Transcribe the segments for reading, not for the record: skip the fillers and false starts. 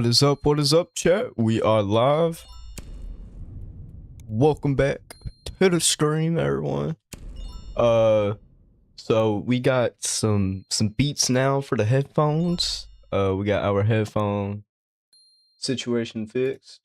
What is up? What is up, chat? We are live. Welcome back to the stream, everyone. So we got some beats now for the headphones. We got our headphone situation fixed.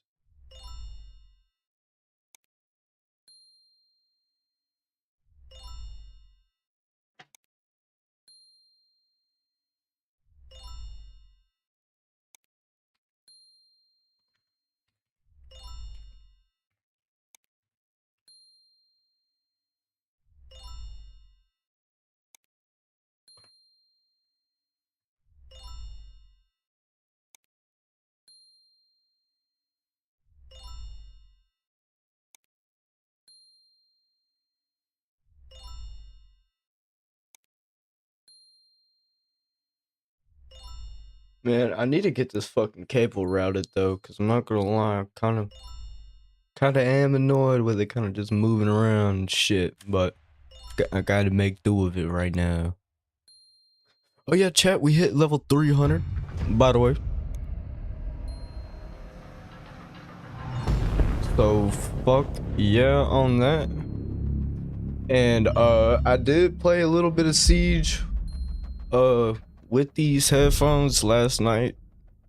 Man, I need to get this fucking cable routed though, cause I'm not gonna lie, I'm kind of am annoyed with it kind of just moving around and shit, but I gotta make do with it right now. Oh yeah, chat, we hit level 300, by the way. So fuck yeah on that. And I did play a little bit of Siege with these headphones last night,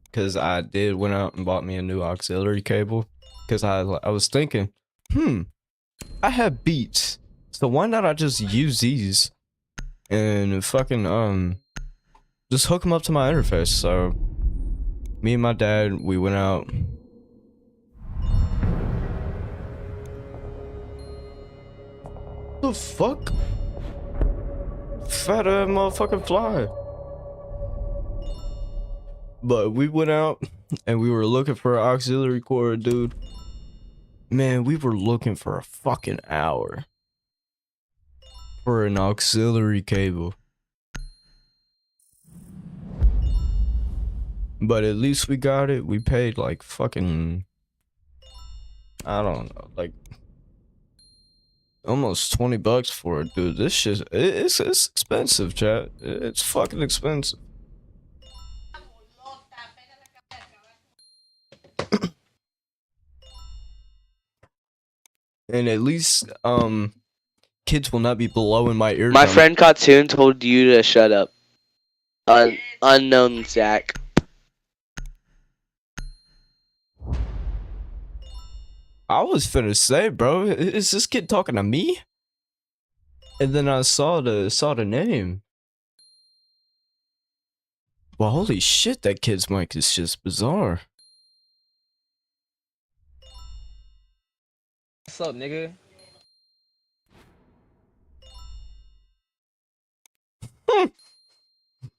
because I did went out and bought me a new auxiliary cable, because I was thinking, I have Beats, so why not I just use these and fucking just hook them up to my interface. So me and my dad, we went out. The fuck? Fat ass motherfucking fly. But we went out and we were looking for an auxiliary cord, dude. Man, we were looking for a fucking hour for an auxiliary cable. But at least we got it. We paid like fucking, I don't know, like almost 20 bucks for it, dude. This shit, it's expensive, chat. It's fucking expensive. And at least kids will not be blowing my eardrum. My friend Cartoon told you to shut up. Unknown Zach. I was finna say, bro, is this kid talking to me? And then I saw the name. Well, holy shit, that kid's mic is just bizarre. What's up, nigga?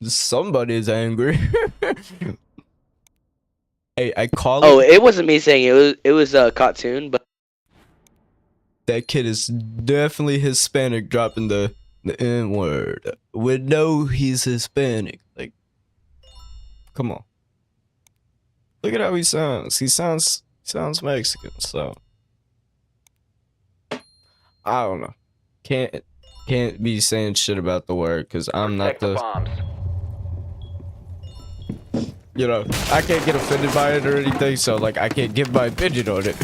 Somebody's angry. Hey, I call Oh, it wasn't me saying it was a cartoon, but that kid is definitely Hispanic, dropping the N-word. We know he's Hispanic. Like, come on. Look at how he sounds. He sounds Mexican, so I don't know. Can't be saying shit about the word, because I'm not the you know, I can't get offended by it or anything, so like I can't give my opinion on it.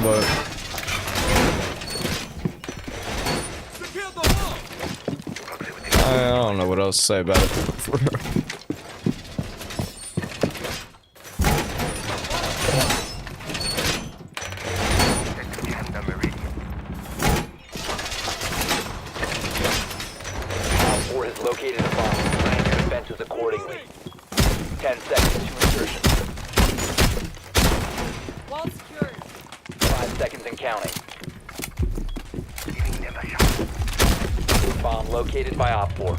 But I don't know what else to say about it. Located a bomb. Plan your defenses accordingly. 10 seconds to insertion. Wall secured. 5 seconds and counting. Bomb located by Op 4.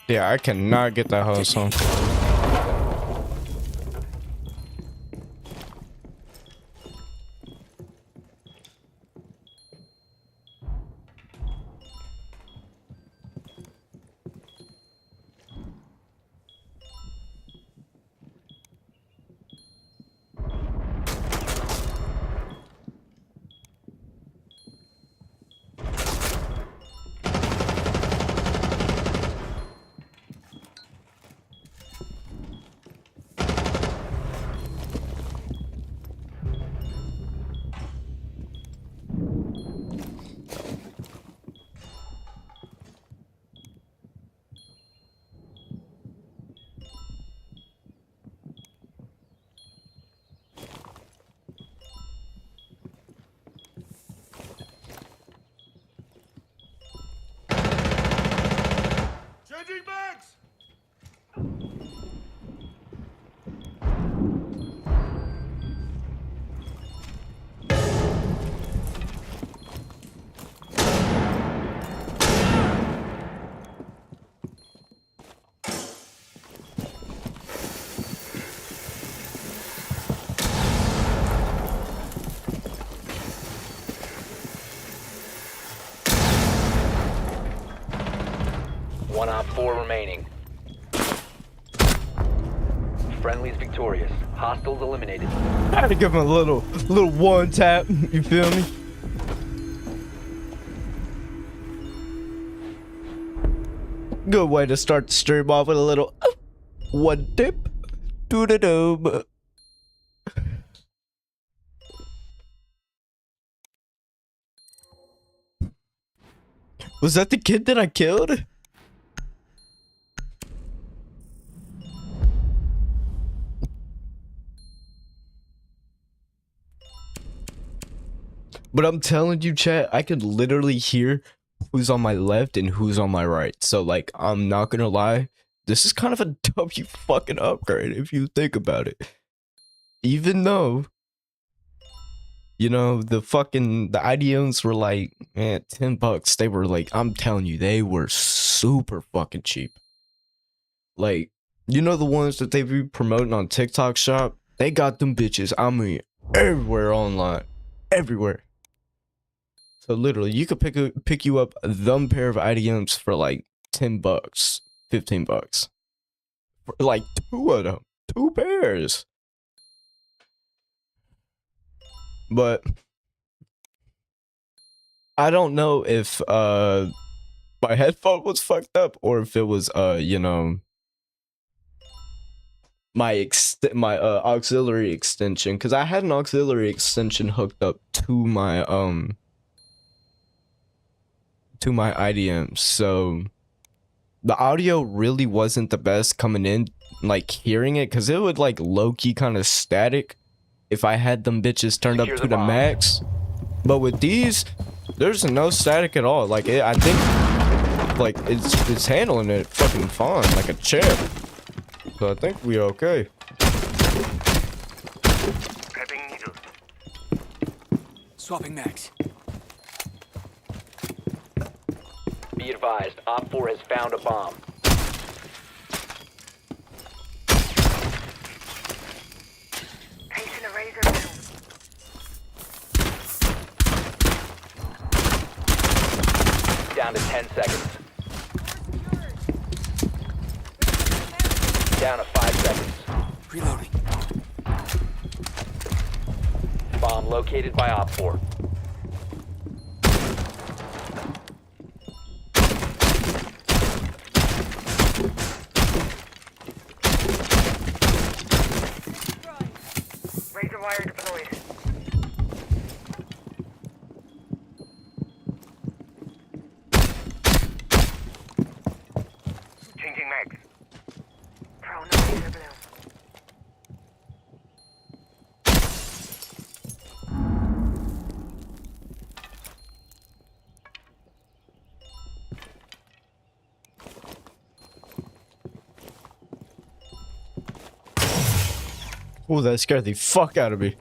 Yeah, I cannot get that whole song. Changing bags! One op 4 remaining. Friendly's victorious. Hostiles eliminated. I had to give him a little one tap. You feel me? Good way to start the stream off with a little one dip. Do da do. Was that the kid that I killed? But I'm telling you, chat, I could literally hear who's on my left and who's on my right. So, like, I'm not gonna lie. This is kind of a W fucking upgrade if you think about it. Even though, you know, the IDMs were like, man, $10. They were like, I'm telling you, they were super fucking cheap. Like, you know the ones that they be promoting on TikTok Shop? They got them bitches, I mean, everywhere online. Everywhere. So literally, you could pick you up them pair of IDMs for like $10, $15. For like 2 of them. 2 pairs. But I don't know if my headphone was fucked up or if it was you know, my auxiliary extension, because I had an auxiliary extension hooked up to my IDM, so the audio really wasn't the best coming in, like hearing it, because it would like low-key kind of static if I had them bitches turned up Secure to the the bomb. max. But with these, there's no static at all. Like I think like it's handling it fucking fine, like a champ. So I think we're okay. Prepping needles. Swapping mags. Be advised, op 4 has found a bomb. Placing a razor blade. Down to 10 seconds. Down to 5 seconds. Reloading. Bomb located by op 4. Razor wire deployed. Changing mags. Prone the razor blue. Oh, that scared the fuck out of me.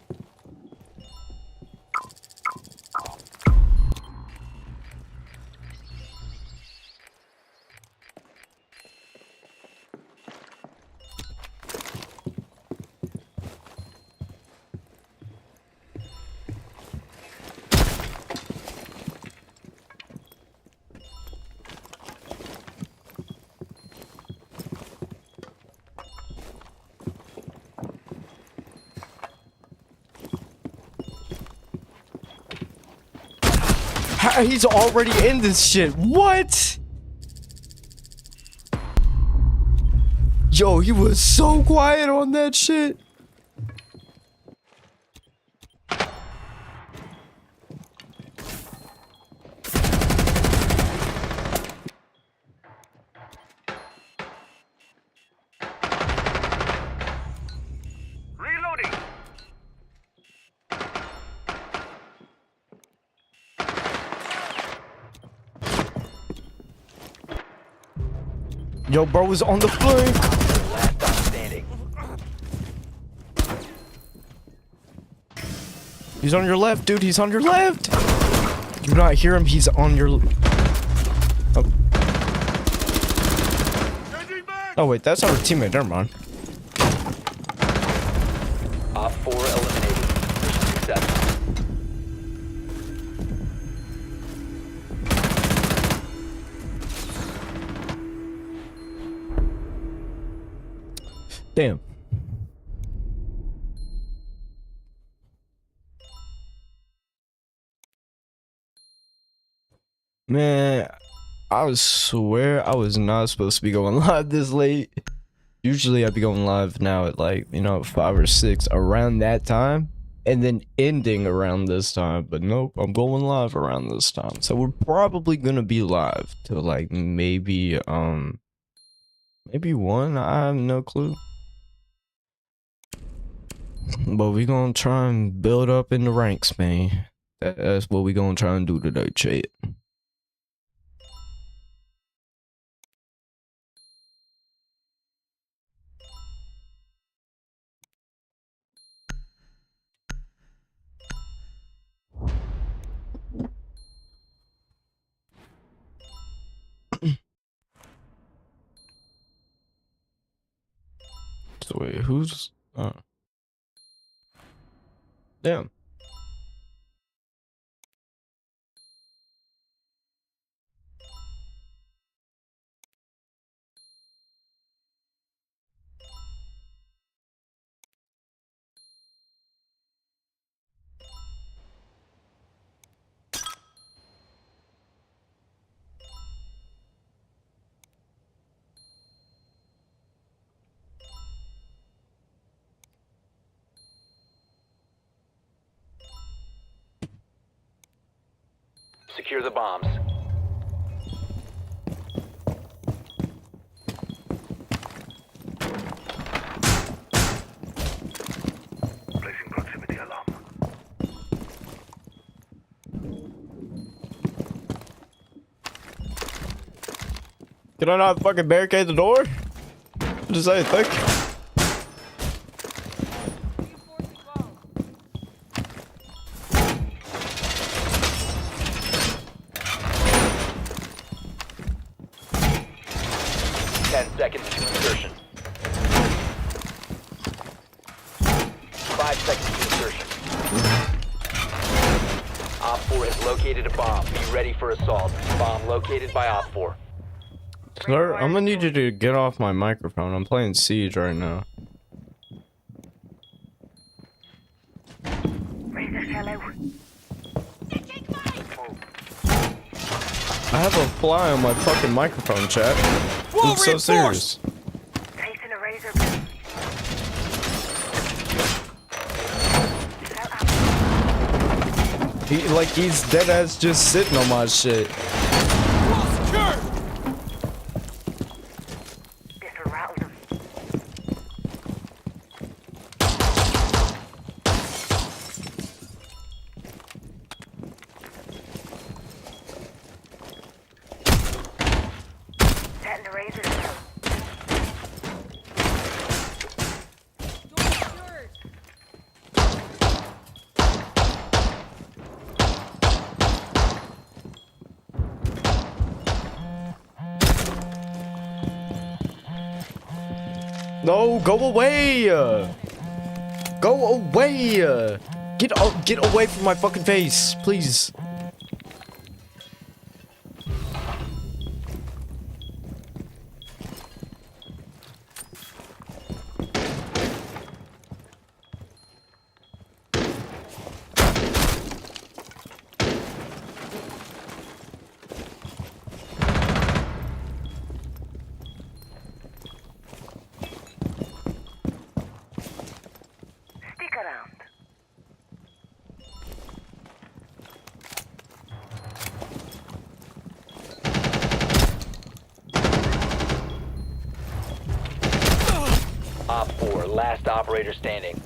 He's already in this shit. What? Yo, he was so quiet on that shit. Reloading. Yo, bro was on the flank. Last stop standing. He's on your left, dude. He's on your left. Do you not hear him? He's on your. Oh. Oh wait, that's our teammate. Never mind. Op 4 eliminated. Mission successful. Damn. Man, I swear I was not supposed to be going live this late. Usually I'd be going live now at like, 5 or 6 around that time. And then ending around this time. But nope, I'm going live around this time. So we're probably gonna be live till like maybe 1. I have no clue. But we gonna try and build up in the ranks, man. That's what we gonna try and do today, chat. So wait, who's damn. Secure the bombs. Placing proximity alarm. Can I not fucking barricade the door? Just say thank you. Seconds to insertion. 5 seconds to insertion. Op 4 has located a bomb. Be ready for assault. Bomb located by Op 4. Sir, I'm gonna need you to get off my microphone. I'm playing Siege right now. Raise the shell out. I have a fly on my fucking microphone, chat. It's so serious. Placing a razor. He's dead ass just sitting on my shit. This will rattle them. Setting the razor. No, go away! Go away! Get away from my fucking face, please. Last operator standing.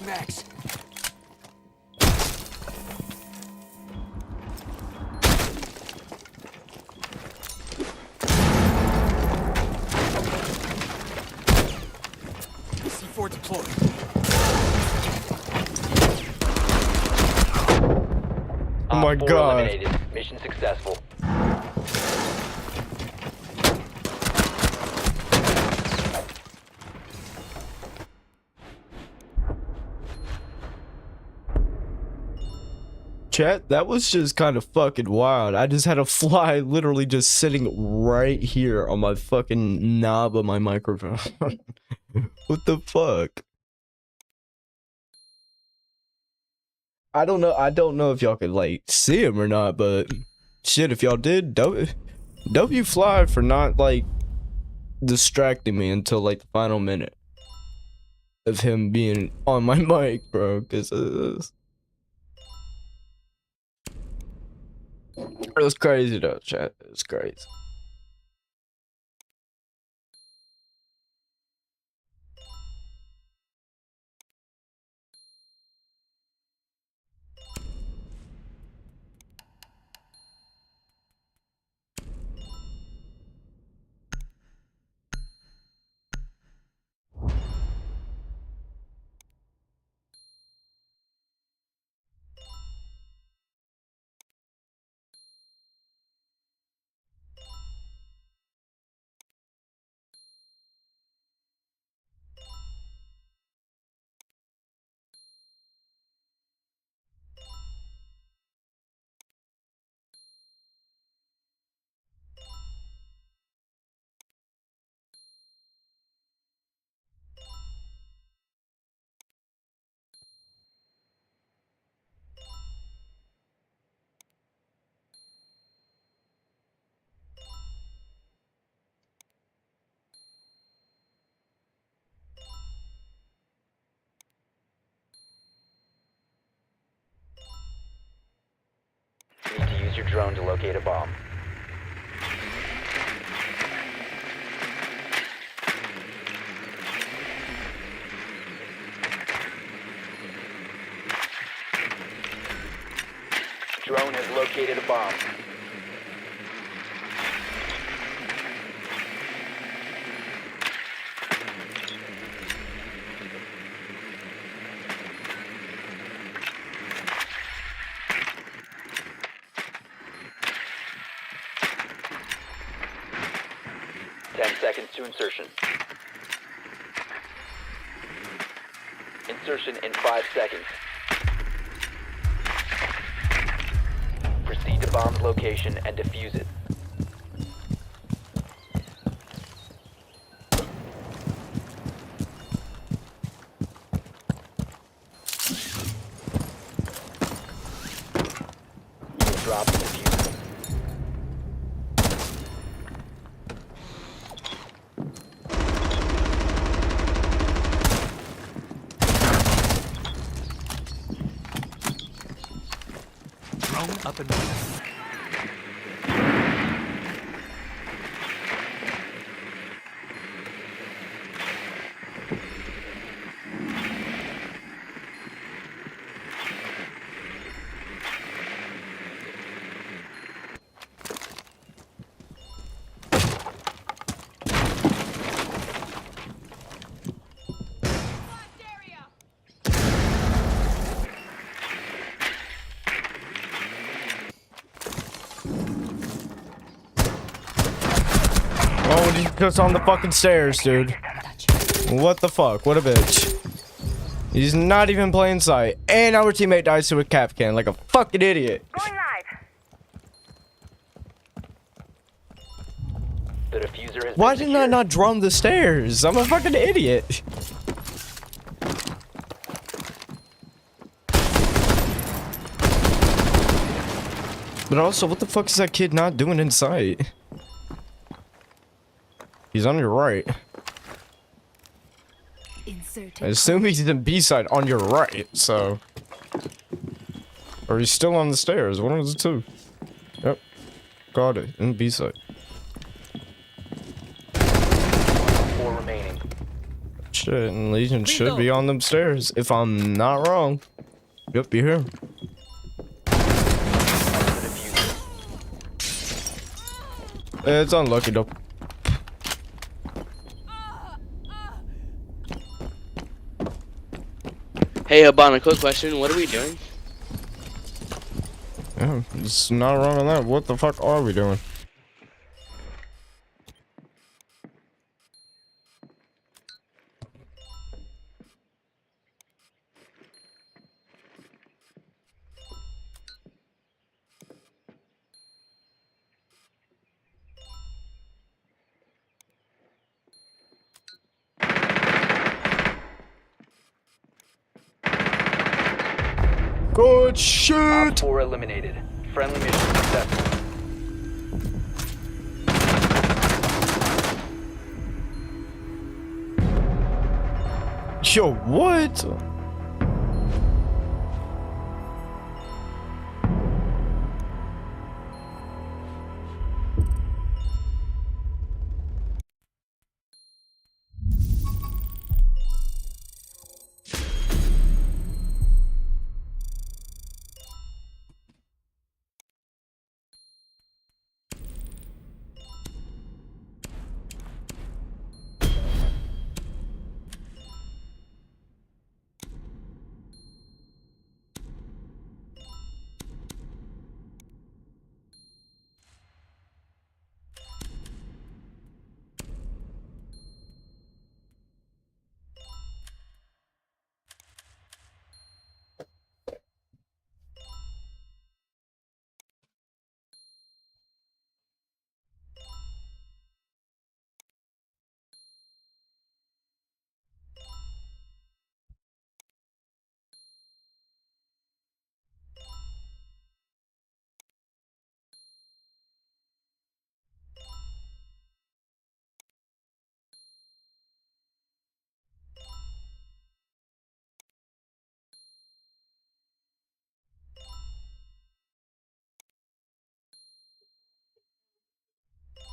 Max. C4 deployed. Oh my Op 4 God. eliminated. Mission successful. Chat, that was just kind of fucking wild. I just had a fly literally just sitting right here on my fucking knob of my microphone. What the fuck? I don't know if y'all could like see him or not, but shit, if y'all did, W fly for not like distracting me until like the final minute of him being on my mic, bro, because it was crazy though, chat. It was crazy. You need to use your drone to locate a bomb. Drone has located a bomb. Seconds to insertion. Insertion in 5 seconds. Proceed to bomb's location and defuse it. You will drop the defuse. Up and running. Oh, he's just on the fucking stairs, dude. What the fuck? What a bitch. He's not even playing sight. And our teammate dies to a cap can like a fucking idiot. Going live. The diffuser has Why been didn't I secured. not drum the stairs? I'm a fucking idiot. But also, what the fuck is that kid not doing in sight? He's on your right. Inserted. I assume he's in B side on your right, so. Or he's still on the stairs. One of the two. Yep. Got it. In B side. 4 remaining. Shit, and Legion should be on them stairs, if I'm not wrong. Yep, you hear him. The diffuser. It's unlucky though. Hey, Abana, quick question. What are we doing? Yeah, it's not wrong on that. What the fuck are we doing? Good shit! Op 4 eliminated. Friendly mission successful. Yo, what?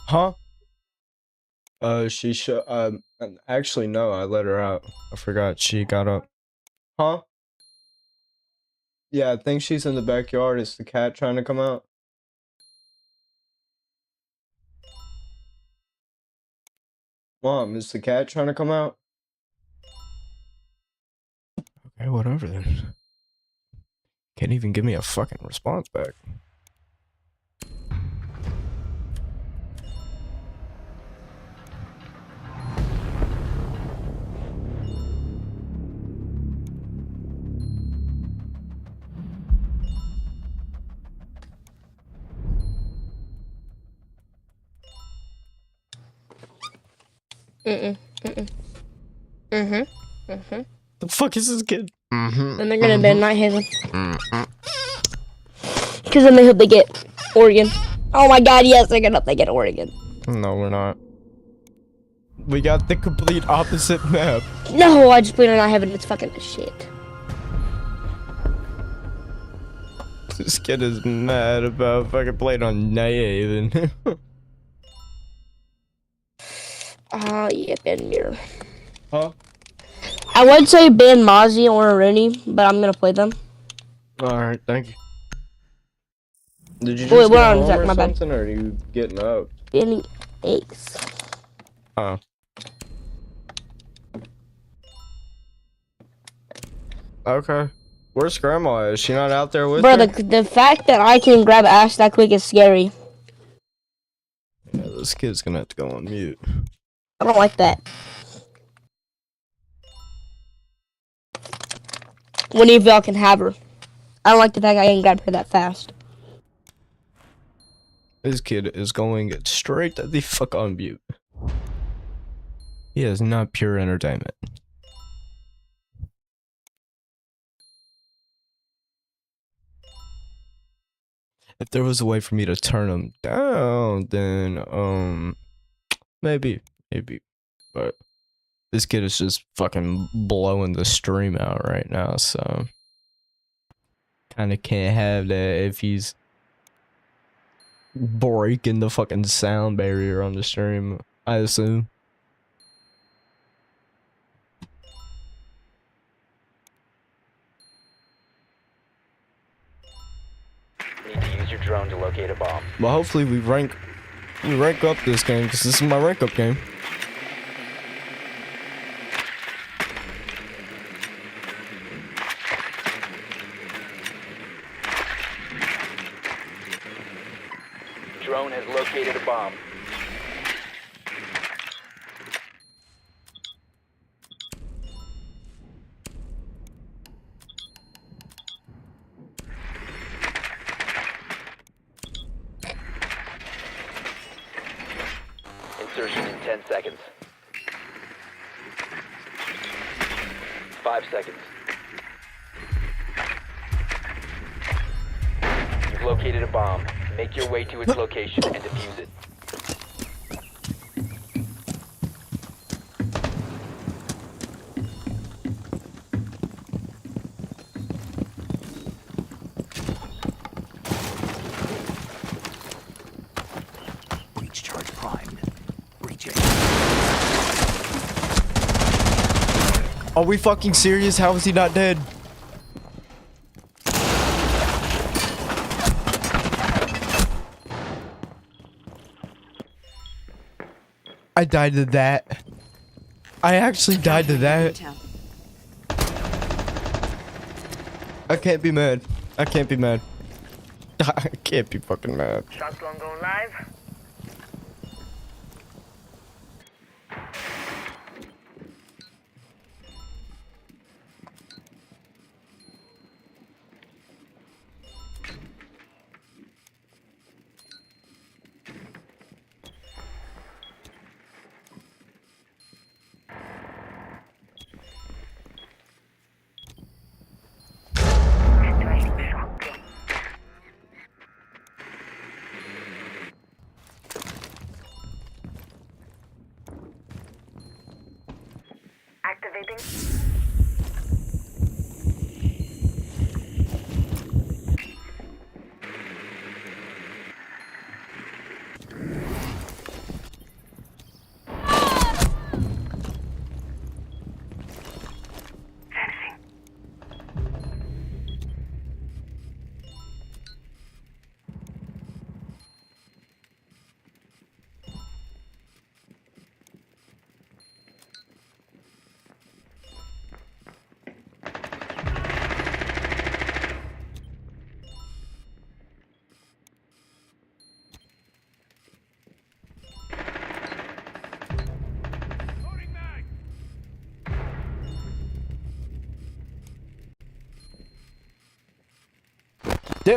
Huh? She should, actually, no, I let her out. I forgot she got up. Huh? Yeah, I think she's in the backyard. Is the cat trying to come out? Mom, is the cat trying to come out? Okay, whatever then. Can't even give me a fucking response back. The fuck is this kid? Then they're gonna ban Nighthaven. Because then they hope they get Oregon. Oh my god, yes, they're gonna hope they get Oregon. No, we're not. We got the complete opposite map. No, I just played on Nighthaven. It's fucking shit. This kid is mad about fucking playing on Nighthaven. Yeah, ban Mirror. Huh? I would say ban Mozzie or Rooney, but I'm gonna play them. Alright, thank you. Did you just Wait, get we're on home Zach, or my bad. something, or are you getting up? Banning eggs. Oh. Okay. Where's Grandma? Is she not out there with Bro, her? the fact that I can grab Ash that quick is scary. Yeah, this kid's gonna have to go on mute. I don't like that. One of y'all can have her. I don't like the fact I can grab her that fast. This kid is going straight to the fuck on mute. He is not pure entertainment. If there was a way for me to turn him down, then maybe maybe, but this kid is just fucking blowing the stream out right now, so kind of can't have that if he's breaking the fucking sound barrier on the stream, I assume. Need to use your drone to locate a bomb. But hopefully we rank up this game, because this is my rank up game. Drone has located a bomb. Insertion in 10 seconds. 5 seconds. You've located a bomb. Make your way to its location and defuse it. Breach charge primed. Breaching. Are we fucking serious? How is he not dead? I died to that. I actually died to that. I can't be mad. I can't be mad. I can't be fucking mad. Shotgun going live. Activating shotgun. Activating. Sensing.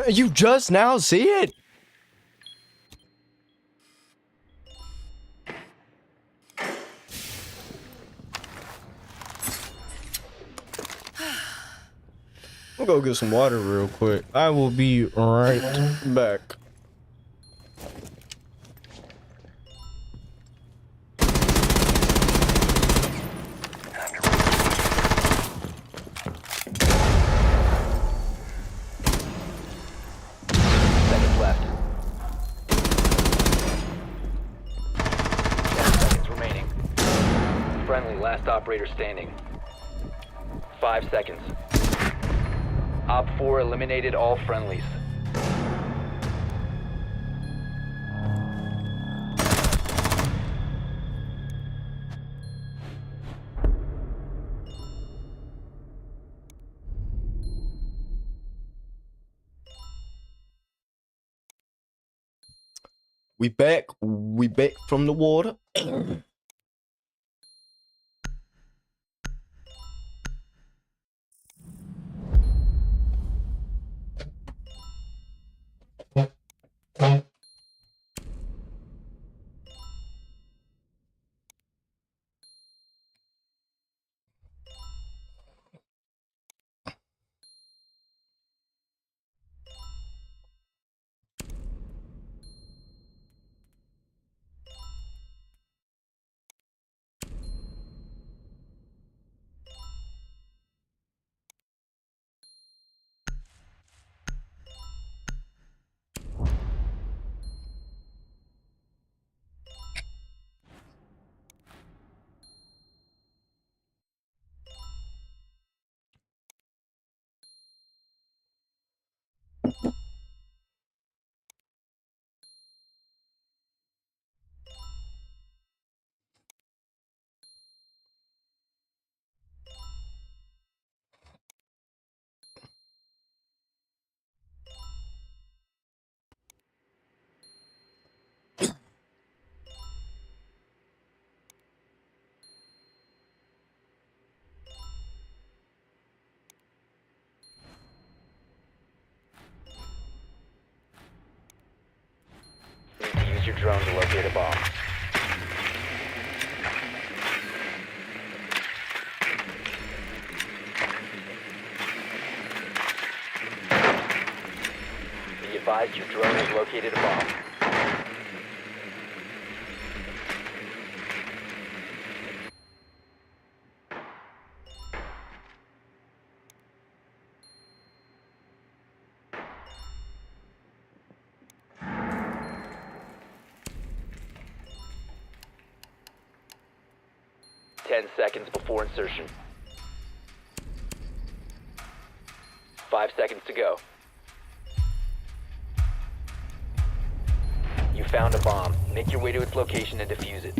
You just now see it? I'll go get some water real quick. I will be right back. Seconds left. 10 seconds remaining. Friendly, last operator standing. 5 seconds. Op 4 eliminated all friendlies. We back from the water. your drone to locate a bomb. Be advised your drone has located a bomb. Ten seconds before insertion. 5 seconds to go. You found a bomb. Make your way to its location and defuse it.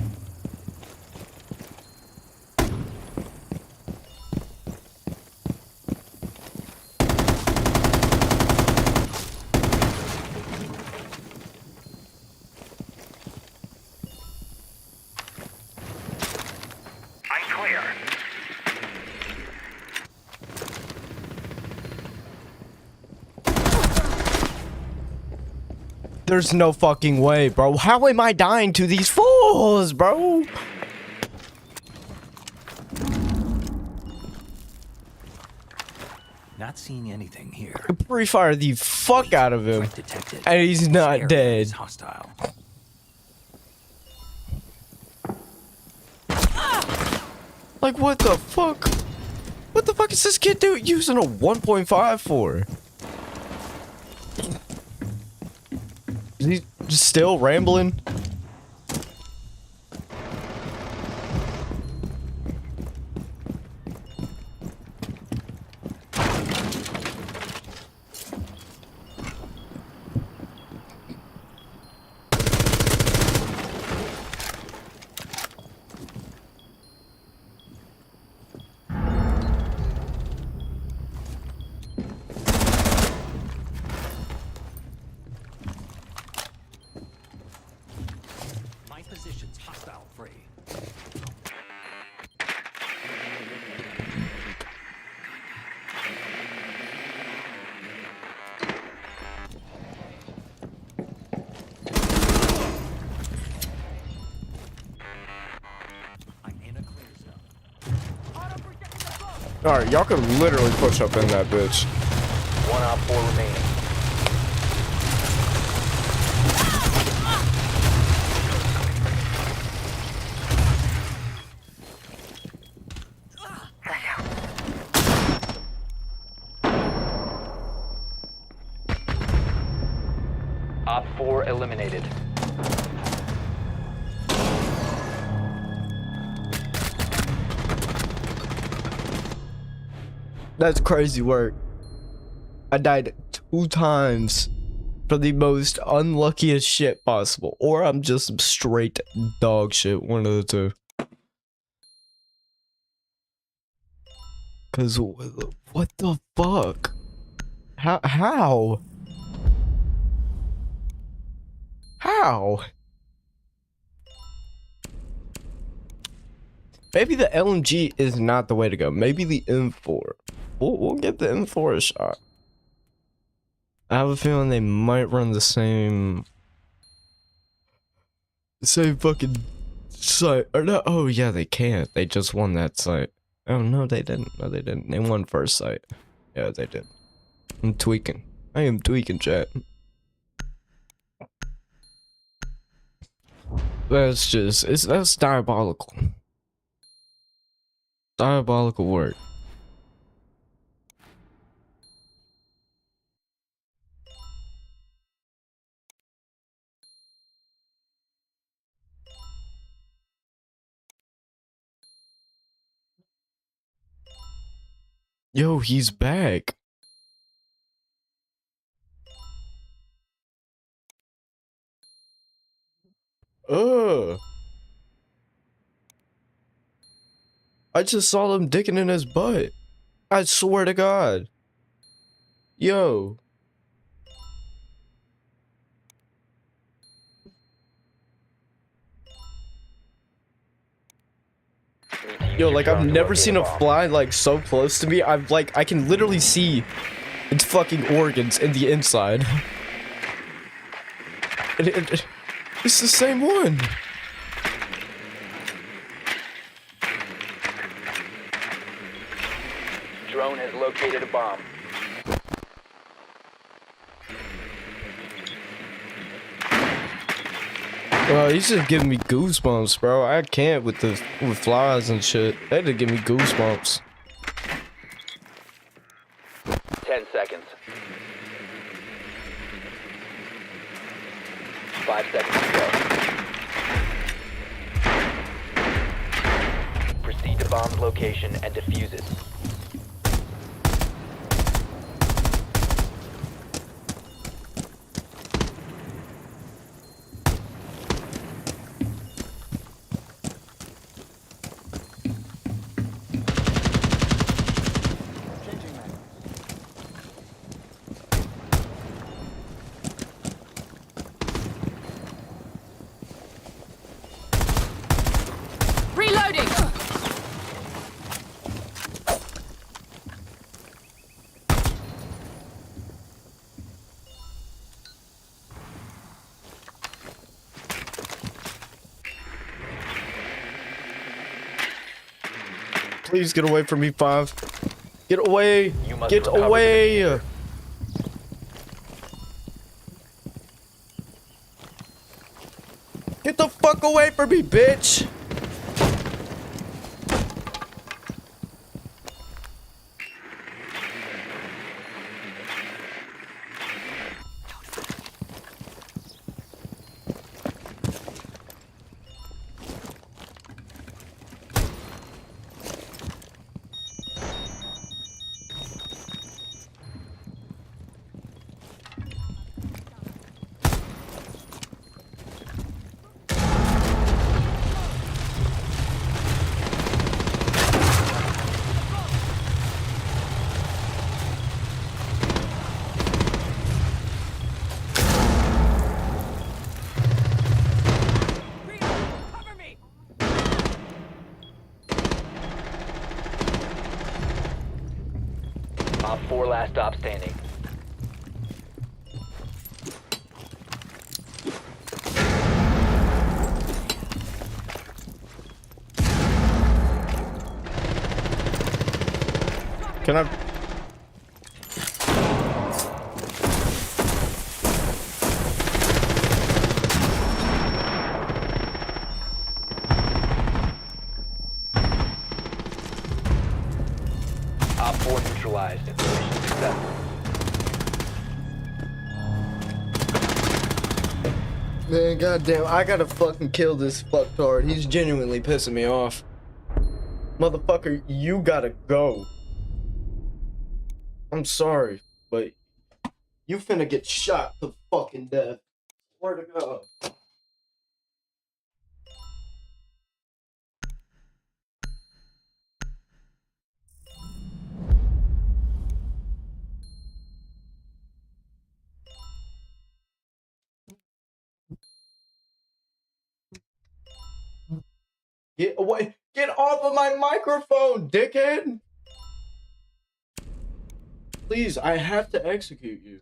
I'm clear. There's no fucking way, bro. How am I dying to these fools, bro? Not seeing anything here. Pre-fire the fuck out of him. Threat detected. And he's not Area dead. is hostile. Like, what the fuck? What the fuck is this kid doing using a 1.5 for? Is he just still rambling? My position's hostile free. I'm in a clear zone. Alright, y'all could literally push up in that bitch. One op 4 remaining. Op 4 eliminated. That's crazy work. I died 2 times for the most unluckiest shit possible. Or I'm just straight dog shit, one of the two. Cause what the fuck? How? How? Maybe the LMG is not the way to go. Maybe the M4. We'll get the M4 a shot. I have a feeling they might run the same fucking site. Or no, oh yeah, they can't. They just won that site. Oh no, they didn't. No, they didn't. They won first site. Yeah, they did. I'm tweaking. I am tweaking, chat. That's diabolical. Diabolical work. Yo, he's back. I just saw them dicking in his butt. I swear to God. Yo. Yo, like I've never seen a fly like so close to me. I can literally see its fucking organs in the inside. It's the same one. Drone has located a bomb. Bro, he's just giving me goosebumps, bro. I can't with flies and shit. That just give me goosebumps. 10 seconds. 5 seconds to go. Proceed to bomb's location and defuse it. Reloading! Please get away from me, Five. Get away! You must Get recover the away! Get the fuck away from me, bitch! Cover me! Op 4 last stop standing. Can I? Op 4 neutralized. Mission successful. Man, goddamn, I gotta fucking kill this fucktard. He's genuinely pissing me off. Motherfucker, you gotta go. I'm sorry, but you finna get shot to fucking death. Swear to God. Get away! Get off of my microphone, dickhead! Please, I have to execute you.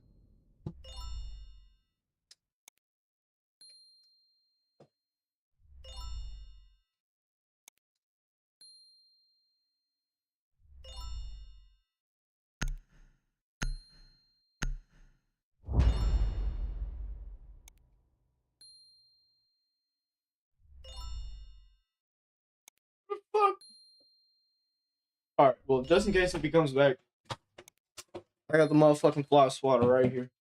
Fuck. Alright, well, just in case if he comes back, I got the motherfucking fly swatter right here.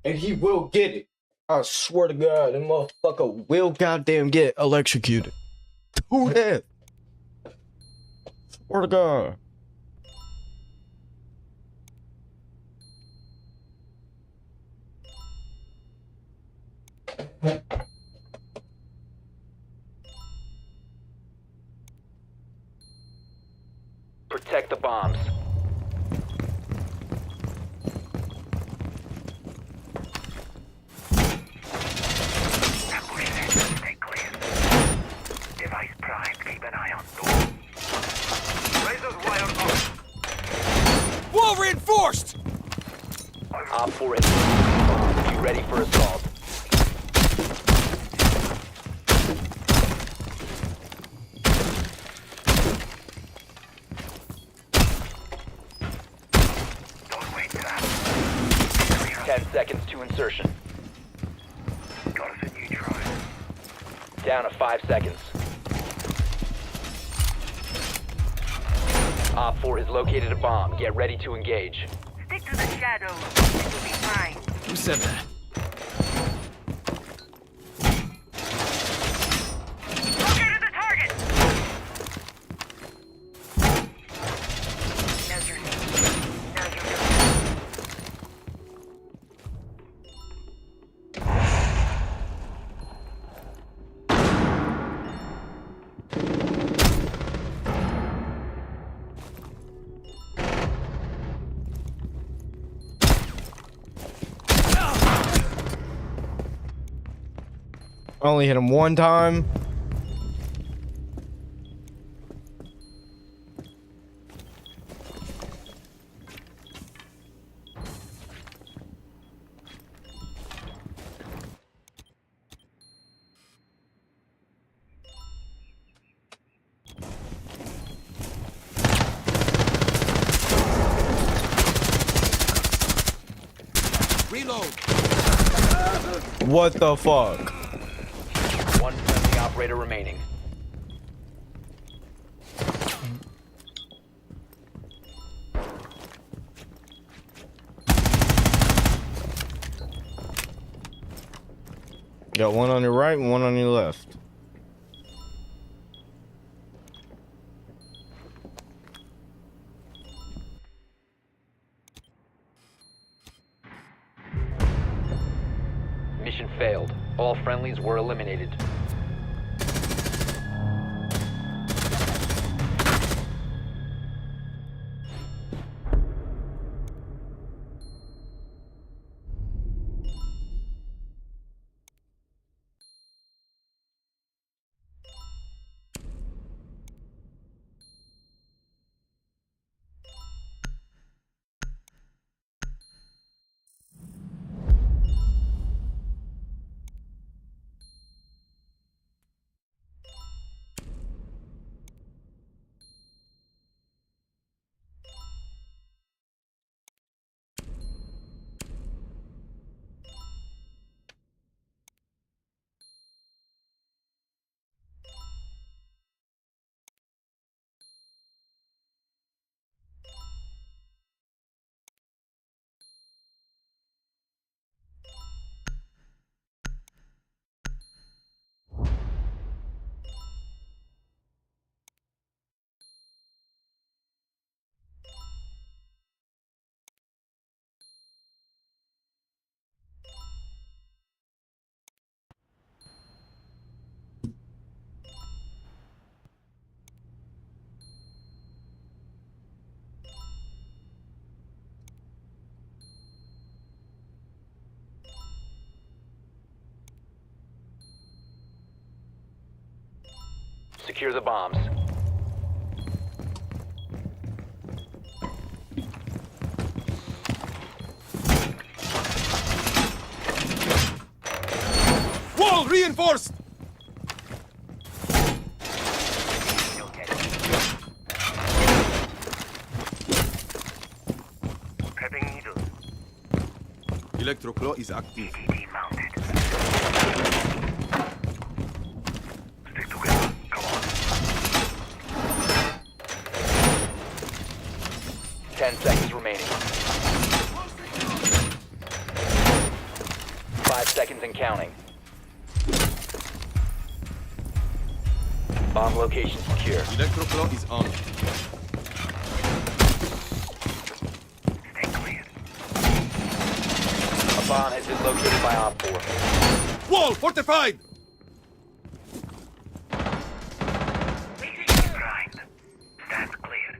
And he will get it. I swear to God, that motherfucker will goddamn get electrocuted. To death. Swear to God. Protect the bombs. Stay clear. Device prime, keep an eye on door. Razor's wired up. Wall reinforced! down to 5 seconds. Op 4 has located a bomb. Get ready to engage. Stick to the shadows. It will be fine. Who said that? Located the target! Now you're done. Now you're done. I only hit him one time. Reload. What the fuck? One friendly operator remaining. Got one on your right and one on your left. Mission failed. All friendlies were eliminated. Secure the bombs. Wall reinforced. Prepping needles. Electroclaw is active. EDD mounted. Stick together. Come on. 10 seconds remaining. 5 seconds and counting. Bomb location secure. Electroclaw is on. Stay clear. A bomb has been located by Op 4. Wall fortified. Grind. Stand clear.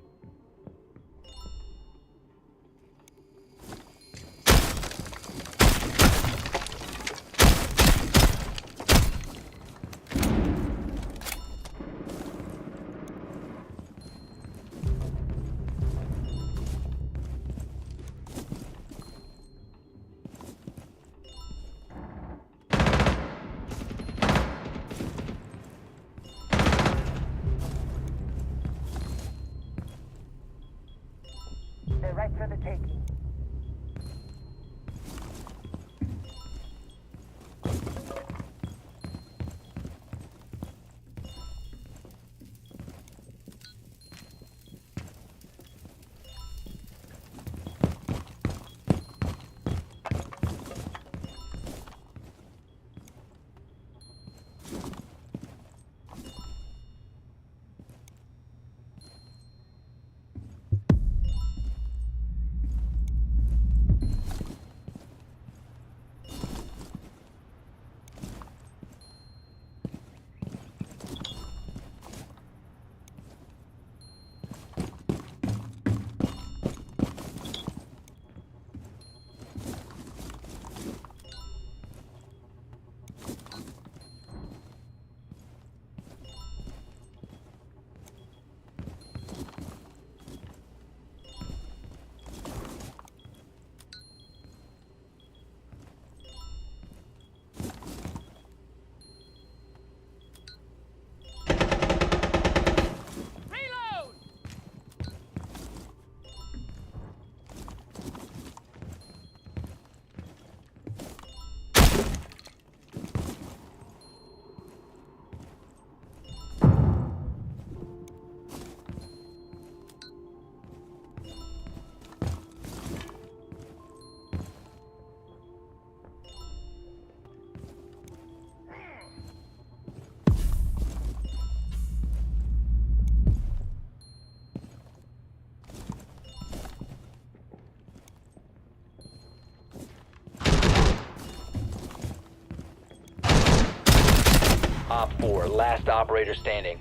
Op 4, last operator standing.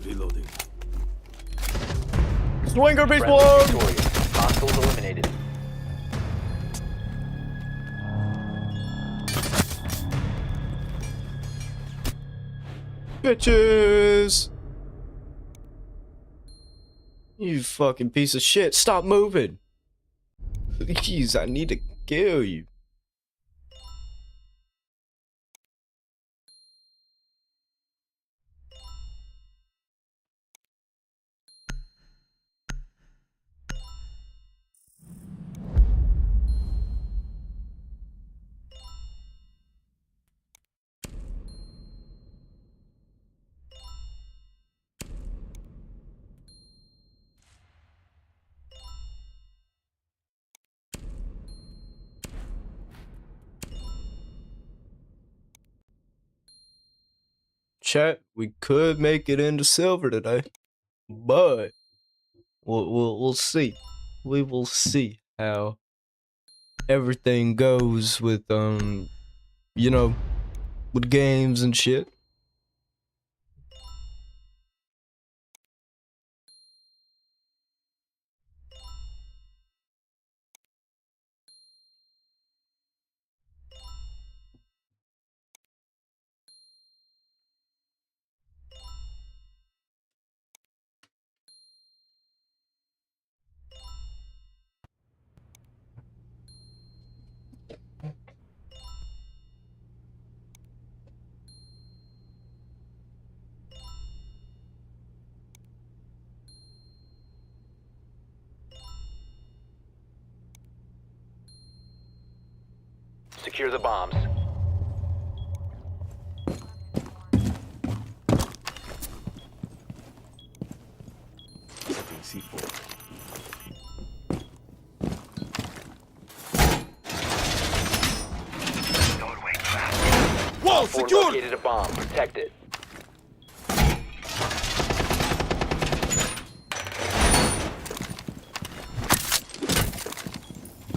Reloading. Swinger beast Friendly one! victorious. Hostiles eliminated. Bitches! You fucking piece of shit, stop moving! Jeez, I need to kill you. Chat, we could make it into silver today, but we'll see. We will see how everything goes with you know, with games and shit. Secure the bombs. Setting C4. Doorway cracked. Wall Op 4 secured! located a bomb. Protect it.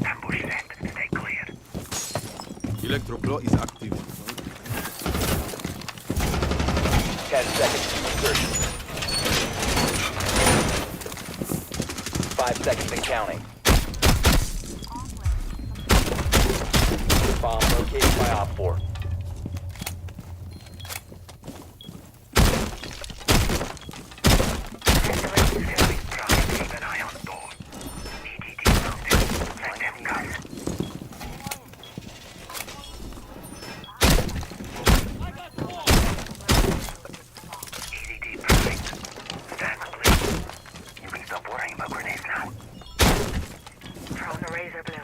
Ambush set. Stay clear. Electroclaw is active. 10 seconds to insertion. 5 seconds and counting. Bomb located by Op 4. Device prime. Keep an eye on door. EDD mounted. Let them come. EDD prime. Stand please. You can stop worrying about grenades now. Throwing the razor bloom.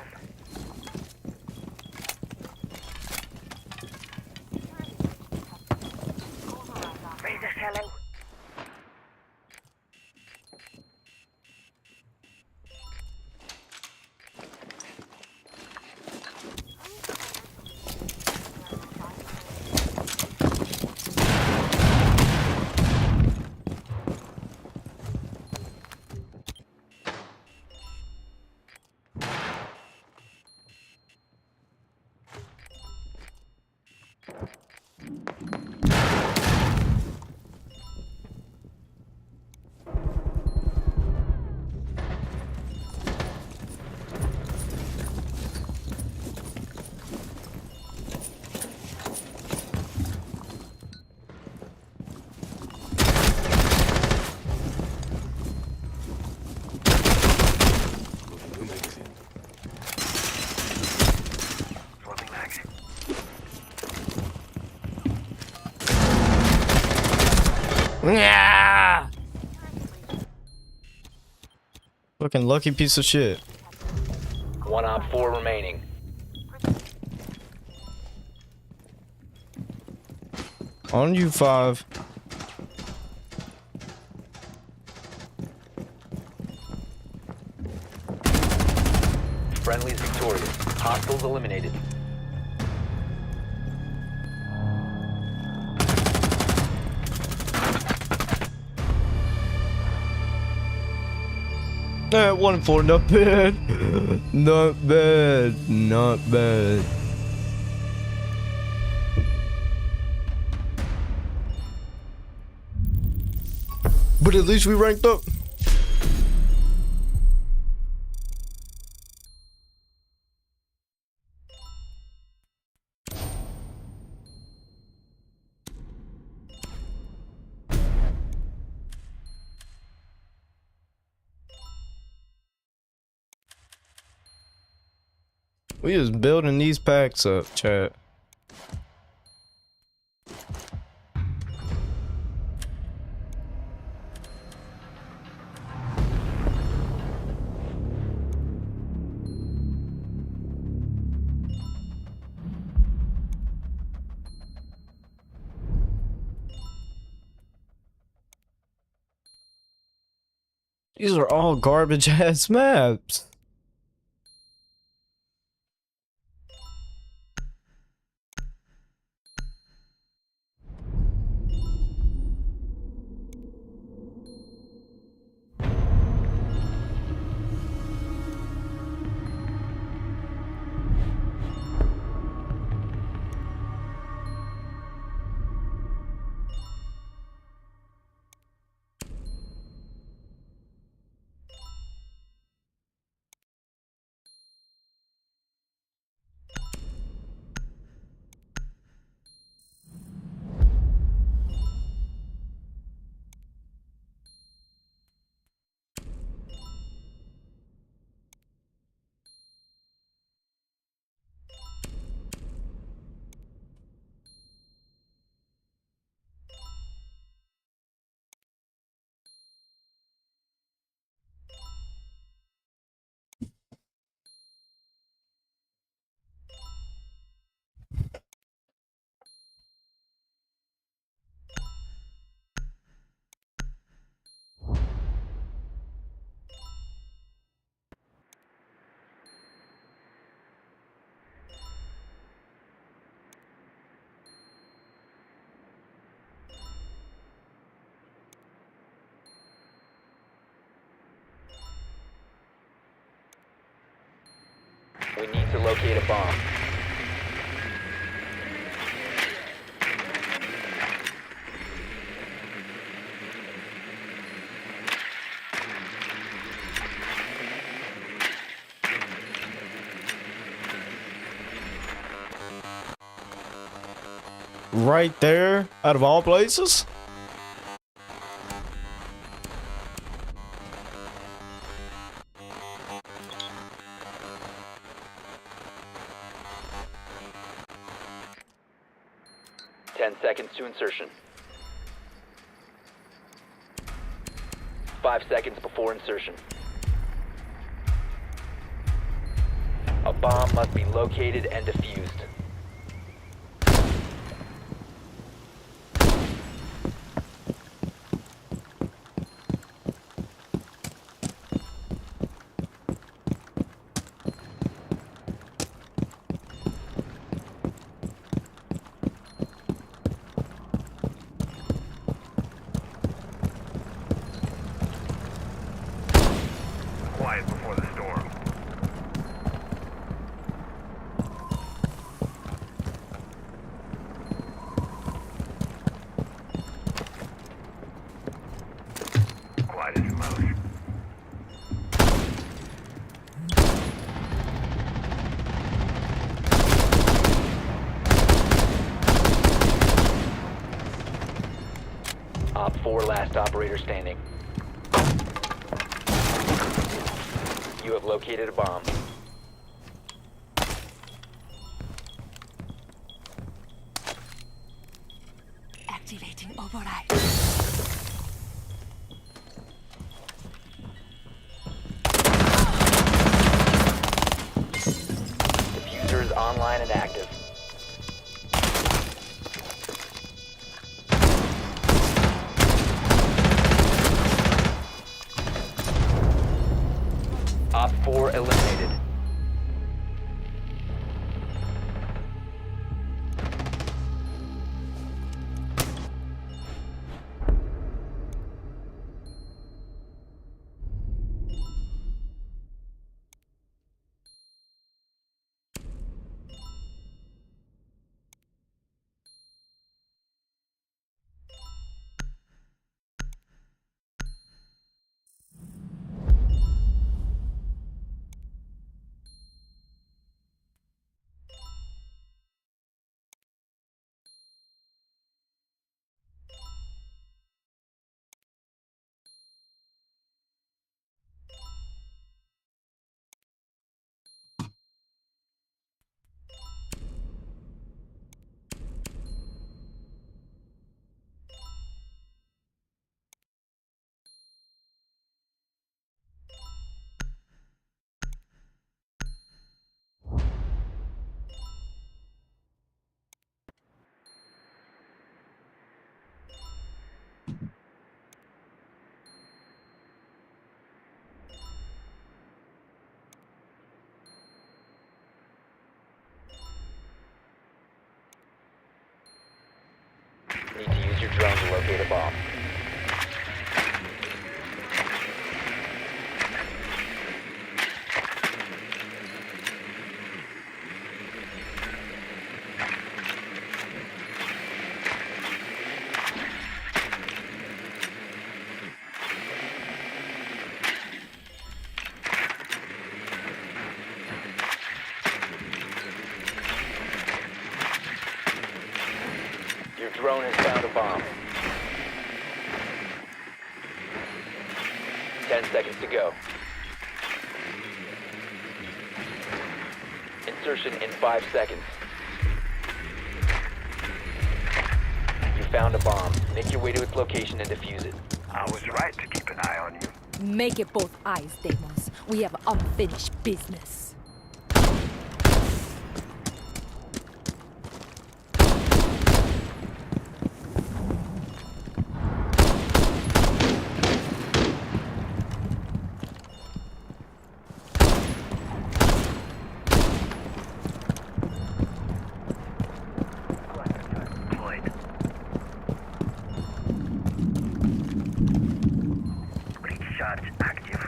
Razor shallow. New magazine. Swapping mags. Yeah! Fucking lucky piece of shit. One Op 4 remaining. On you, 5. Friendly's victorious. Hostiles eliminated. That 1-4, not bad. Not bad. Not bad. But at least we ranked up. We just building these packs up, chat. These are all garbage ass maps. We need to locate a bomb. Right there, out of all places. Seconds to insertion. 5 seconds before insertion. A bomb must be located and defused. Quiet before the storm. Quiet as a mouse. Op 4, last operator standing. You have located a bomb. Activating override. Diffuser is online and active. Op 4 eliminated. your drone to locate a bomb. Your drone has found a bomb. 10 seconds to go. Insertion in 5 seconds. You found a bomb. Make your way to its location and defuse it. I was right to keep an eye on you. Make it both eyes, Deimos. We have unfinished business. Deployed. Breach charge active.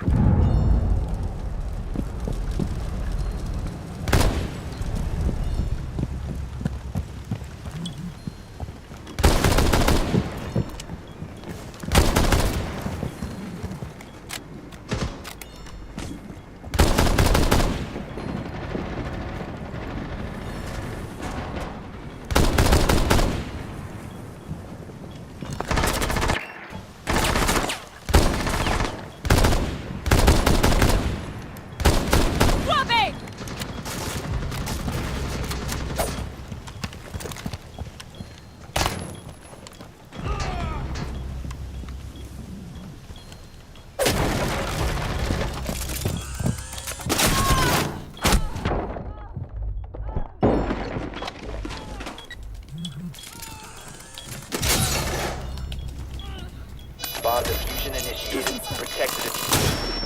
Bomb diffusion initiated. Protect the diffuser.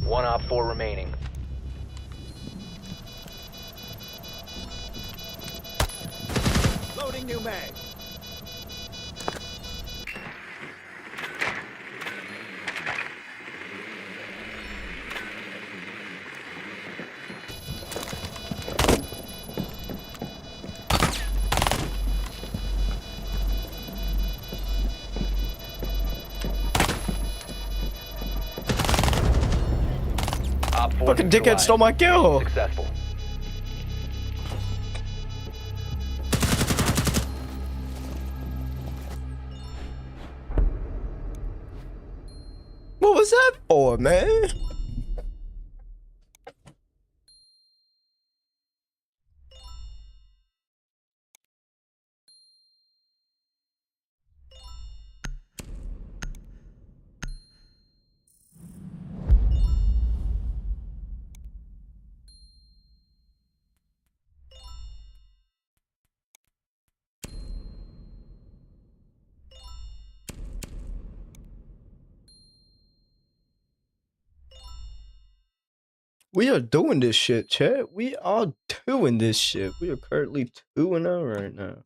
One op 4 remaining. Loading new mag. Op 4 Fucking dickhead neutralized. stole my kill. Successful. What was that for, man? We are doing this shit, chat. We are doing this shit. We are currently 2-0 right now.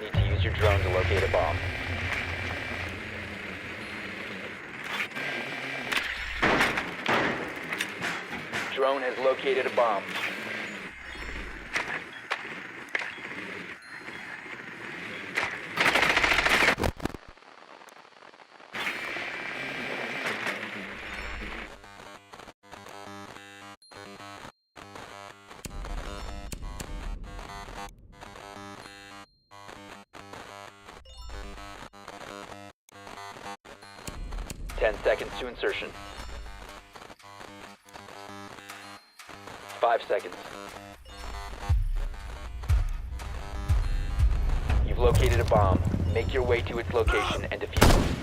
Need to use your drone to locate a bomb. Drone has located a bomb. Ten seconds to insertion. 5 seconds. You've located a bomb. Make your way to its location and defuse it.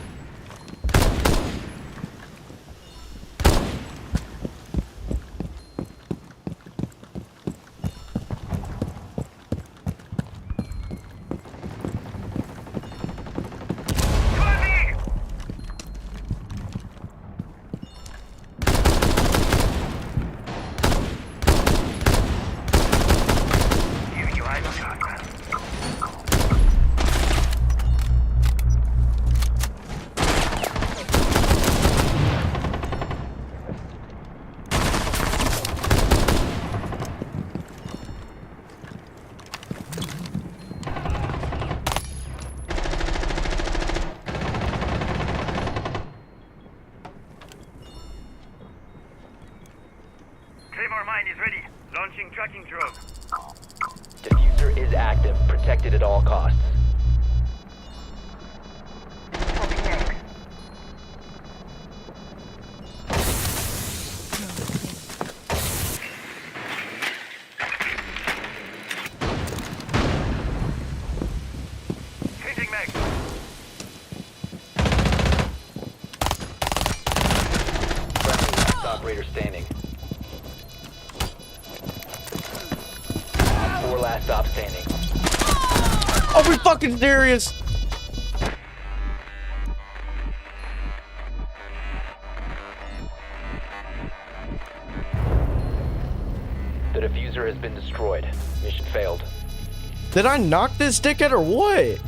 Giving you idle shotgun. Claymore mine is ready. Launching tracking drone. Diffuser is active. Protected at all costs. Changing mag. Friendly last operator standing. Four last stop standing. Are we fucking serious? The diffuser has been destroyed. Mission failed. Did I knock this dickhead or what?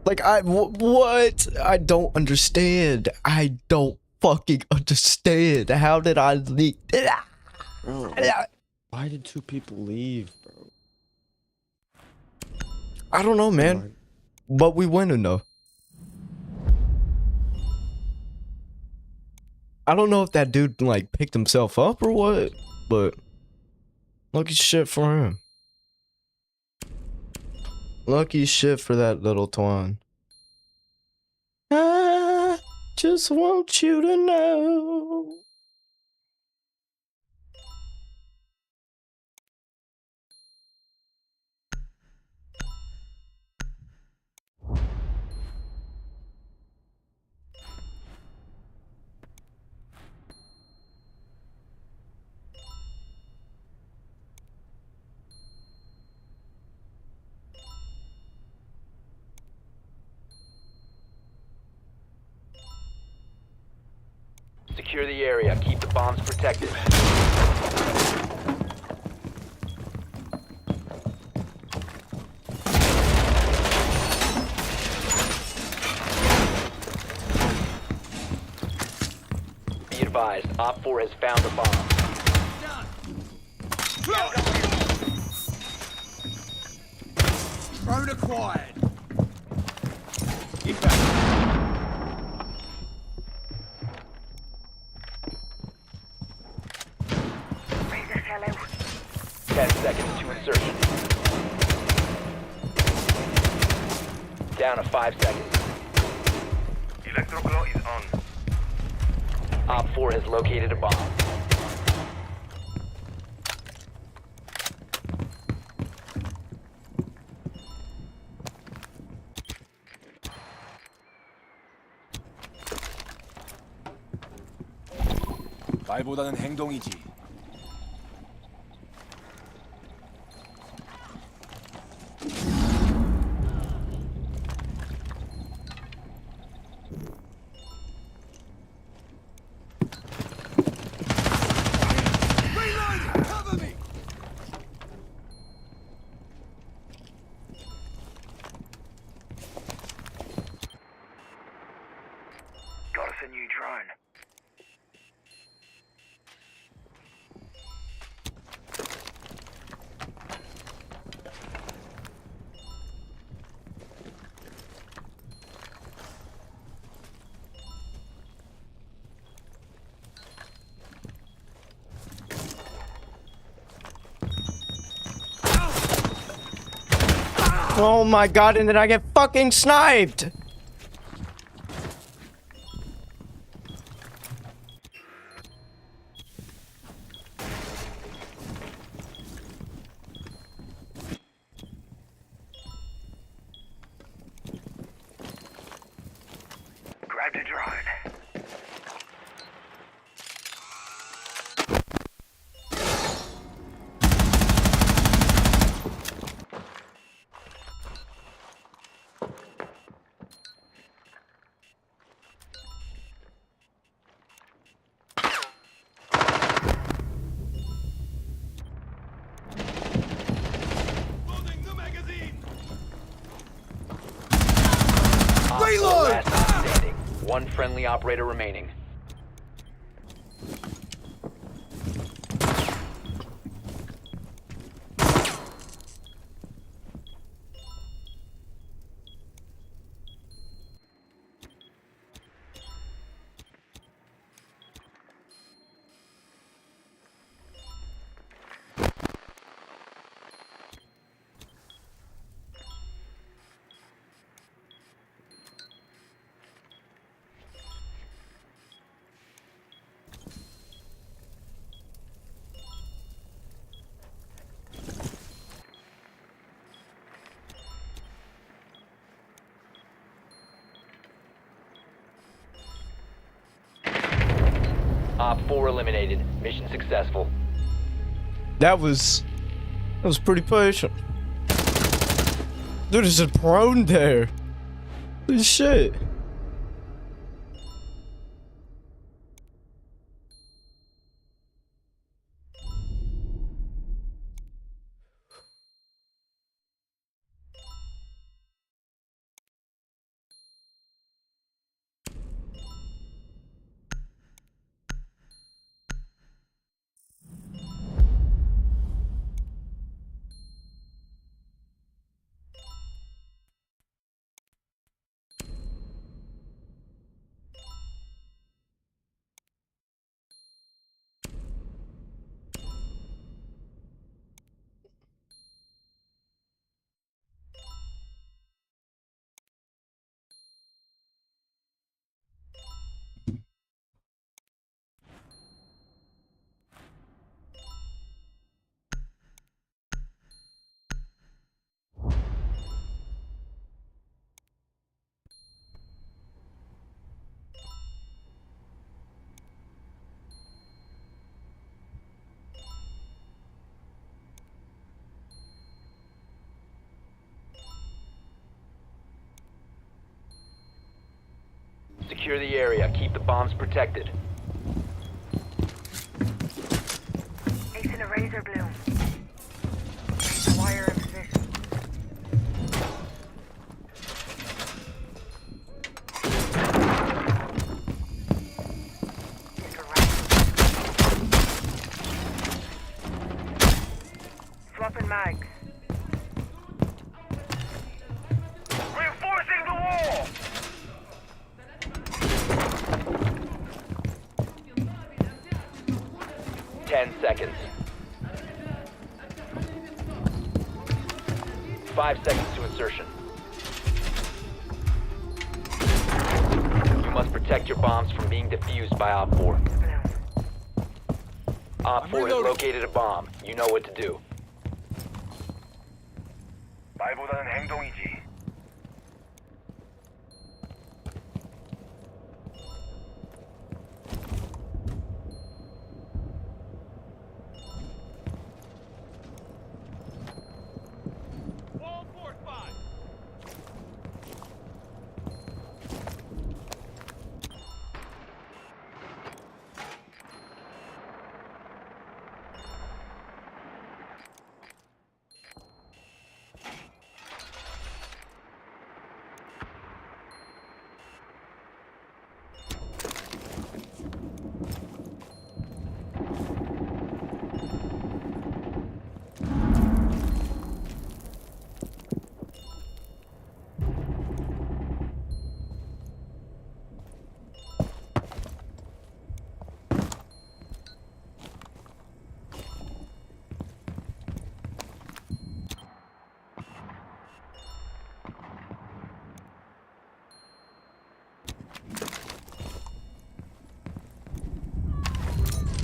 Like, what? I don't understand. I don't fucking understand. How did I leak? Bro, why did 2 people leave, bro? I don't know, man. But we winning though. I don't know if that dude like picked himself up or what, but lucky shit for him. Lucky shit for that little twine. I just want you to know. Secure the area. Keep the bombs protected. Be advised, Op 4 has found a bomb. Drone acquired. Get back. Raise this hello. 10 seconds to insertion. Down to 5 seconds. Electroclaw is on. Op 4 has located a bomb. 말보다는 행동이지. Reloading! Cover me! Got us a new drone. Oh my god, and then I get fucking sniped! One friendly operator remaining. Op 4 eliminated. Mission successful. That was pretty patient. Dude, there's a prone there. Holy shit. Secure the area. Keep the bombs protected. Facing a razor bloom. Wire in position. Swapping mags. Reinforcing the wall! 10 seconds. 5 seconds to insertion. You must protect your bombs from being defused by Op 4. Op 4 has located a bomb. You know what to do. 말보다는 행동이지.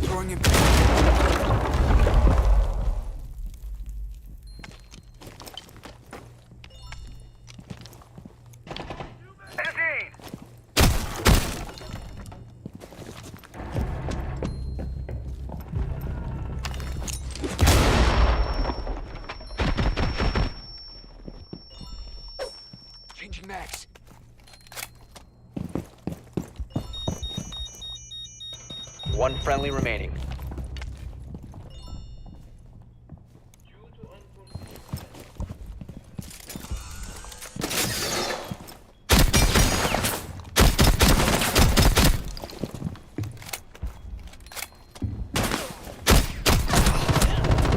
Throwing him. Changing max. One friendly remaining.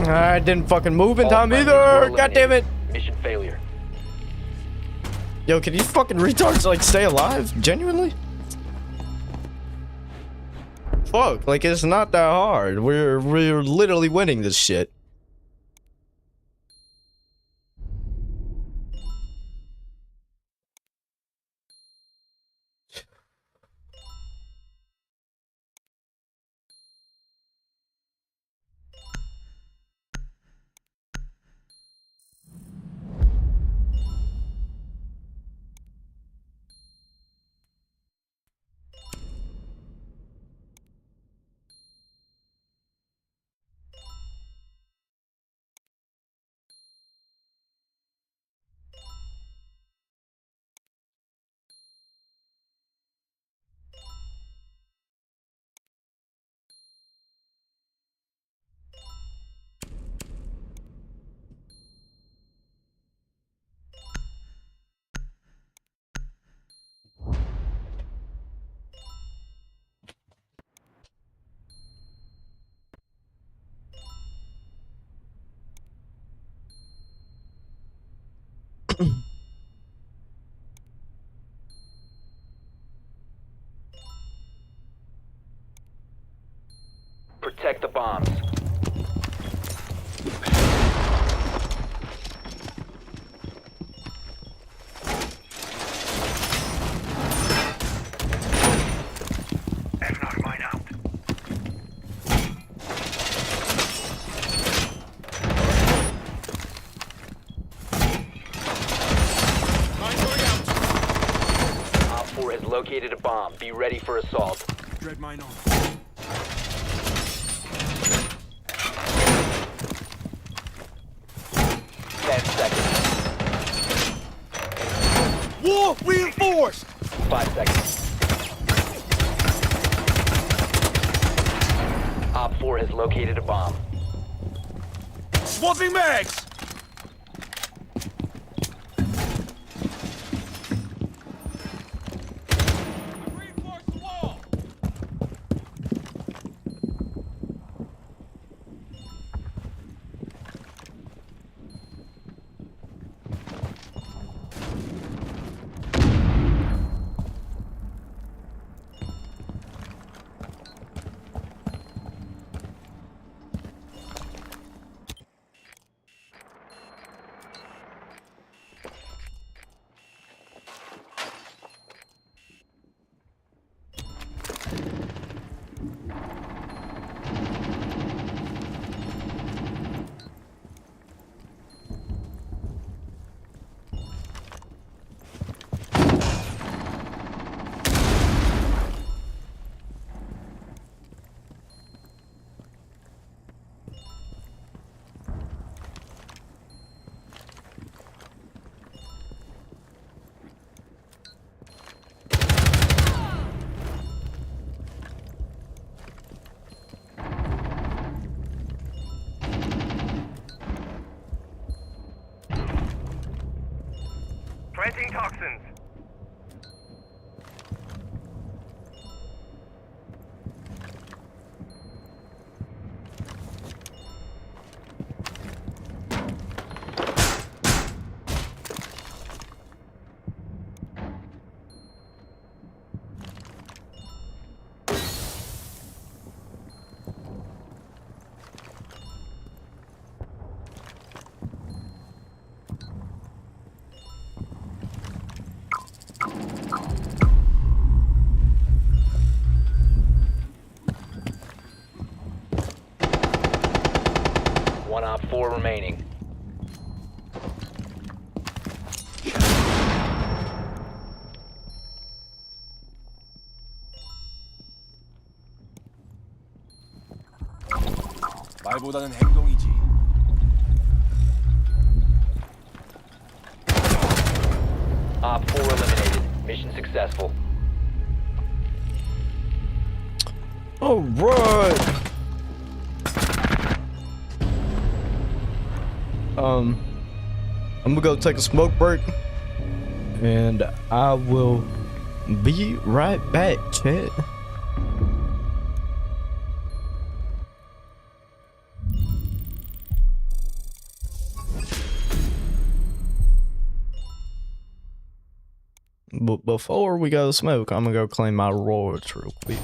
I didn't fucking move in All time friendlies either. were God damn it. eliminated. Mission failure. Yo, can these fucking retards like stay alive? Genuinely? Fuck, like it's not that hard. We're literally winning this shit. Protect the bombs. That's not mine out. Op 4 has located a bomb. Be ready for assault. Dread mine on. War reinforced! 5 seconds. Op 4 has located a bomb. Swapping mags! Planting toxins. One Op 4 remaining. 말보다는 행동이지. Op 4 eliminated. Mission successful. All right. I'm gonna go take a smoke break, and I will be right back, chat. But before we go smoke, I'm gonna go claim my rewards real quick.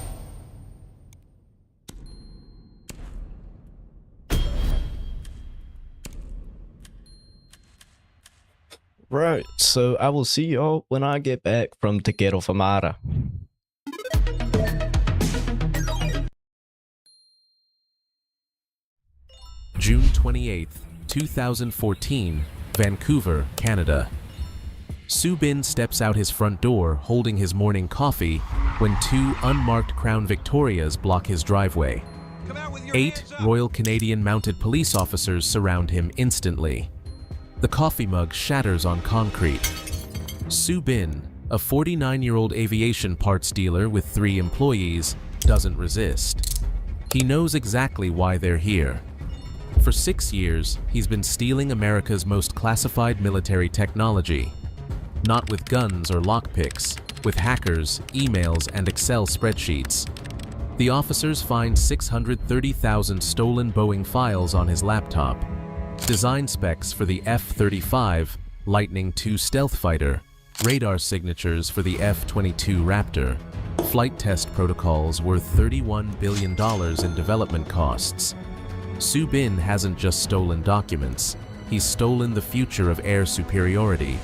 Right, so I will see y'all when I get back from Tequero Famara. June 28th, 2014, Vancouver, Canada. Soo Bin steps out his front door holding his morning coffee when two unmarked Crown Victorias block his driveway. 8 Royal Canadian Mounted Police officers surround him instantly. The coffee mug shatters on concrete. Soo Bin, a 49-year-old aviation parts dealer with 3 employees, doesn't resist. He knows exactly why they're here. For 6 years, he's been stealing America's most classified military technology. Not with guns or lockpicks, with hackers, emails, and Excel spreadsheets. The officers find 630,000 stolen Boeing files on his laptop, design specs for the F-35 Lightning II stealth fighter, radar signatures for the F-22 Raptor, flight test protocols worth $31 billion in development costs. Soo Bin hasn't just stolen documents, he's stolen the future of air superiority,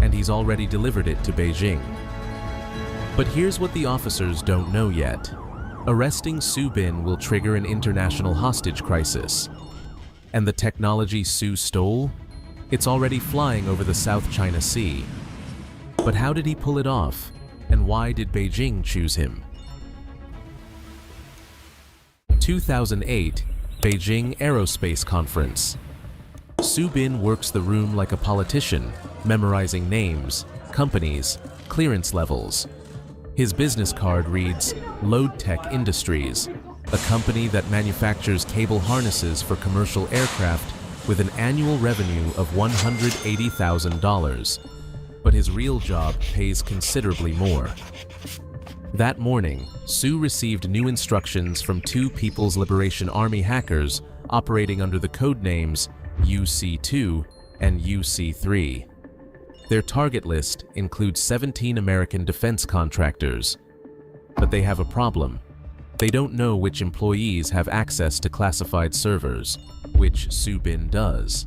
and he's already delivered it to Beijing. But here's what the officers don't know yet. Arresting Soo Bin will trigger an international hostage crisis. And the technology Soo stole? It's already flying over the South China Sea. But how did he pull it off? And why did Beijing choose him? 2008, Beijing Aerospace Conference. Soo Bin works the room like a politician, memorizing names, companies, clearance levels. His business card reads Load Tech Industries, a company that manufactures cable harnesses for commercial aircraft with an annual revenue of $180,000. But his real job pays considerably more. That morning, Soo received new instructions from 2 People's Liberation Army hackers operating under the code names UC2 and UC3. Their target list includes 17 American defense contractors. But they have a problem. They don't know which employees have access to classified servers, which Soo Bin does.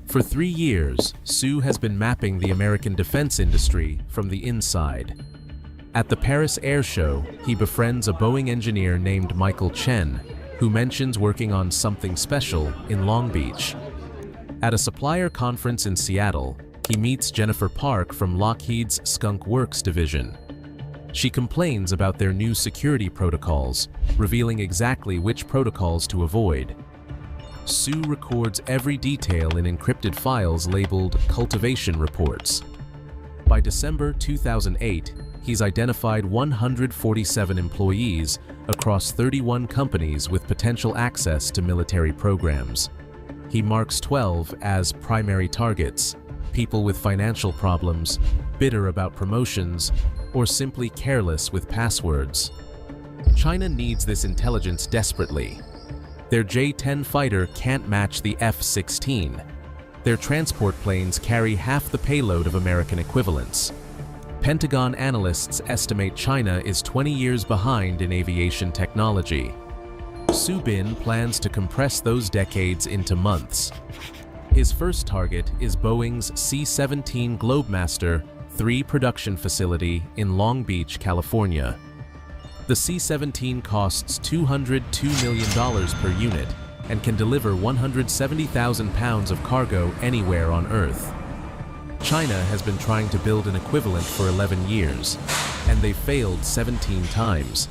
For 3 years, Soo has been mapping the American defense industry from the inside. At the Paris Air Show, he befriends a Boeing engineer named Michael Chen, who mentions working on something special in Long Beach. At a supplier conference in Seattle, he meets Jennifer Park from Lockheed's Skunk Works division. She complains about their new security protocols, revealing exactly which protocols to avoid. Soo records every detail in encrypted files labeled cultivation reports. By December 2008, he's identified 147 employees across 31 companies with potential access to military programs. He marks 12 as primary targets, people with financial problems, bitter about promotions, or simply careless with passwords. China needs this intelligence desperately. Their J-10 fighter can't match the F-16. Their transport planes carry half the payload of American equivalents. Pentagon analysts estimate China is 20 years behind in aviation technology. Soo Bin plans to compress those decades into months. His first target is Boeing's C-17 Globemaster III production facility in Long Beach, California. The C-17 costs $202 million per unit and can deliver 170,000 pounds of cargo anywhere on Earth. China has been trying to build an equivalent for 11 years, and they failed 17 times.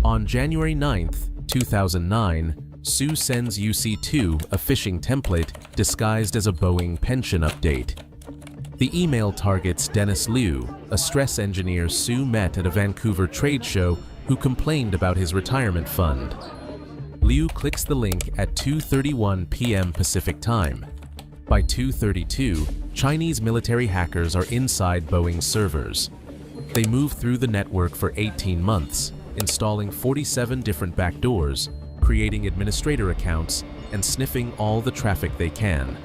On January 9th, 2009, Soo sends UC2 a phishing template disguised as a Boeing pension update. The email targets Dennis Liu, a stress engineer Soo met at a Vancouver trade show who complained about his retirement fund. Liu clicks the link at 2:31 p.m. Pacific Time. By 2:32, Chinese military hackers are inside Boeing's servers. They move through the network for 18 months, installing 47 different backdoors, creating administrator accounts, and sniffing all the traffic they can.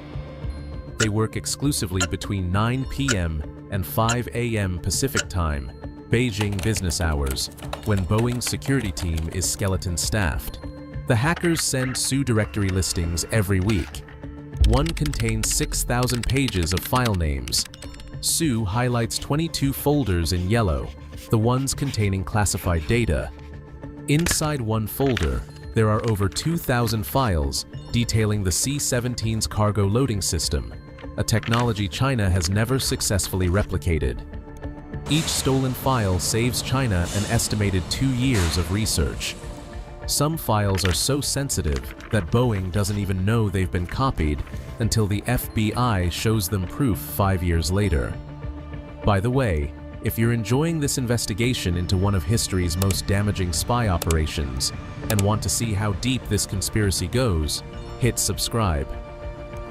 They work exclusively between 9 p.m. and 5 a.m. Pacific Time, Beijing business hours, when Boeing's security team is skeleton-staffed. The hackers send Su directory listings every week. One contains 6,000 pages of file names. Su highlights 22 folders in yellow, the ones containing classified data. Inside one folder, there are over 2,000 files detailing the C-17's cargo loading system, a technology China has never successfully replicated. Each stolen file saves China an estimated 2 years of research. Some files are so sensitive that Boeing doesn't even know they've been copied until the FBI shows them proof 5 years later. By the way, if you're enjoying this investigation into one of history's most damaging spy operations and want to see how deep this conspiracy goes, hit subscribe.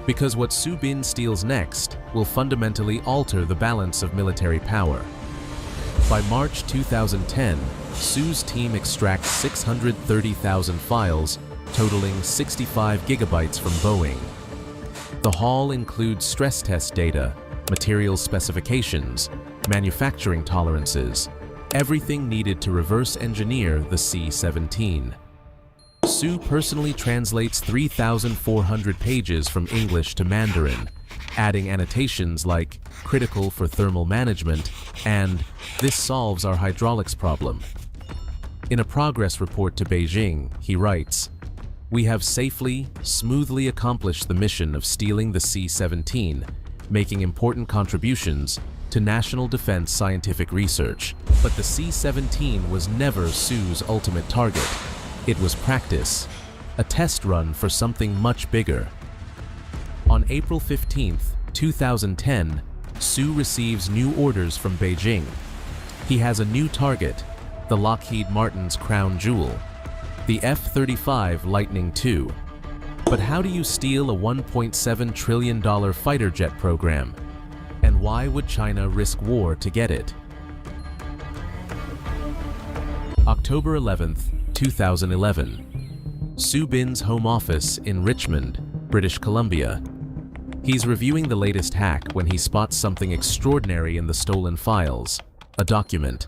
Because what Su Bin steals next will fundamentally alter the balance of military power. By March 2010, Su's team extracts 630,000 files, totaling 65 gigabytes from Boeing. The haul includes stress test data, materials specifications, manufacturing tolerances, everything needed to reverse engineer the C-17. Su personally translates 3,400 pages from English to Mandarin, adding annotations like "critical for thermal management" and "this solves our hydraulics problem." In a progress report to Beijing, he writes, "We have safely, smoothly accomplished the mission of stealing the C-17, making important contributions to national defense scientific research. But the C-17 was never Su's ultimate target. It was practice, a test run for something much bigger." On April 15, 2010, Su receives new orders from Beijing. He has a new target, the Lockheed Martin's crown jewel, the F-35 Lightning II. But how do you steal a $1.7 trillion fighter jet program? And why would China risk war to get it? October 11, 2011. Su Bin's home office in Richmond, British Columbia. He's reviewing the latest hack when he spots something extraordinary in the stolen files, a document.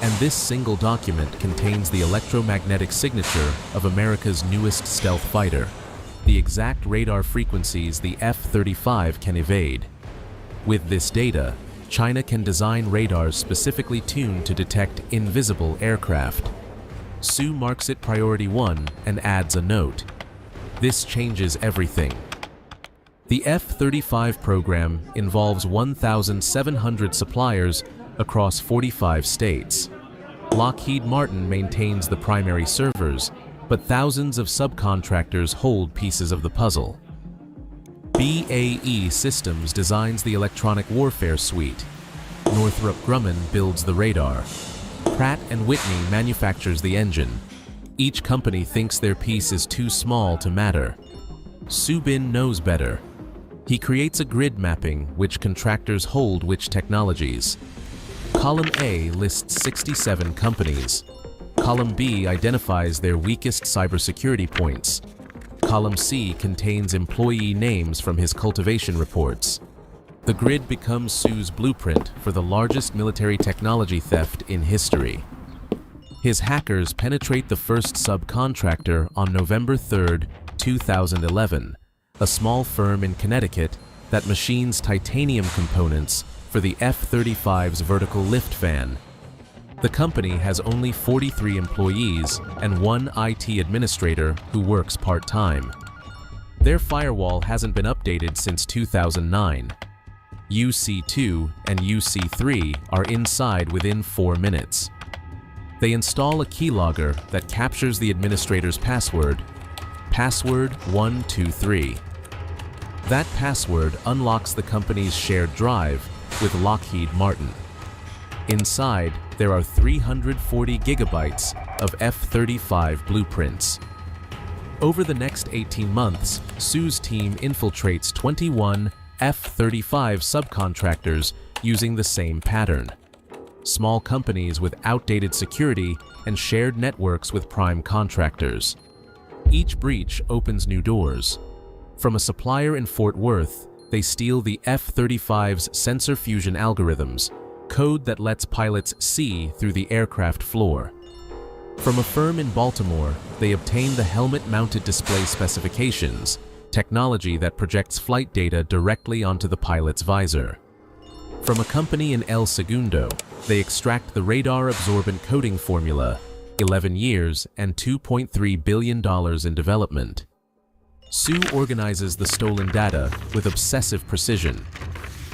And this single document contains the electromagnetic signature of America's newest stealth fighter, the exact radar frequencies the F-35 can evade. With this data, China can design radars specifically tuned to detect invisible aircraft. Su marks it Priority 1 and adds a note. This changes everything. The F-35 program involves 1,700 suppliers across 45 states. Lockheed Martin maintains the primary servers, but thousands of subcontractors hold pieces of the puzzle. BAE Systems designs the electronic warfare suite. Northrop Grumman builds the radar. Pratt & Whitney manufactures the engine. Each company thinks their piece is too small to matter. Su Bin knows better. He creates a grid mapping which contractors hold which technologies. Column A lists 67 companies. Column B identifies their weakest cybersecurity points. Column C contains employee names from his cultivation reports. The grid becomes Su's blueprint for the largest military technology theft in history. His hackers penetrate the first subcontractor on November 3, 2011, a small firm in Connecticut that machines titanium components for the F-35's vertical lift fan. The company has only 43 employees and one IT administrator who works part-time. Their firewall hasn't been updated since 2009. UC2 and UC3 are inside within 4 minutes. They install a keylogger that captures the administrator's password, password 123. That password unlocks the company's shared drive with Lockheed Martin. Inside, there are 340 gigabytes of F-35 blueprints. Over the next 18 months, Su's team infiltrates 21 F-35 subcontractors using the same pattern. Small companies with outdated security and shared networks with prime contractors. Each breach opens new doors. From a supplier in Fort Worth, they steal the F-35's sensor fusion algorithms, code that lets pilots see through the aircraft floor. From a firm in Baltimore, they obtain the helmet-mounted display specifications, technology that projects flight data directly onto the pilot's visor. From a company in El Segundo, they extract the radar-absorbent coating formula, 11 years and $2.3 billion in development. Su organizes the stolen data with obsessive precision.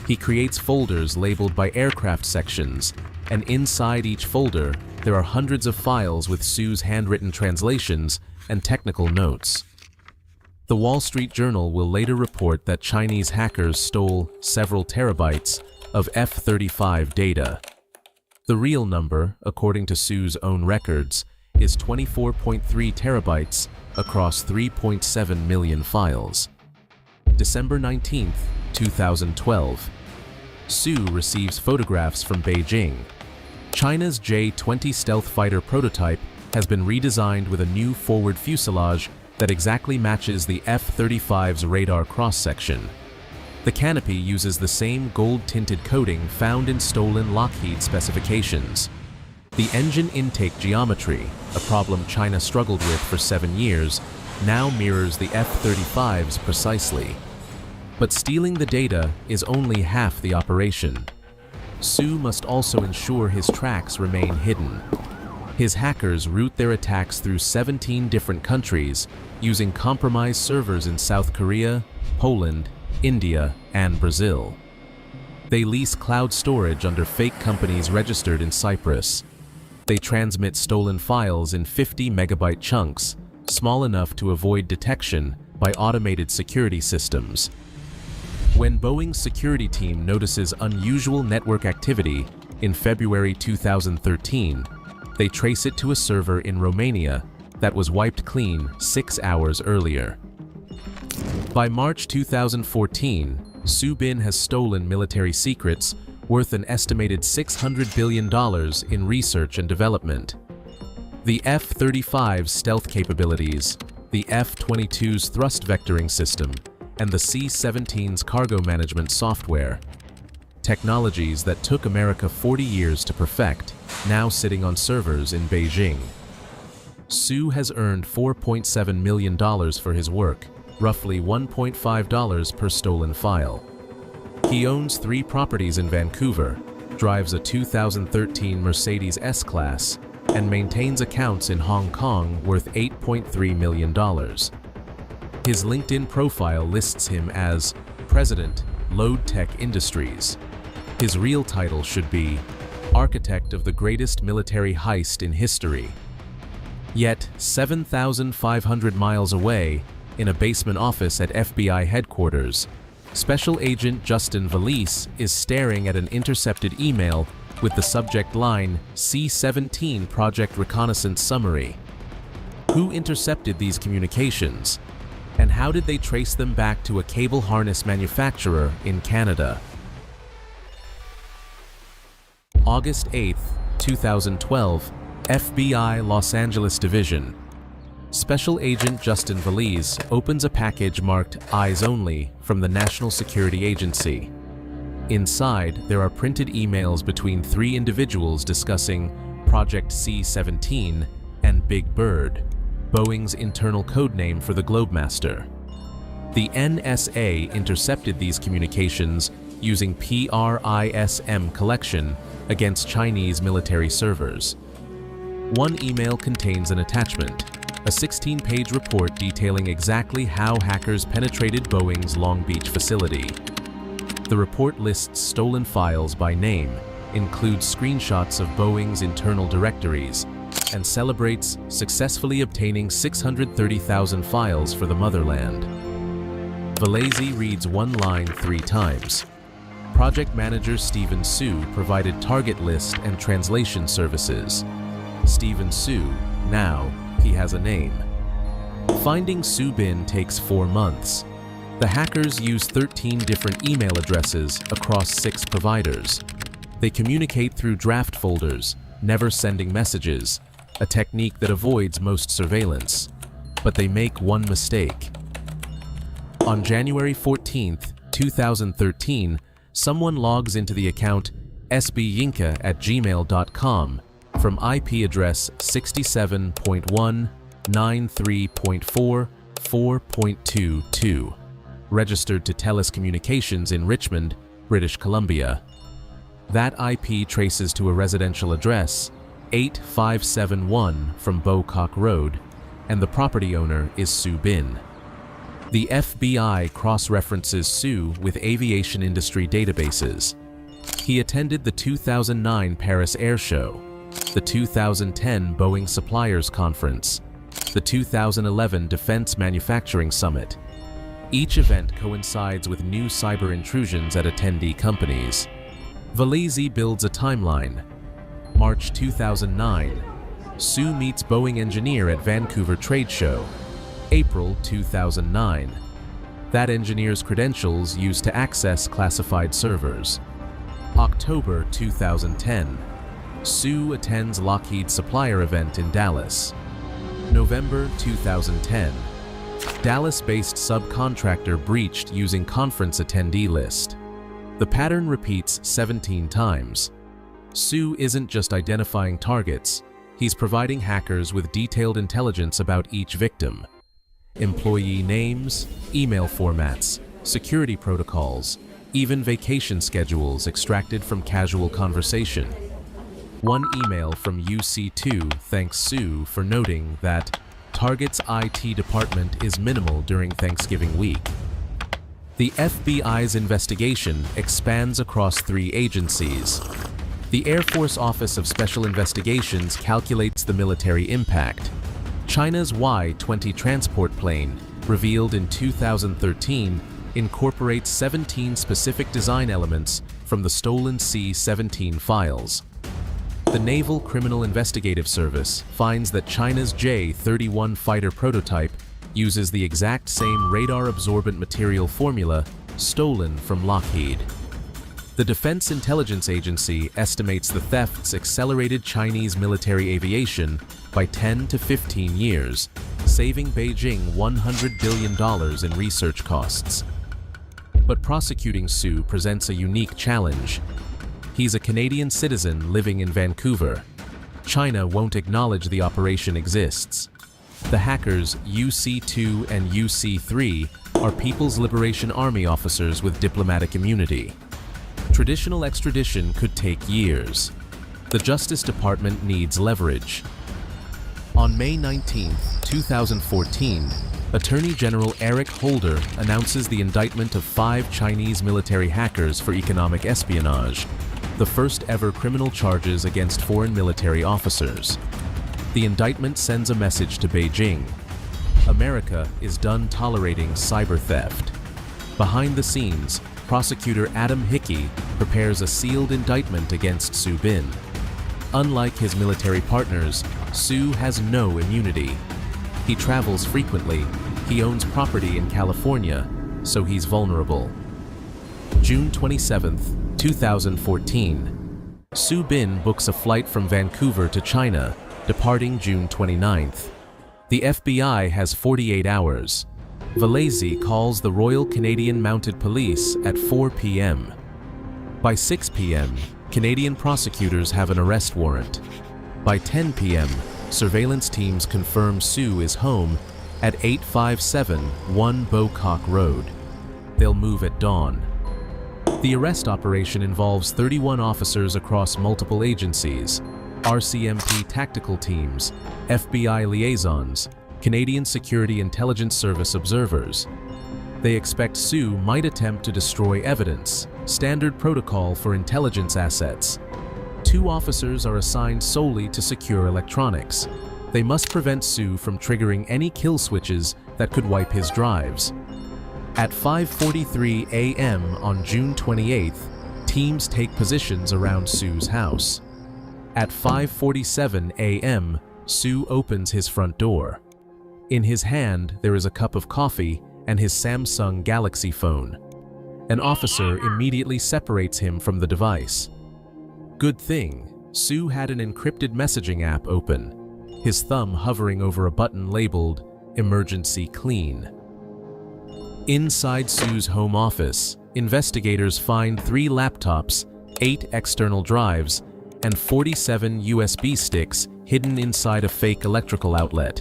He creates folders labeled by aircraft sections, and inside each folder, there are hundreds of files with Su's handwritten translations and technical notes. The Wall Street Journal will later report that Chinese hackers stole several terabytes of F-35 data. The real number, according to Su's own records, is 24.3 terabytes across 3.7 million files. December 19, 2012. Su receives photographs from Beijing. China's J-20 stealth fighter prototype has been redesigned with a new forward fuselage that exactly matches the F-35's radar cross-section. The canopy uses the same gold-tinted coating found in stolen Lockheed specifications. The engine intake geometry, a problem China struggled with for 7 years, now mirrors the F-35's precisely. But stealing the data is only half the operation. Su must also ensure his tracks remain hidden. His hackers route their attacks through 17 different countries using compromised servers in South Korea, Poland, India, and Brazil. They lease cloud storage under fake companies registered in Cyprus. They transmit stolen files in 50 megabyte chunks, small enough to avoid detection by automated security systems. When Boeing's security team notices unusual network activity in February 2013, they trace it to a server in Romania that was wiped clean 6 hours earlier. By March 2014, Su Bin has stolen military secrets worth an estimated $600 billion in research and development. The F-35's stealth capabilities, the F-22's thrust vectoring system, and the C-17's cargo management software. Technologies that took America 40 years to perfect, now sitting on servers in Beijing. Su has earned $4.7 million for his work, roughly $1.5 per stolen file. He owns 3 properties in Vancouver, drives a 2013 Mercedes S-Class, and maintains accounts in Hong Kong worth $8.3 million. His LinkedIn profile lists him as President, Load Tech Industries. His real title should be Architect of the Greatest Military Heist in History. Yet, 7,500 miles away, in a basement office at FBI headquarters, Special Agent Justin Valise is staring at an intercepted email with the subject line C-17 Project Reconnaissance Summary. Who intercepted these communications? And how did they trace them back to a cable harness manufacturer in Canada? August 8, 2012, FBI Los Angeles Division. Special Agent Justin Valise opens a package marked Eyes Only from the National Security Agency. Inside, there are printed emails between 3 individuals discussing Project C-17 and Big Bird, Boeing's internal code name for the Globemaster. The NSA intercepted these communications using PRISM collection against Chinese military servers. One email contains an attachment, a 16-page report detailing exactly how hackers penetrated Boeing's Long Beach facility. The report lists stolen files by name, includes screenshots of Boeing's internal directories, and celebrates successfully obtaining 630,000 files for the motherland. Valese reads one line 3 times. Project manager Stephen Su provided target list and translation services. Stephen Su, now he has a name. Finding Su Bin takes 4 months. The hackers use 13 different email addresses across 6 providers. They communicate through draft folders, never sending messages, a technique that avoids most surveillance. But they make one mistake. On January 14, 2013, someone logs into the account sbyinka@gmail.com from IP address 67.193.4.4.22, registered to TELUS Communications in Richmond, British Columbia. That IP traces to a residential address, 8571 from Beaucock Road, and the property owner is Sue Bin. The FBI cross-references Sue with aviation industry databases. He attended the 2009 Paris Air Show, the 2010 Boeing Suppliers Conference, the 2011 Defense Manufacturing Summit. Each event coincides with new cyber intrusions at attendee companies. Valesi builds a timeline. March 2009, Sue meets Boeing engineer at Vancouver Trade Show. April 2009, that engineer's credentials used to access classified servers. October 2010, Sue attends Lockheed supplier event in Dallas. November 2010, Dallas-based subcontractor breached using conference attendee list. The pattern repeats 17 times. Sue isn't just identifying targets, he's providing hackers with detailed intelligence about each victim. Employee names, email formats, security protocols, even vacation schedules extracted from casual conversation. One email from UC2 thanks Sue for noting that Target's IT department is minimal during Thanksgiving week. The FBI's investigation expands across 3 agencies. The Air Force Office of Special Investigations calculates the military impact. China's Y-20 transport plane, revealed in 2013, incorporates 17 specific design elements from the stolen C-17 files. The Naval Criminal Investigative Service finds that China's J-31 fighter prototype uses the exact same radar-absorbent material formula stolen from Lockheed. The Defense Intelligence Agency estimates the thefts accelerated Chinese military aviation by 10 to 15 years, saving Beijing $100 billion in research costs. But prosecuting Sue presents a unique challenge. He's a Canadian citizen living in Vancouver. China won't acknowledge the operation exists. The hackers UC2 and UC3 are People's Liberation Army officers with diplomatic immunity. Traditional extradition could take years. The Justice Department needs leverage. On May 19, 2014, Attorney General Eric Holder announces the indictment of 5 Chinese military hackers for economic espionage, the first ever criminal charges against foreign military officers. The indictment sends a message to Beijing. America is done tolerating cyber theft. Behind the scenes, prosecutor Adam Hickey prepares a sealed indictment against Sue Bin. Unlike his military partners, Sue has no immunity. He travels frequently, he owns property in California, so he's vulnerable. June 27, 2014. Sue Bin books a flight from Vancouver to China, departing June 29th. The FBI has 48 hours. Valesi calls the Royal Canadian Mounted Police at 4 p.m. By 6 p.m., Canadian prosecutors have an arrest warrant. By 10 p.m., surveillance teams confirm Sue is home at 8571 Beaucock Road. They'll move at dawn. The arrest operation involves 31 officers across multiple agencies, RCMP tactical teams, FBI liaisons, Canadian Security Intelligence Service observers. They expect Sue might attempt to destroy evidence, standard protocol for intelligence assets. 2 officers are assigned solely to secure electronics. They must prevent Sue from triggering any kill switches that could wipe his drives. At 5:43 a.m. on June 28th, teams take positions around Sue's house. At 5:47 a.m., Sue opens his front door. In his hand, there is a cup of coffee and his Samsung Galaxy phone. An officer immediately separates him from the device. Good thing, Sue had an encrypted messaging app open, his thumb hovering over a button labeled Emergency Clean. Inside Su's home office, investigators find 3 laptops, 8 external drives, and 47 USB sticks hidden inside a fake electrical outlet.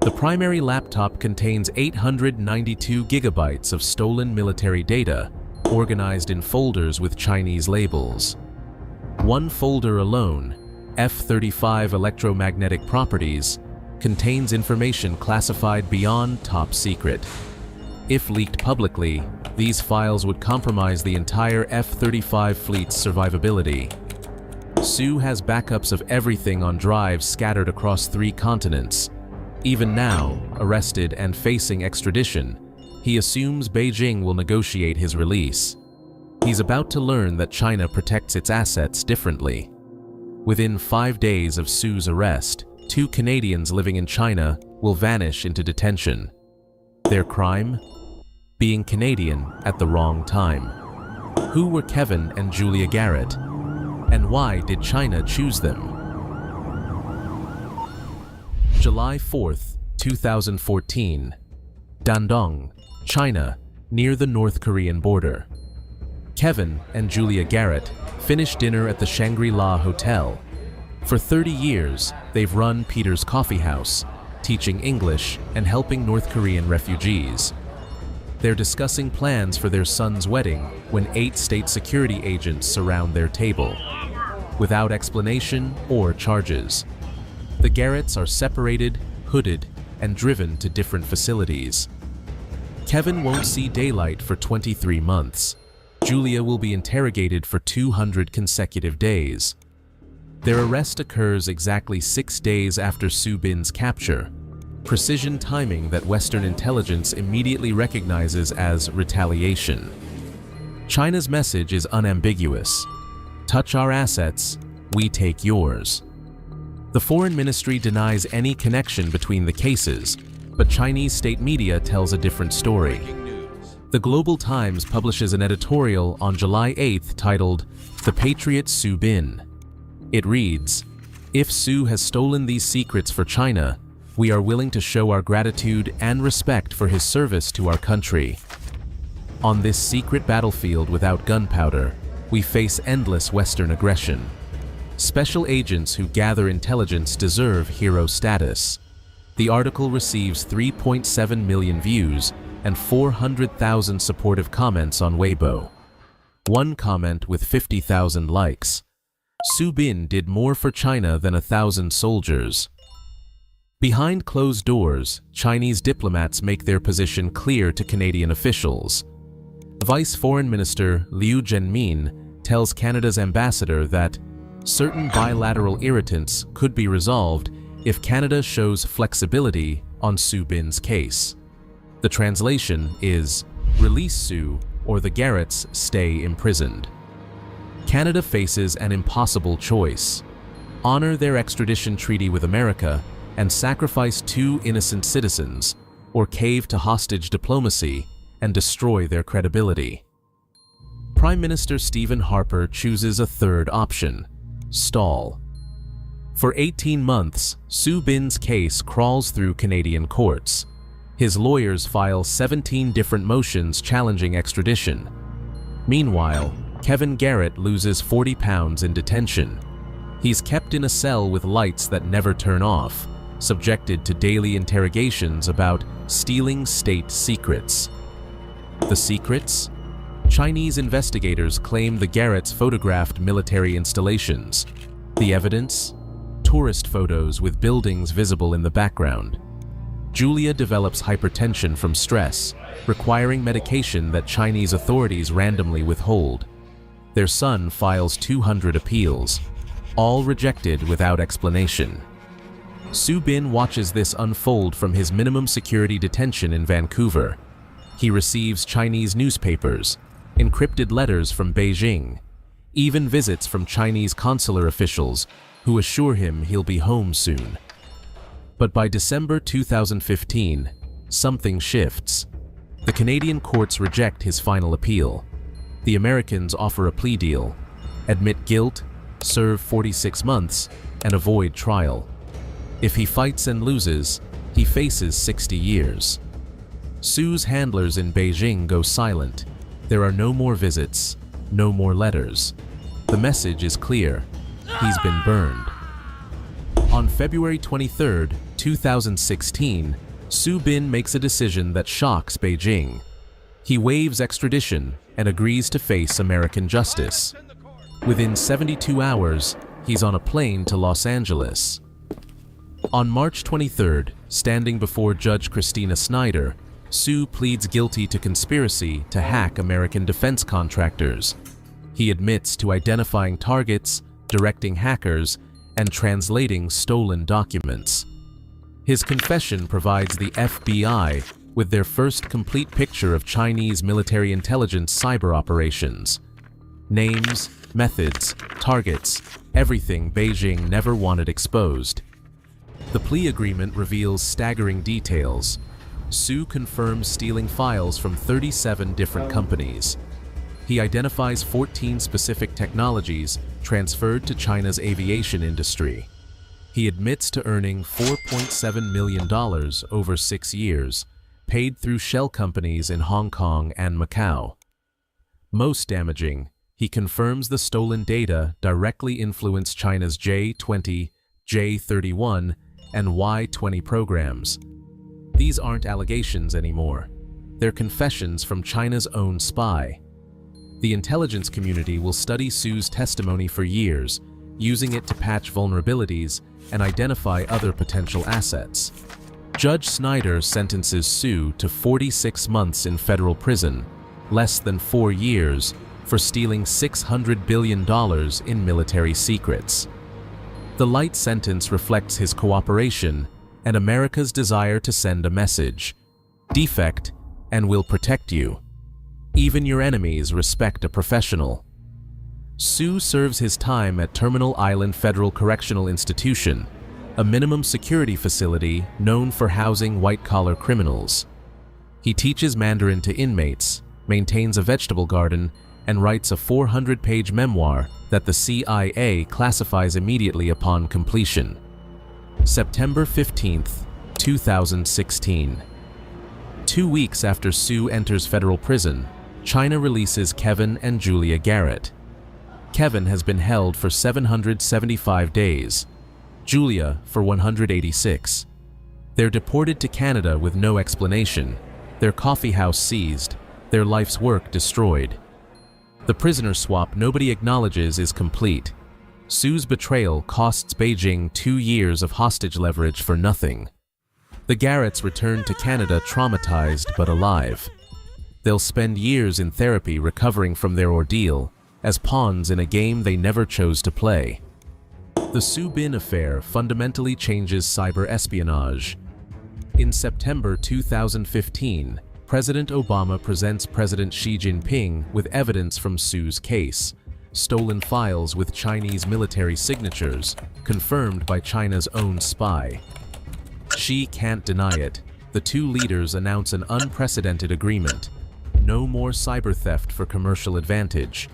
The primary laptop contains 892 gigabytes of stolen military data, organized in folders with Chinese labels. One folder alone, F-35 electromagnetic properties, contains information classified beyond top secret. If leaked publicly, these files would compromise the entire F-35 fleet's survivability. Su has backups of everything on drives scattered across 3 continents. Even now, arrested and facing extradition, he assumes Beijing will negotiate his release. He's about to learn that China protects its assets differently. Within 5 days of Su's arrest, 2 Canadians living in China will vanish into detention. Their crime? Being Canadian at the wrong time. Who were Kevin and Julia Garrett? And why did China choose them? July 4th, 2014. Dandong, China, near the North Korean border. Kevin and Julia Garrett finished dinner at the Shangri-La Hotel. For 30 years, they've run Peter's Coffee House, teaching English and helping North Korean refugees. They're discussing plans for their son's wedding when 8 state security agents surround their table, without explanation or charges. The Garretts are separated, hooded, and driven to different facilities. Kevin won't see daylight for 23 months. Julia will be interrogated for 200 consecutive days. Their arrest occurs exactly 6 days after Su Bin's capture, precision timing that Western intelligence immediately recognizes as retaliation. China's message is unambiguous. Touch our assets, we take yours. The Foreign Ministry denies any connection between the cases, but Chinese state media tells a different story. The Global Times publishes an editorial on July 8th titled, "The Patriot Su Bin." It reads, "If Su has stolen these secrets for China, we are willing to show our gratitude and respect for his service to our country. On this secret battlefield without gunpowder, we face endless Western aggression. Special agents who gather intelligence deserve hero status." The article receives 3.7 million views and 400,000 supportive comments on Weibo. One comment with 50,000 likes. Su Bin did more for China than 1,000 soldiers. Behind closed doors, Chinese diplomats make their position clear to Canadian officials. Vice Foreign Minister Liu Zhenmin tells Canada's ambassador that certain bilateral irritants could be resolved if Canada shows flexibility on Su Bin's case. The translation is, "Release Su, or the Garretts stay imprisoned." Canada faces an impossible choice: honor their extradition treaty with America and sacrifice 2 innocent citizens, or cave to hostage diplomacy and destroy their credibility. Prime Minister Stephen Harper chooses a third option: stall. For 18 months, Su Bin's case crawls through Canadian courts. His lawyers file 17 different motions challenging extradition. Meanwhile, Kevin Garrett loses 40 pounds in detention. He's kept in a cell with lights that never turn off, subjected to daily interrogations about stealing state secrets. The secrets? Chinese investigators claim the Garretts photographed military installations. The evidence? Tourist photos with buildings visible in the background. Julia develops hypertension from stress, requiring medication that Chinese authorities randomly withhold. Their son files 200 appeals, all rejected without explanation. Su Bin watches this unfold from his minimum security detention in Vancouver. He receives Chinese newspapers, encrypted letters from Beijing, even visits from Chinese consular officials who assure him he'll be home soon. But by December 2015, something shifts. The Canadian courts reject his final appeal. The Americans offer a plea deal, admit guilt, serve 46 months, and avoid trial. If he fights and loses, he faces 60 years. Su's handlers in Beijing go silent. There are no more visits, no more letters. The message is clear. He's been burned. On February 23, 2016, Su Bin makes a decision that shocks Beijing. He waives extradition and agrees to face American justice. Within 72 hours, he's on a plane to Los Angeles. On March 23, standing before Judge Christina Snyder, Su pleads guilty to conspiracy to hack American defense contractors. He admits to identifying targets, directing hackers, and translating stolen documents. His confession provides the FBI with their first complete picture of Chinese military intelligence cyber operations. Names, methods, targets, everything Beijing never wanted exposed. The plea agreement reveals staggering details. Su confirms stealing files from 37 different companies. He identifies 14 specific technologies transferred to China's aviation industry. He admits to earning $4.7 million over 6 years, paid through shell companies in Hong Kong and Macau. Most damaging, he confirms the stolen data directly influenced China's J-20, J-31, and Y-20 programs. These aren't allegations anymore. They're confessions from China's own spy. The intelligence community will study Su's testimony for years, using it to patch vulnerabilities and identify other potential assets. Judge Snyder sentences Su to 46 months in federal prison, less than 4 years, for stealing $600 billion in military secrets. The light sentence reflects his cooperation and America's desire to send a message: defect and we'll protect you. Even your enemies respect a professional. Su serves his time at Terminal Island Federal Correctional Institution, a minimum security facility known for housing white-collar criminals. He teaches Mandarin to inmates, maintains a vegetable garden, and writes a 400-page memoir that the CIA classifies immediately upon completion. September 15, 2016. 2 weeks after Su enters federal prison, China releases Kevin and Julia Garrett. Kevin has been held for 775 days, Julia for 186. They're deported to Canada with no explanation, their coffee house seized, their life's work destroyed. The prisoner swap nobody acknowledges is complete. Su's betrayal costs Beijing 2 years of hostage leverage for nothing. The Garretts return to Canada traumatized but alive. They'll spend years in therapy recovering from their ordeal, as pawns in a game they never chose to play. The Su Bin affair fundamentally changes cyber espionage. In September 2015, President Obama presents President Xi Jinping with evidence from Su's case: stolen files with Chinese military signatures, confirmed by China's own spy. Xi can't deny it. The two leaders announce an unprecedented agreement: no more cyber theft for commercial advantage.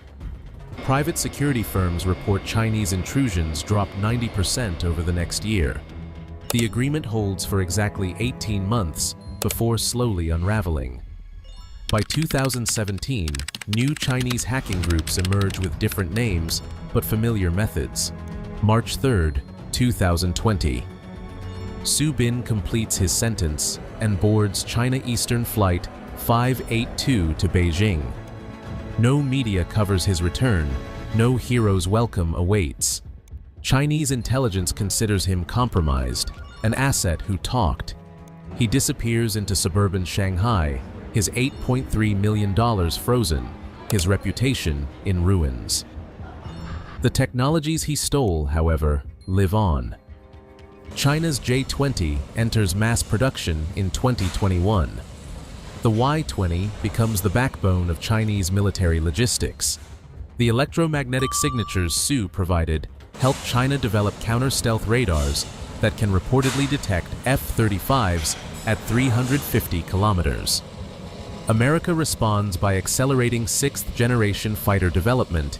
Private security firms report Chinese intrusions dropped 90% over the next year. The agreement holds for exactly 18 months before slowly unraveling. By 2017, new Chinese hacking groups emerge with different names but familiar methods. March 3, 2020. Su Bin completes his sentence and boards China Eastern Flight 582 to Beijing. No media covers his return, no hero's welcome awaits. Chinese intelligence considers him compromised, an asset who talked. He disappears into suburban Shanghai, his $8.3 million frozen, his reputation in ruins. The technologies he stole, however, live on. China's J-20 enters mass production in 2021. The Y-20 becomes the backbone of Chinese military logistics. The electromagnetic signatures Su provided helped China develop counter-stealth radars that can reportedly detect F-35s at 350 kilometers. America responds by accelerating sixth-generation fighter development,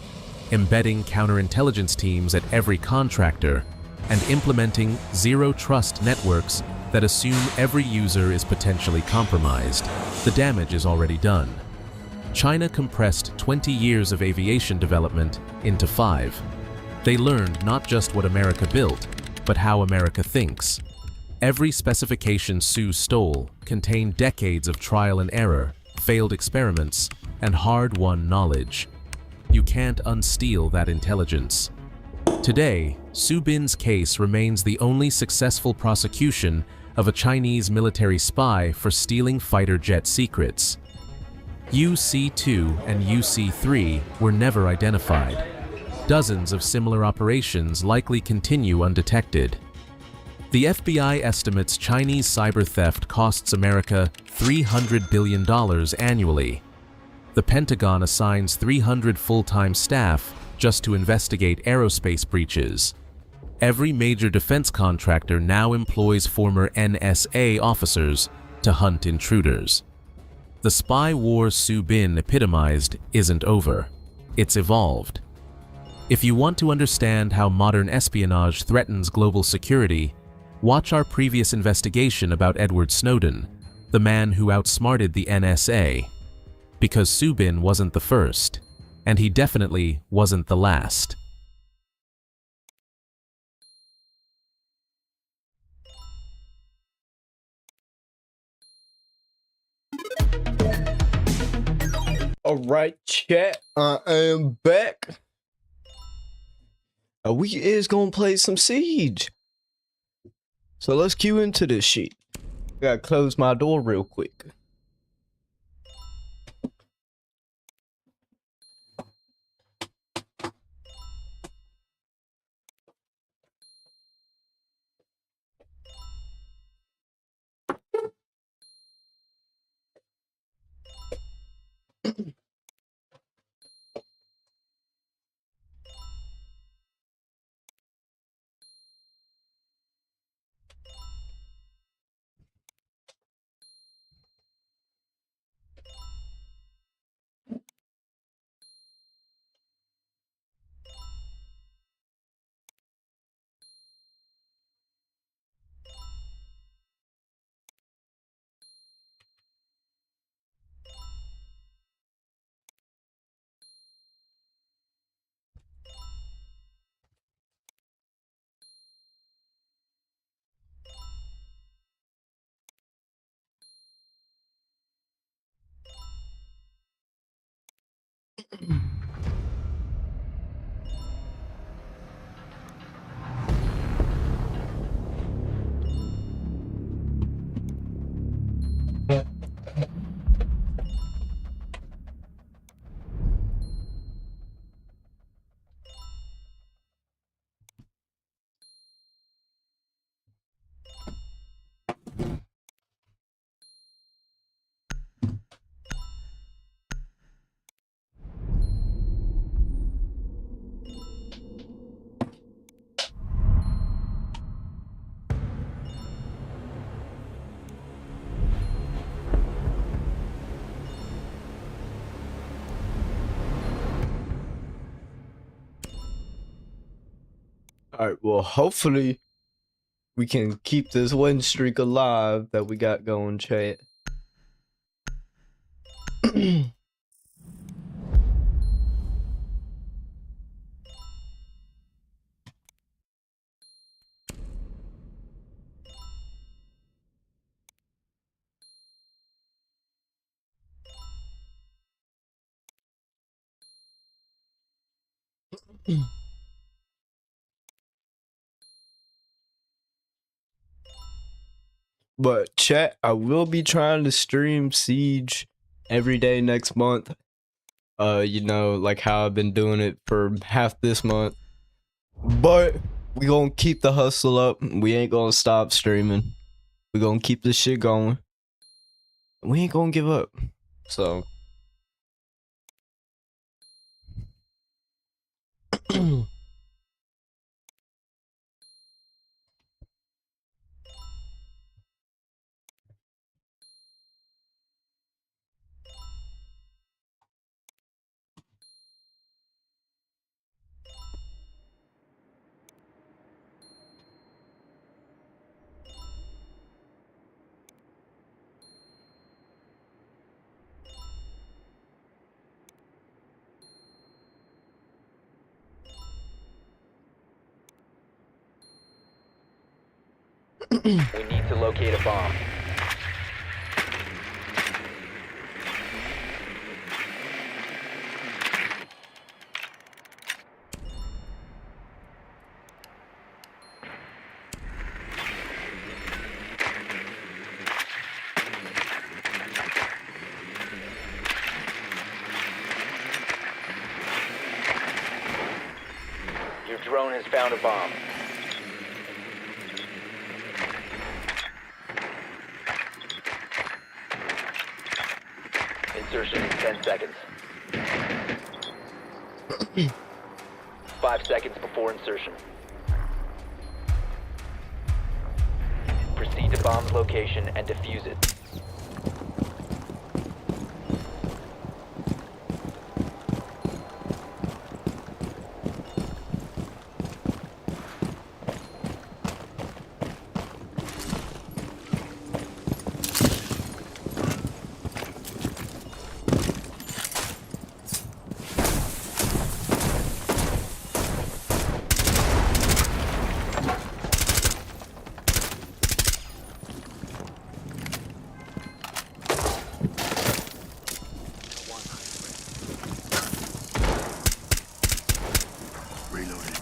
embedding counterintelligence teams at every contractor, and implementing zero-trust networks that assume every user is potentially compromised. The damage is already done. China compressed 20 years of aviation development into 5. They learned not just what America built, but how America thinks. Every specification Su stole contained decades of trial and error, failed experiments, and hard-won knowledge. You can't unsteal that intelligence. Today, Su Bin's case remains the only successful prosecution of a Chinese military spy for stealing fighter jet secrets. UC-2 and UC-3 were never identified. Dozens of similar operations likely continue undetected. The FBI estimates Chinese cyber theft costs America $300 billion annually. The Pentagon assigns 300 full-time staff just to investigate aerospace breaches. Every major defense contractor now employs former NSA officers to hunt intruders. The spy war Su Bin epitomized isn't over. It's evolved. If you want to understand how modern espionage threatens global security, watch our previous investigation about Edward Snowden, the man who outsmarted the NSA. Because Su Bin wasn't the first, and he definitely wasn't the last. Alright, chat, I am back. We is gonna play some Siege. So let's queue into this shit. Gotta close my door real quick. Alright, well, hopefully we can keep this win streak alive that we got going, chat. But chat, I will be trying to stream Siege every day next month. You know, like how I've been doing it for half this month. But we gonna keep the hustle up. We ain't gonna stop streaming. We gonna keep this shit going. We ain't gonna give up. So We need to locate a bomb. Your drone has found a bomb. Insertion in 10 seconds. 5 seconds before insertion. Proceed to bomb's location and defuse it. Reloaded.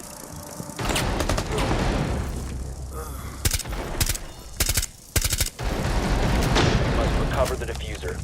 Must recover the diffuser.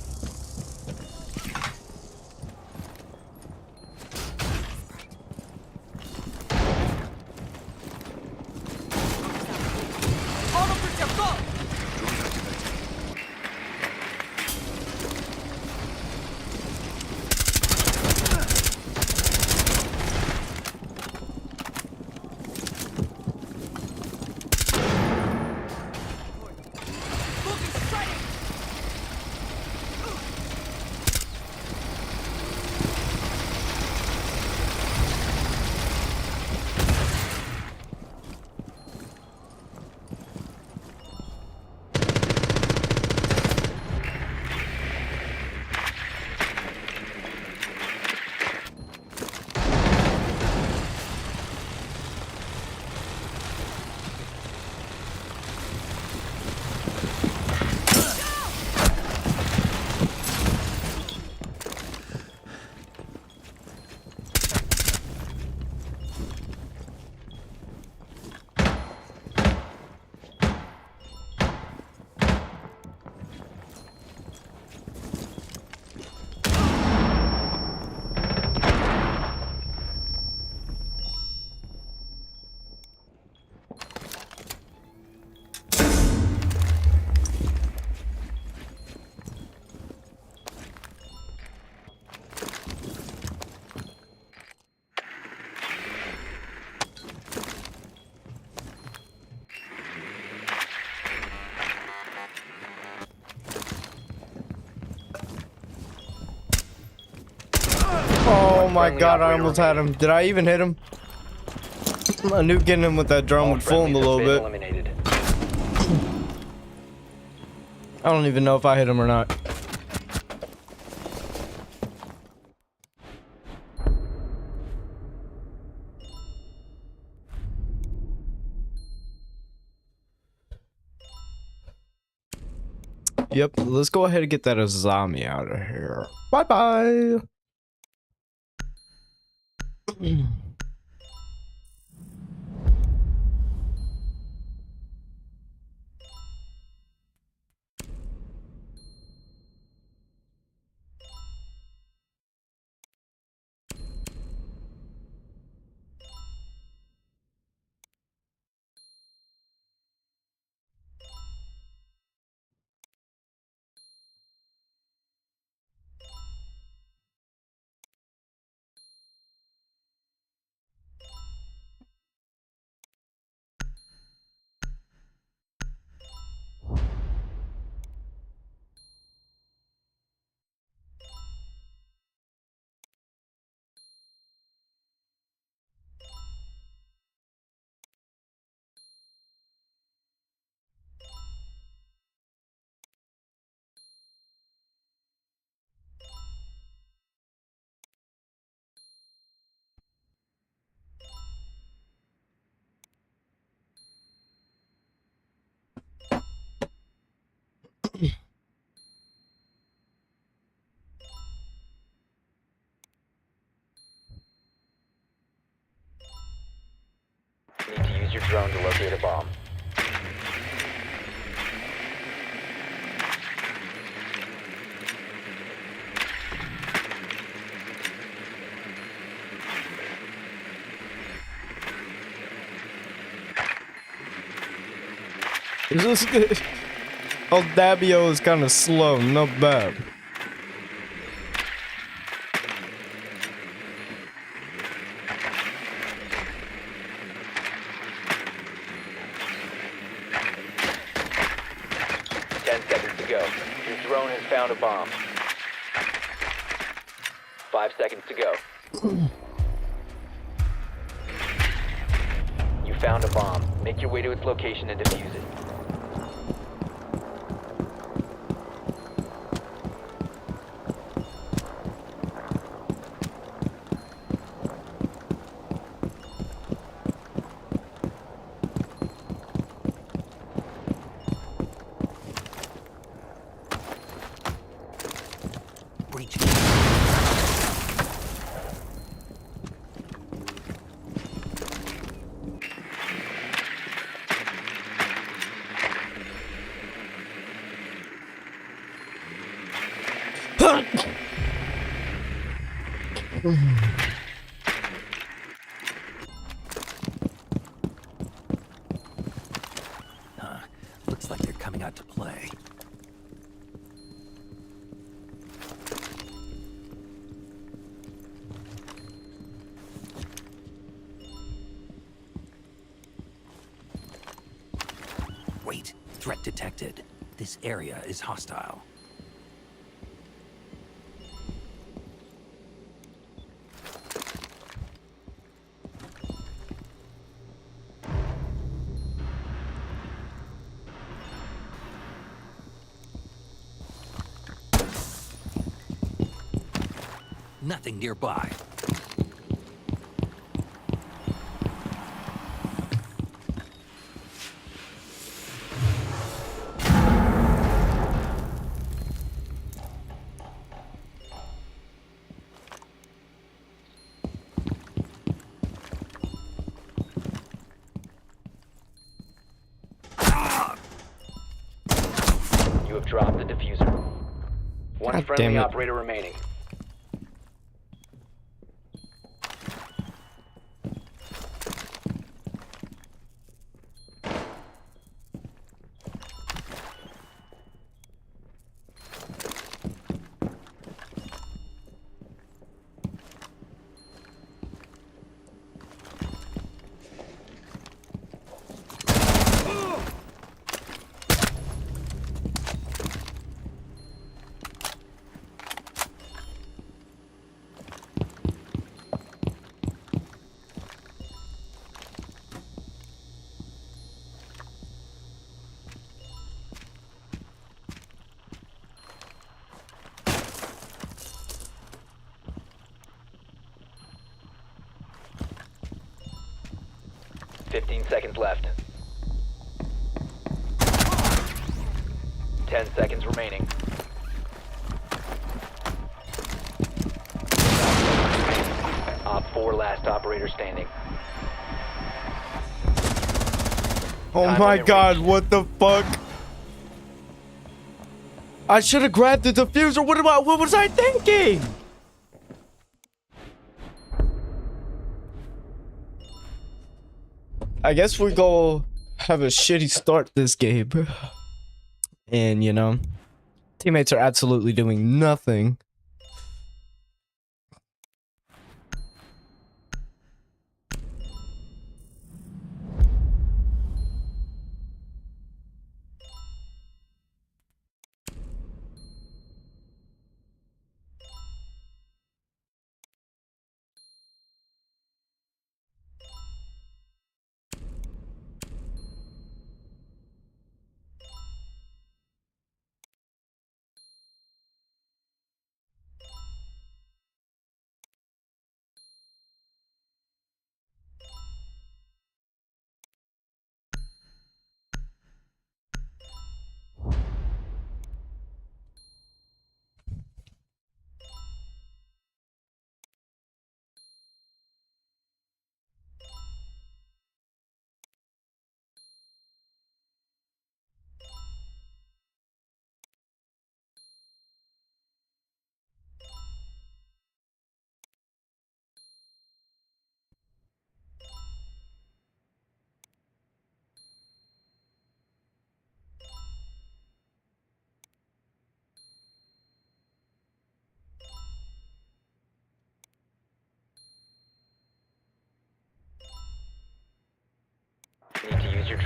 Oh my Friendly god, I operator almost had him. Did I even hit him? I knew getting him with that drone All would fool him a friendlies little have been bit. eliminated. I don't even know if I hit him or not. Yep, let's go ahead and get that Azami out of here. Bye bye. It's just good. Oh, Dabio is kind of slow, not bad. Your drone has found a bomb. 5 seconds to go. You found a bomb. Make your way to its location and defuse it. Breach. Looks like they're coming out to play. Wait, threat detected. This area is hostile. Nothing nearby. You have dropped the diffuser. One God damn friendly it. operator remaining. Fifteen seconds left. 10 seconds remaining. Op 4 last operator standing. Oh Time my limit god, reached. what the fuck? I should have grabbed the diffuser. What was I thinking? I guess we go have a shitty start this game. And you know, teammates are absolutely doing nothing.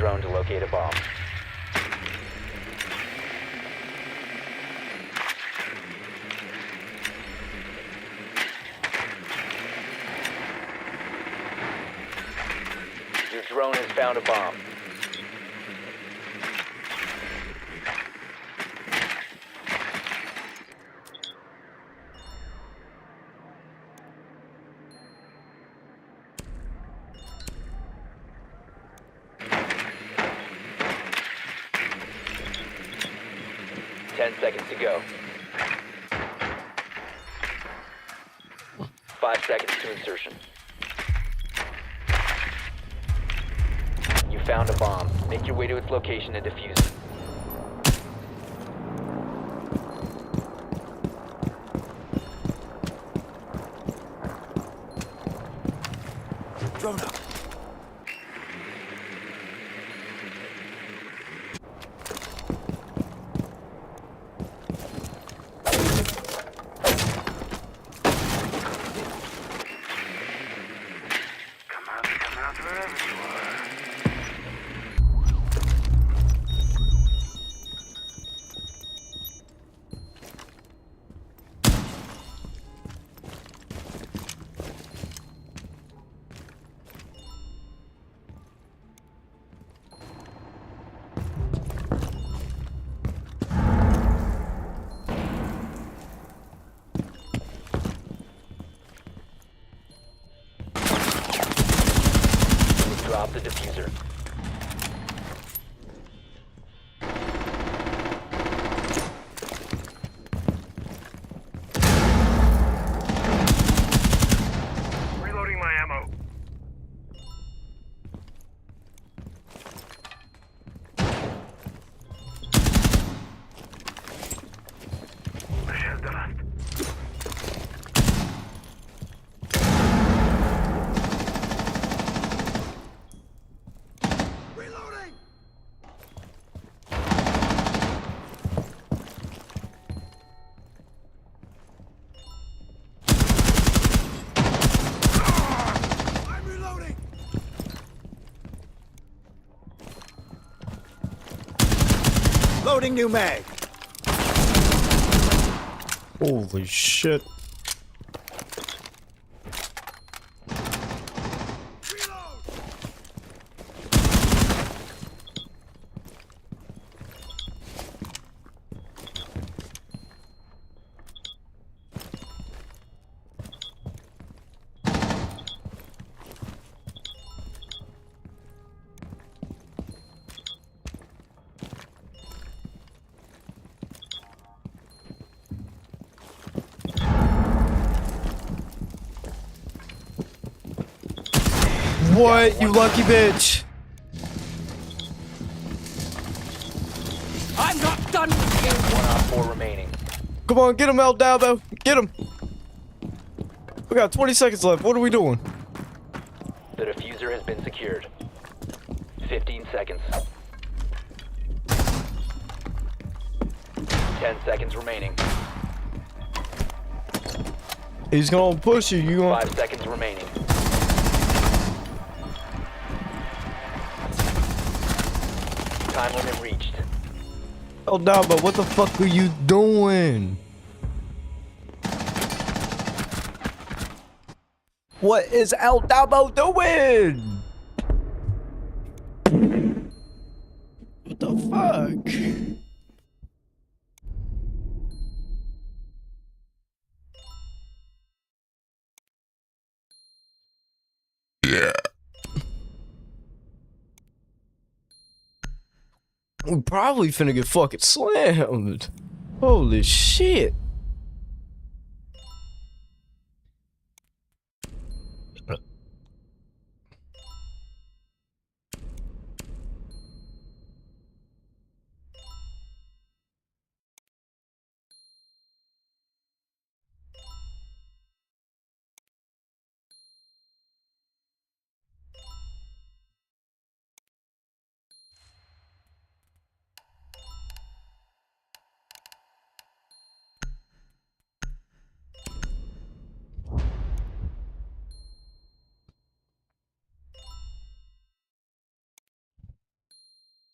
drone to locate a bomb. Your drone has found a bomb. Ten seconds to go. 5 seconds to insertion. You found a bomb. Make your way to its location and defuse it. Drone up. Come out wherever you are. Drop the diffuser. Reloading my ammo. Beschäftigt. Loading new mag. Holy shit. What, you lucky bitch? I'm not done with you. 1 op 4 remaining. Come on, get him, El Dalbo. Get him. We got 20 seconds left. What are we doing? The diffuser has been secured. 15 seconds. 10 seconds remaining. He's gonna push you. You gonna... 5 seconds remaining. Time limit reached. El Dalbo, what the fuck are you doing? What is El Dalbo doing? What the fuck? Yeah. We probably finna get fucking slammed. Holy shit.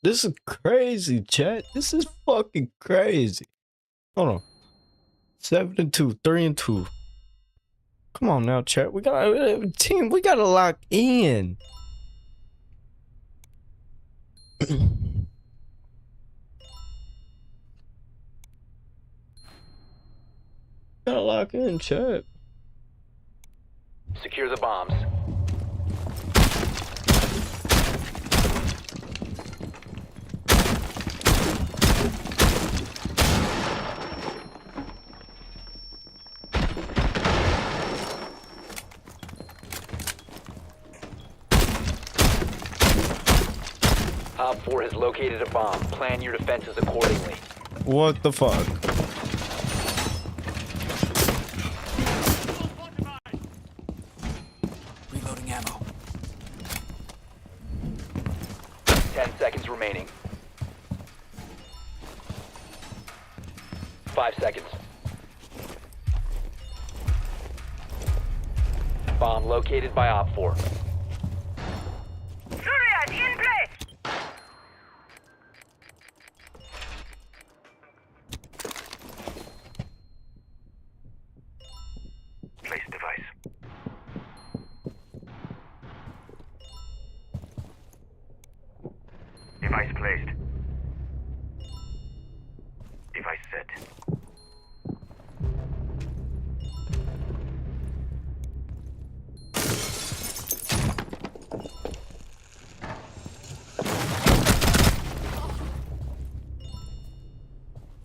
This is crazy, chat. This is fucking crazy. Hold on. 7-2, 3-2. Come on now, chat. We got team. We gotta lock in. Gotta lock in, chat. Secure the bombs. Op 4 has located a bomb. Plan your defenses accordingly. What the fuck? Reloading ammo. 10 seconds remaining. 5 seconds. Bomb located by Op 4. Place device. Device placed. Device set.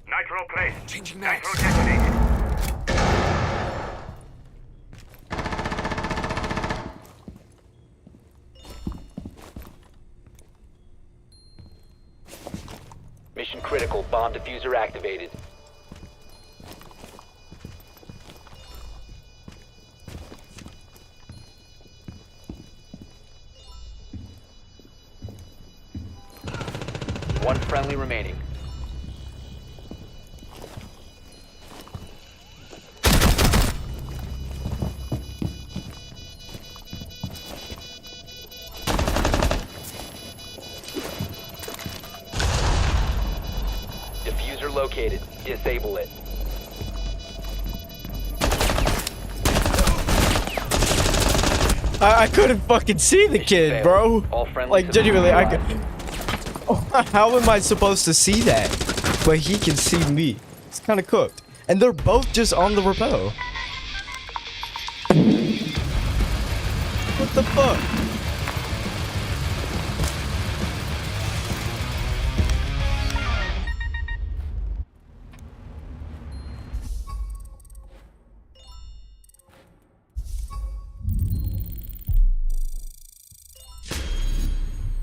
Nitro placed. Changing Nitro mags. detonated. Mission critical. Bomb diffuser activated. One friendly remaining. Diffuser located. Disable it. I couldn't fucking see the kid, bro. All friendlies Like have genuinely, I neutralized. could. How am I supposed to see that? But he can see me. It's kind of cooked, and they're both just on the rappel. What the fuck?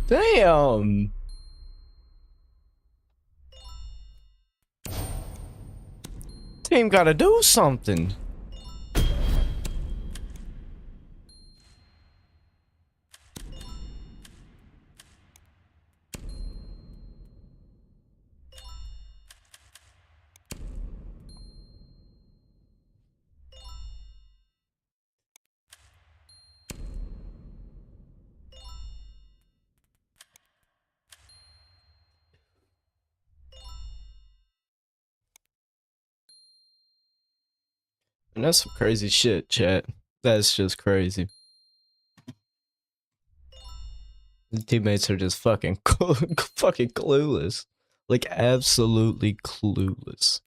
Damn. Team gotta do something. And that's some crazy shit, chat. That's just crazy. The teammates are just fucking fucking clueless. Like absolutely clueless.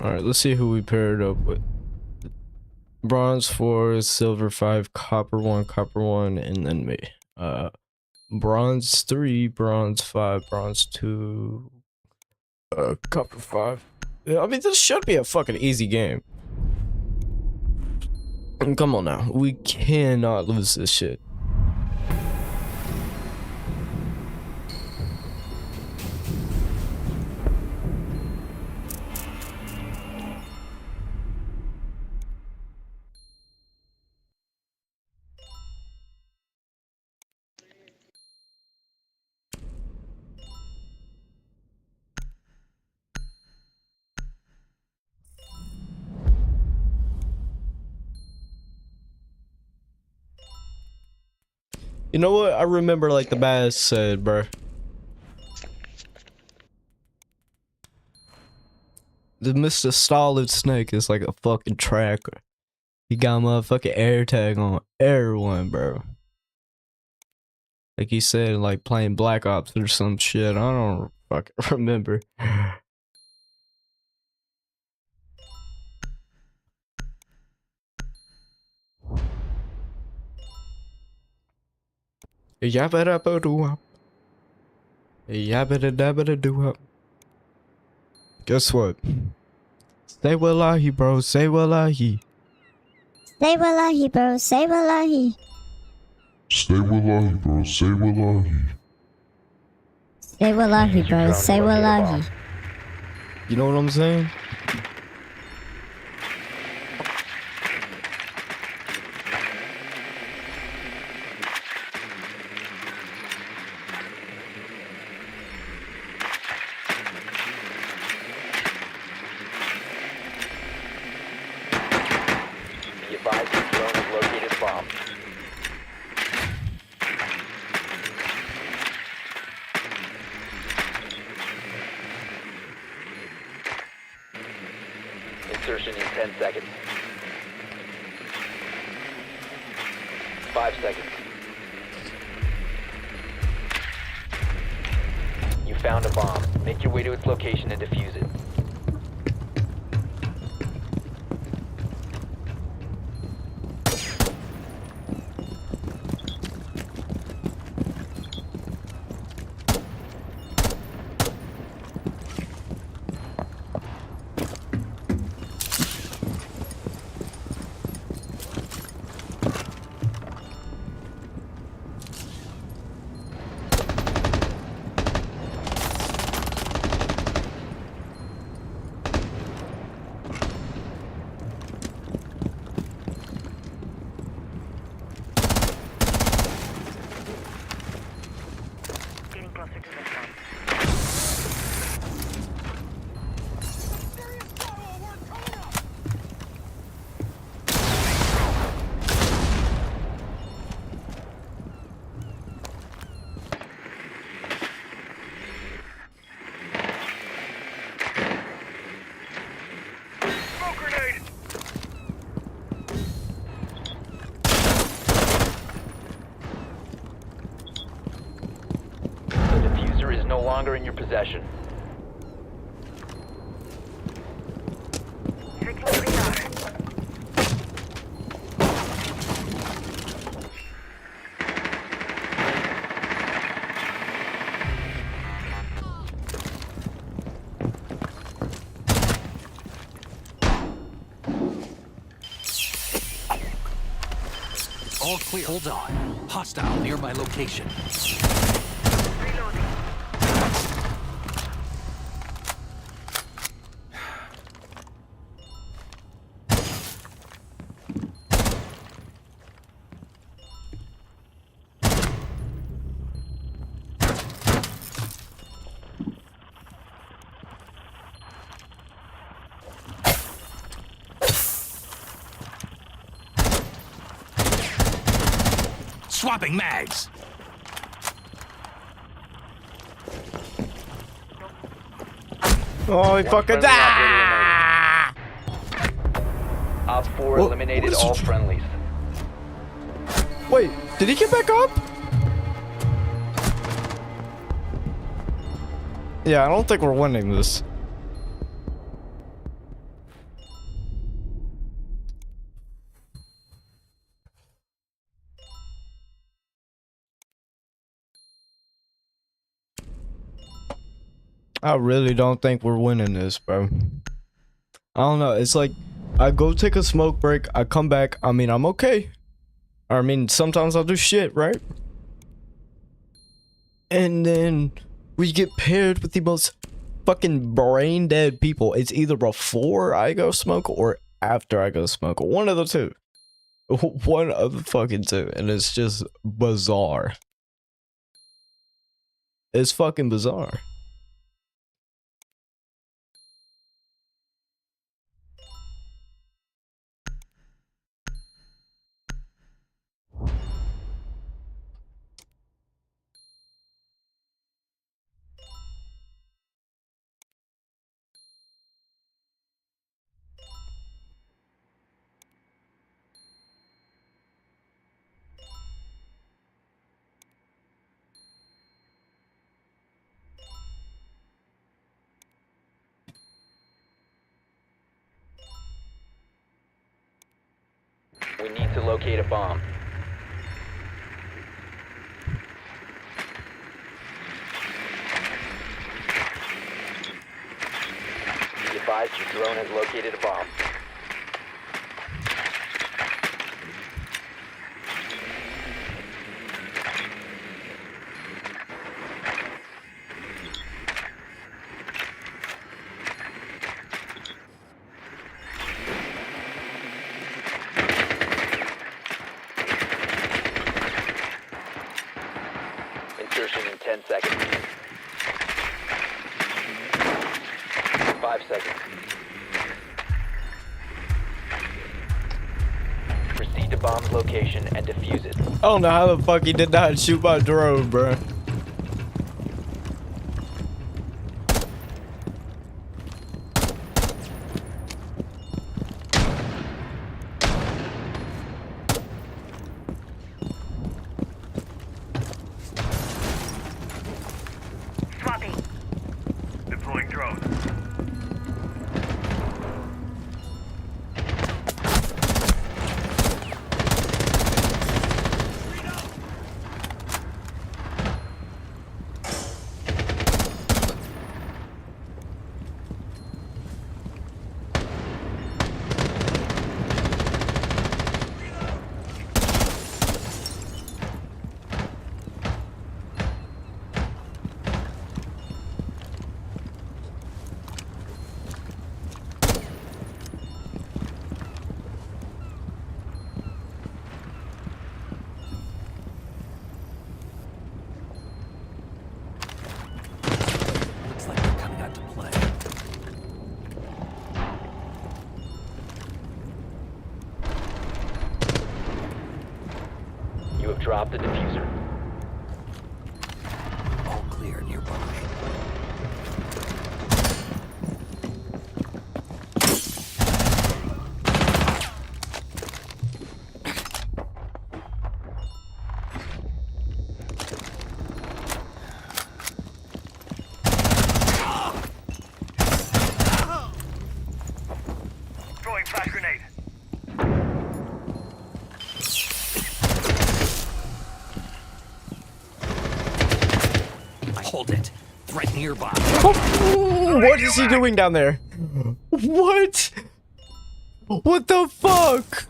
Alright, let's see who we paired up with. Bronze 4, silver 5, copper 1, and then me. Bronze 3, bronze 5, bronze 2, copper 5. Yeah, I mean, this should be a fucking easy game. Come on now, we cannot lose this shit. You know what? I remember like the bass said, bro. The Mr. Solid Snake is like a fucking tracker. He got a motherfucking air tag on everyone, bro. Like he said, like playing Black Ops or some shit. I don't fucking remember. Yabba do up. Yabba dabba do up. Guess what? Say wallahi, bro. Say wallahi. Say wallahi, bro. Say wallahi. Stay wallahi, bro. Say wallahi. Say wallahi, bro. Say wallahi. You know what I'm saying? Be advised the drone has located a bomb. Insertion in 10 seconds. 5 seconds. You found a bomb. Make your way to its location and defuse it. Getting closer to the front. Smoke grenade! The diffuser is no longer in your possession. Taking radar. All clear. Hold on. Hostile near my location. Reloading. Swapping mags. Oh, he One fucking friendly died! Op 4 What- eliminated what is all he- friendlies. Wait, did he get back up? Yeah, I don't think we're winning this. I really don't think we're winning this, bro. I don't know. It's like I go take a smoke break, I come back. I mean, I'm okay. I mean, sometimes I'll do shit, right? And then we get paired with the most fucking brain dead people. It's either before I go smoke or after I go smoke. One of the two. One of the fucking two. And it's just bizarre. It's fucking bizarre. to locate a bomb. Be advised your drone has located a bomb. Insertion in 10 seconds. 5 seconds. Proceed to bomb's location and defuse it. I don't know how the fuck he did not shoot my drone, bro. Swapping. Deploying drone. Looks like they're coming out to play. You have dropped the diffuser. All clear nearby. Throwing flash grenade. Hold it. Threat nearby. What is he doing down there? What? What the fuck?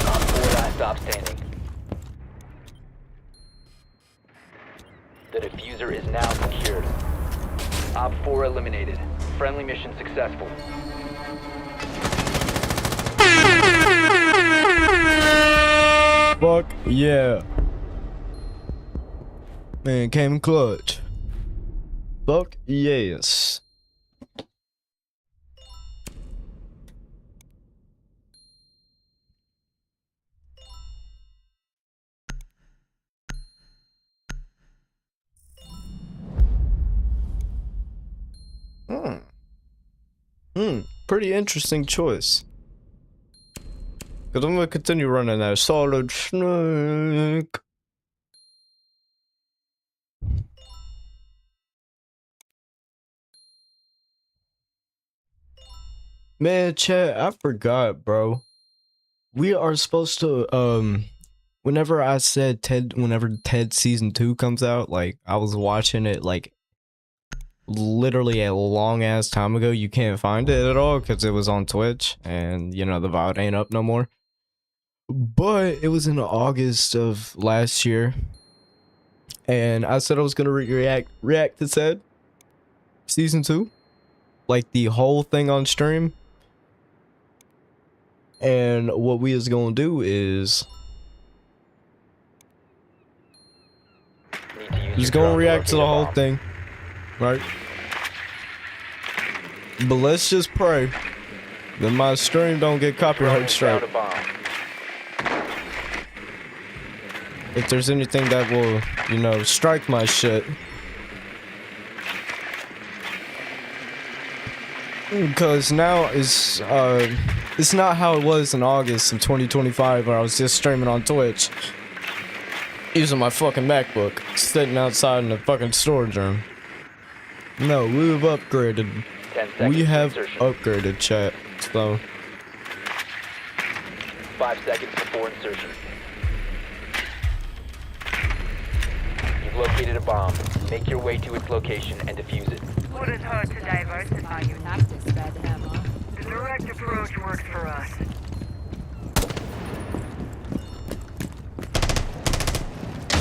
Op 4 last stop standing. The diffuser is now secured. Op 4 eliminated. Friendly mission successful. Fuck yeah. Man, came clutch. Fuck yes. Pretty interesting choice. Cause I'm gonna continue running that Solid Snake. Man, chat, I forgot, bro. We are supposed to, whenever I said whenever Ted season 2 comes out, like, I was watching it, like, literally a long ass time ago. You can't find it at all because it was on Twitch, and, you know, the VOD ain't up no more. But it was in August of last year, and I said I was gonna react to Ted season 2, like the whole thing on stream. And what we is gonna do is just gonna react to the whole thing, right? But let's just pray that my stream don't get copyright strike. If there's anything that will, you know, strike my shit. Because now it's not how it was in August of 2025 where I was just streaming on Twitch using my fucking MacBook, sitting outside in the fucking storage room. No, we've upgraded. We have upgraded, chat. So 5 seconds before insertion. You've located a bomb. Make your way to its location and defuse it. Would it hurt to diversify your Practice, Red Hammer. The direct approach works for us.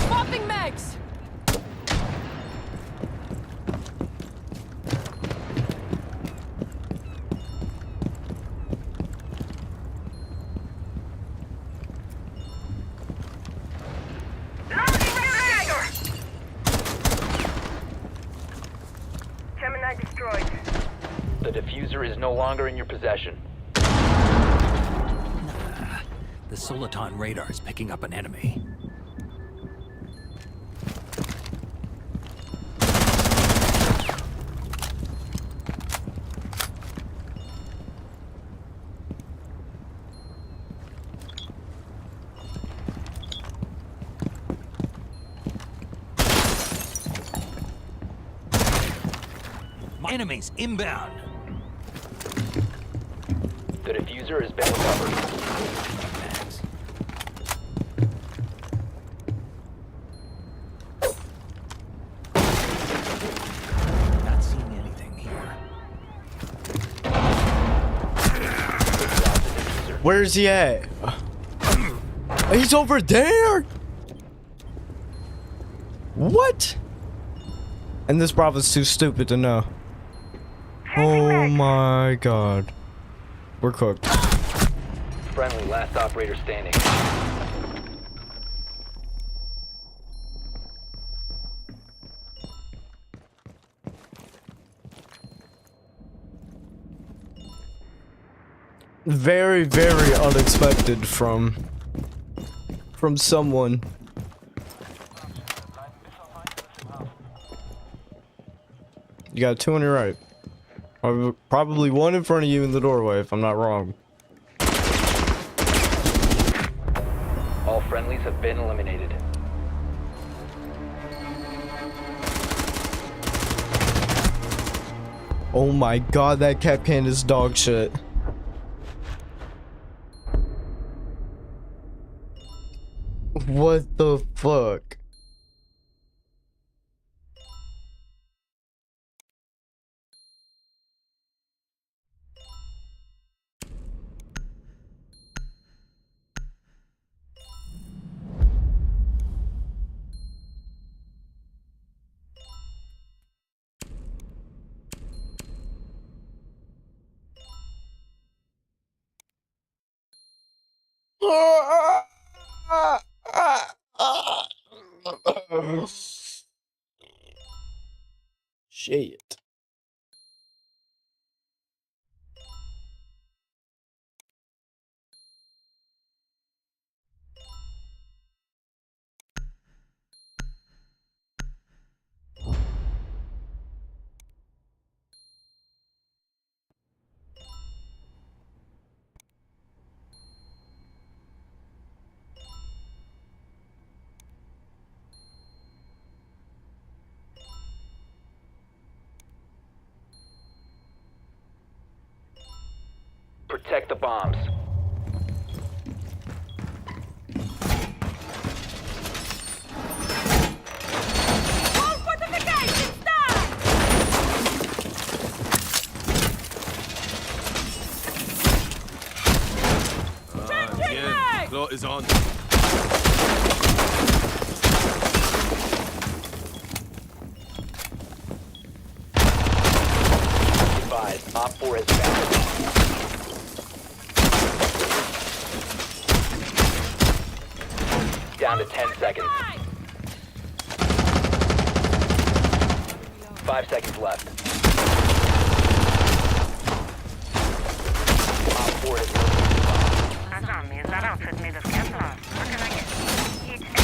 Swapping mags! Loading reanimator! Gemini destroyed. The diffuser is no longer in your possession. The Soliton radar is picking up an enemy. Enemies inbound. The diffuser has been recovered. Max. Not seeing anything here. Where's he at? He's over there. What? And this Bravo's too stupid to know. Oh my god. We're cooked. Friendly, last operator standing. Very, very unexpected from someone. You got two on your right. Probably one in front of you in the doorway, if I'm not wrong. All friendlies have been eliminated. Oh my god, that Kapkan is dog shit. What the fuck? Shit. Protect the bombs. Claw is on. Advised, Op 4 has found the bomb. Down to 10 seconds. 5 seconds left. Op 4 has located the bomb. That's on me. Is that outfit made of Kevlar? What can I get? Heat and I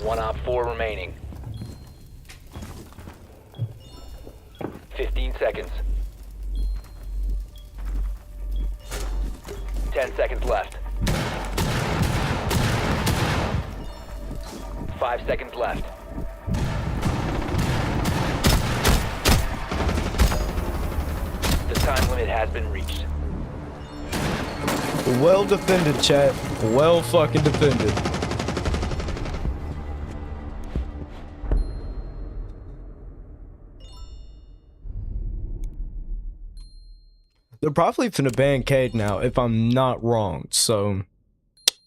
One Op 4 remaining. 15 seconds. 10 seconds left. 5 seconds left. The time limit has been reached. Well defended, chat. Well fucking defended. They're probably finna ban Cade now, if I'm not wrong. So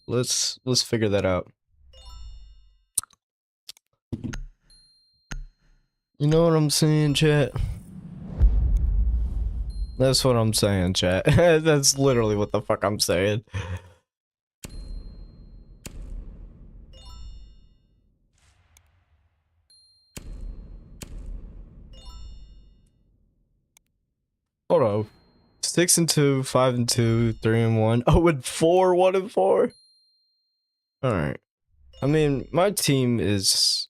let's figure that out. You know what I'm saying, chat? That's what I'm saying, chat. That's literally what the fuck I'm saying. Hold on. 6-2, 5-2, 3-1. Oh, and 4, 1-4. All right. I mean, my team is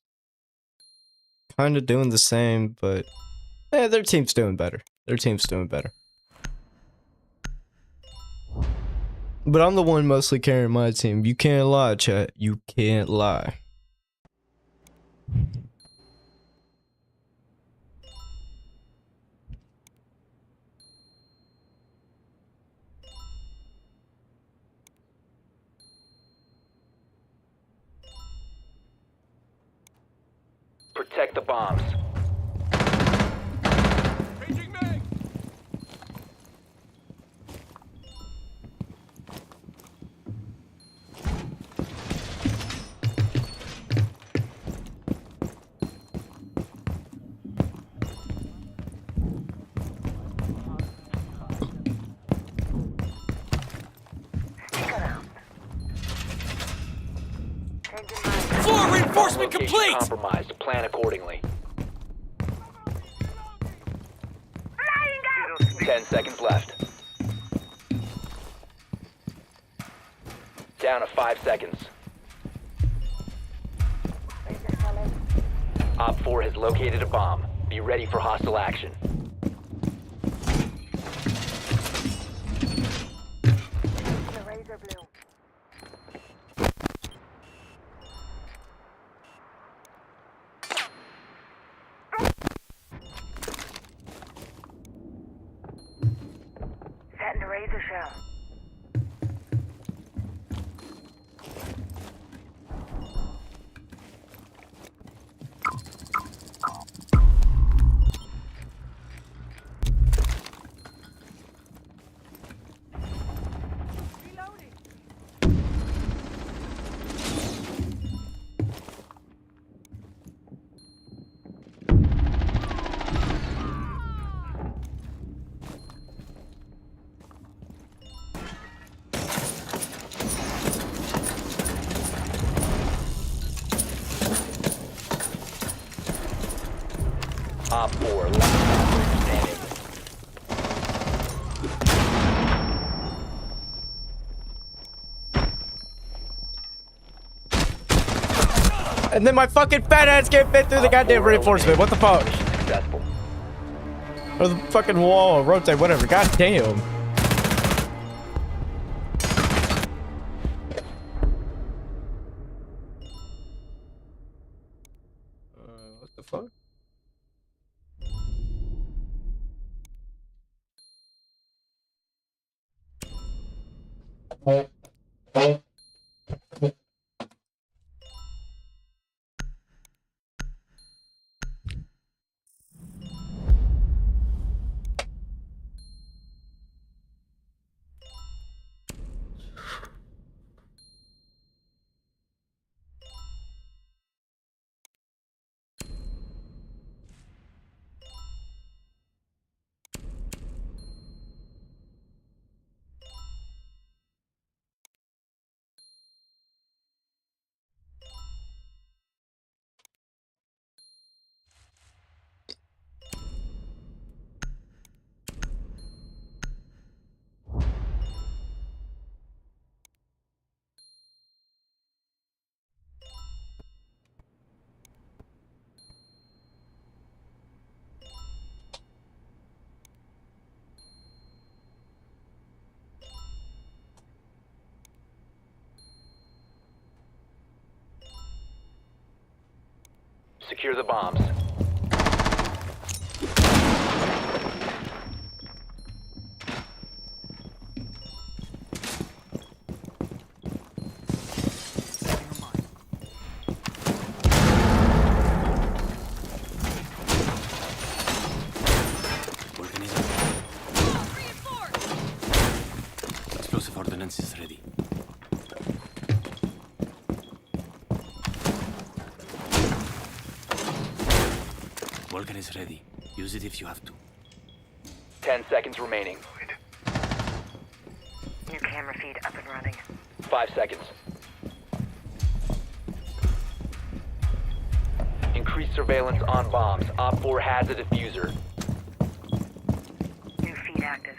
kind of doing the same, but yeah, their team's doing better. Their team's doing better. But I'm the one mostly carrying my team. You can't lie, chat. You can't lie. Protect the bombs. Floor reinforcement Location complete! Compromised. Plan accordingly. 10 seconds left. Down to 5 seconds. Op 4 has located a bomb. Be ready for hostile action. Setting the razor shell. Op 4, last operator standing. And then my fucking fat ass can't fit through the Op goddamn 4 reinforcement. What the fuck? Mission successful. Or the fucking wall, rotate, whatever. God damn. What the fuck? Secure the bombs. Explosive ordnance is ready. Vulcan is ready. Use it if you have to. 10 seconds remaining. New camera feed up and running. 5 seconds. Increased surveillance on bombs. Op 4 has a diffuser. New feed active.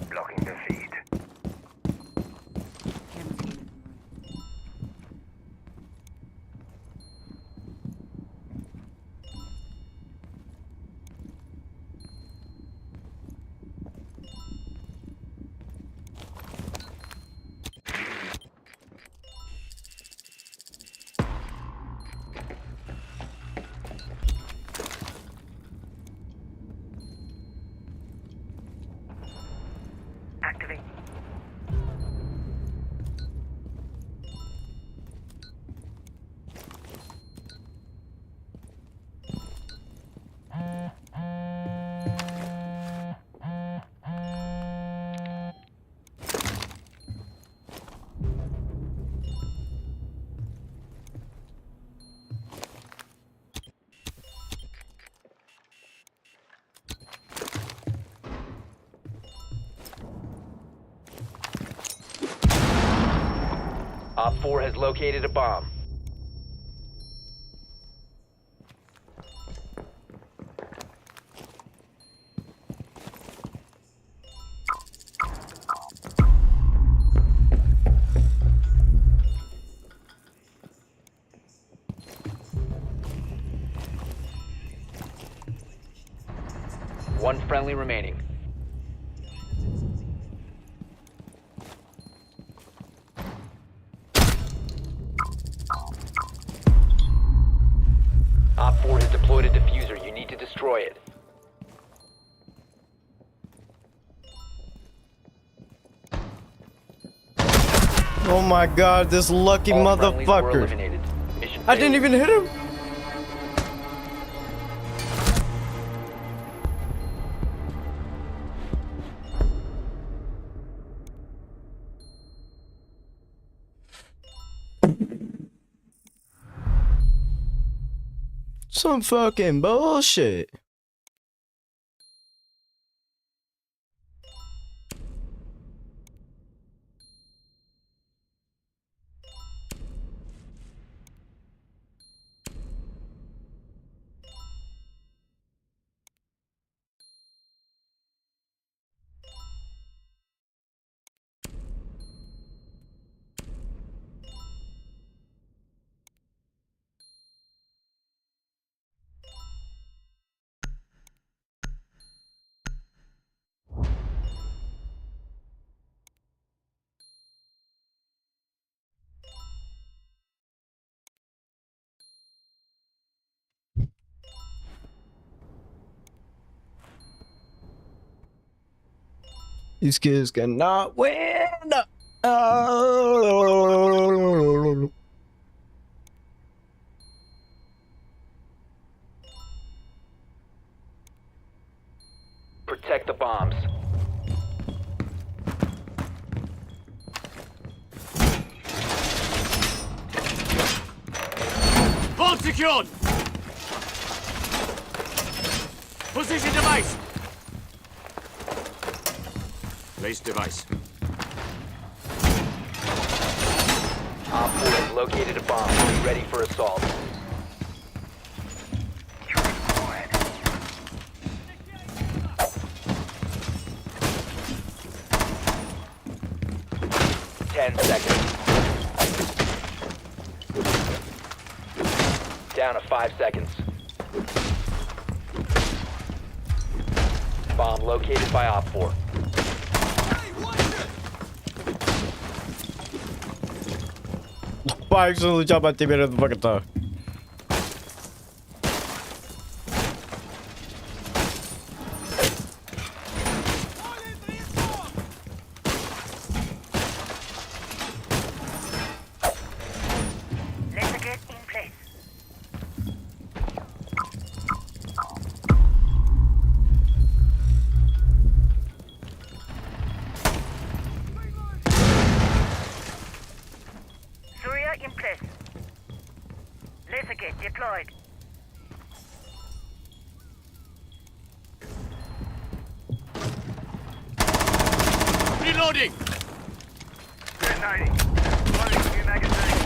Blocking the feed. Activate. Op 4 has located a bomb. One friendly remaining. Op 4 has deployed a diffuser. You need to destroy it. Oh my god, this lucky All friendlies were motherfucker. eliminated. Mission I didn't failed. even hit him. Some fucking bullshit. These kids cannot win. Oh. Protect the bombs. Vault secured! Position device! Place device. Op 4 has located a bomb. Be ready for assault. Forward. 10 seconds. Down to 5 seconds. Bomb located by Op 4. I accidentally shot my teammate at the fucking time. Laser gate in place. Surya in place. Laser gate deployed. Reloading! Reloading. Loading new magazine.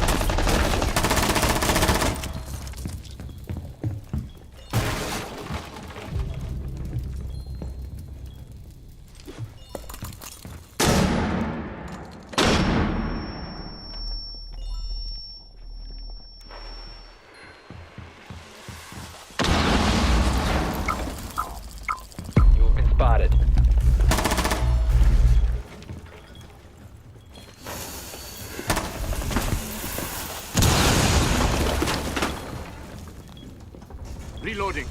You have been spotted. Reloading.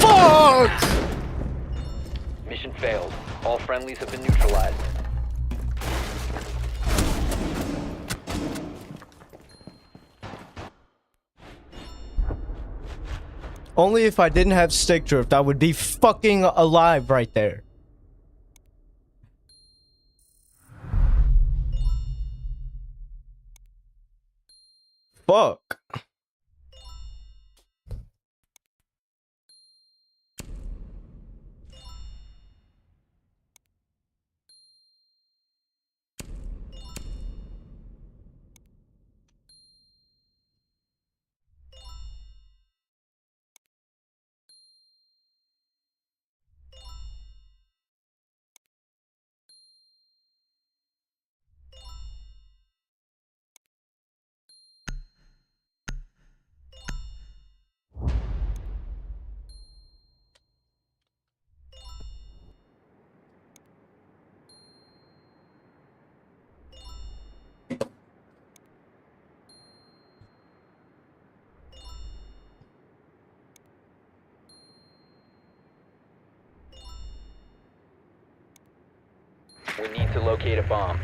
Fuck! Mission failed. All friendlies have been neutralized. Only if I didn't have stick drift, I would be fucking alive right there. Fuck. We need to locate a bomb.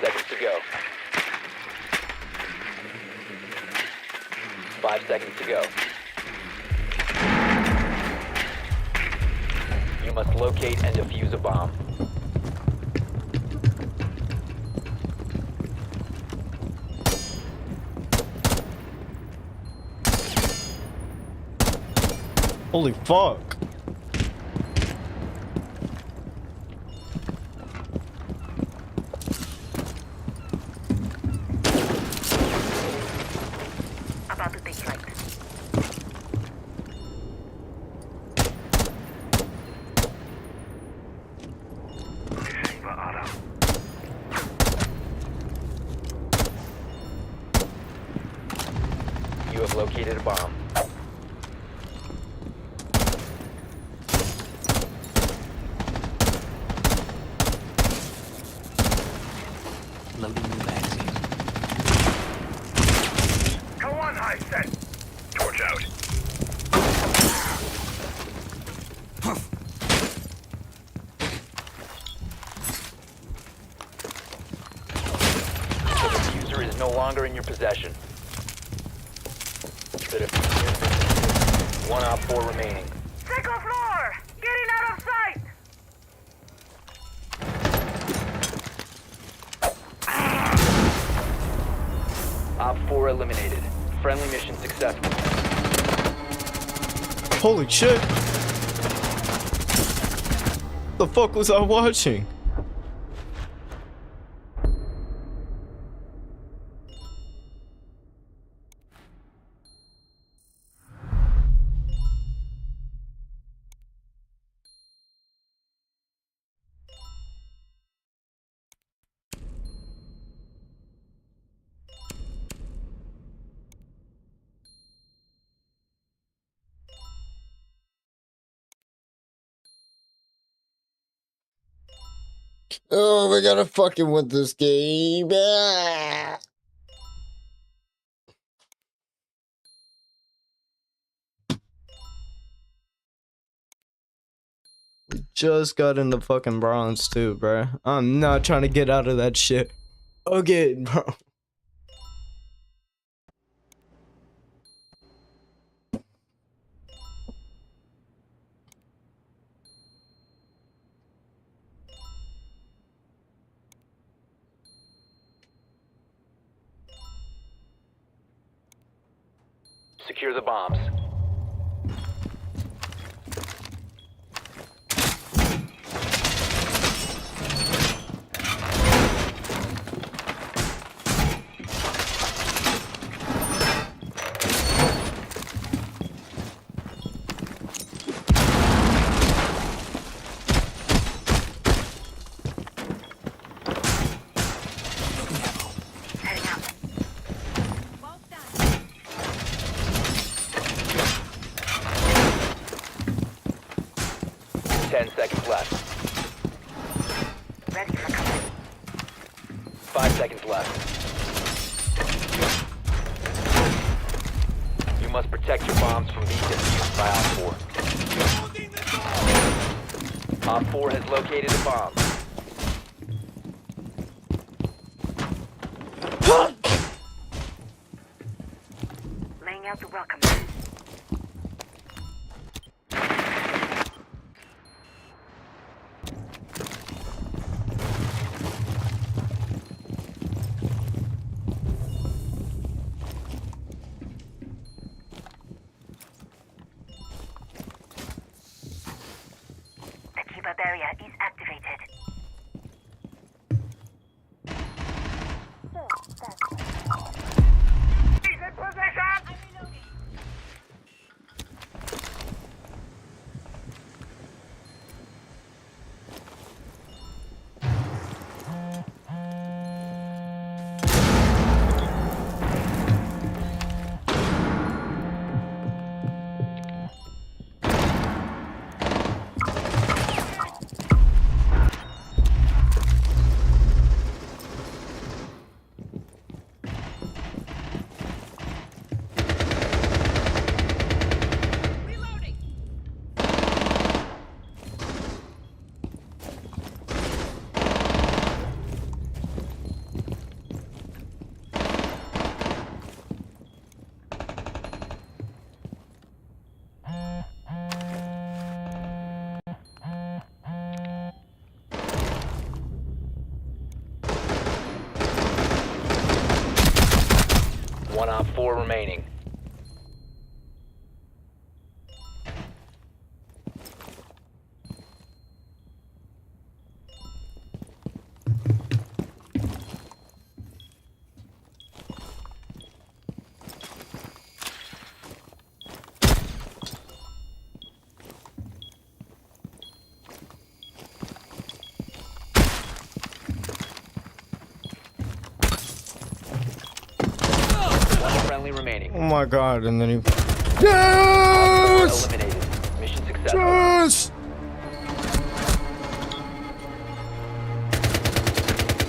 Seconds to go. 5 seconds to go. You must locate and defuse a bomb. Holy fuck. About to take flight. Receiver auto. You have located a bomb. Loading new magazine. Go on, high set. Torch out. The diffuser is no longer in your possession. The diffuser. One op 4 remaining. Second floor! Getting out of sight! Op 4 eliminated. Friendly mission successful. Holy shit! The fuck was I watching? Oh, we gotta fucking win this game. Ah. Just got into fucking bronze too, bro. I'm not trying to get out of that shit again, bro. Secure the bombs. Heading out. 10 seconds left. Ready for cover. 5 seconds left. You must protect your bombs from being defused by Op 4. Op 4 has located a bomb. Laying out the welcome. The Chiba barrier is activated. He's in position! One Op 4 remaining. One friendly remaining. Oh my god, and then he... Op 4 Yes! eliminated. Mission successful. Yes!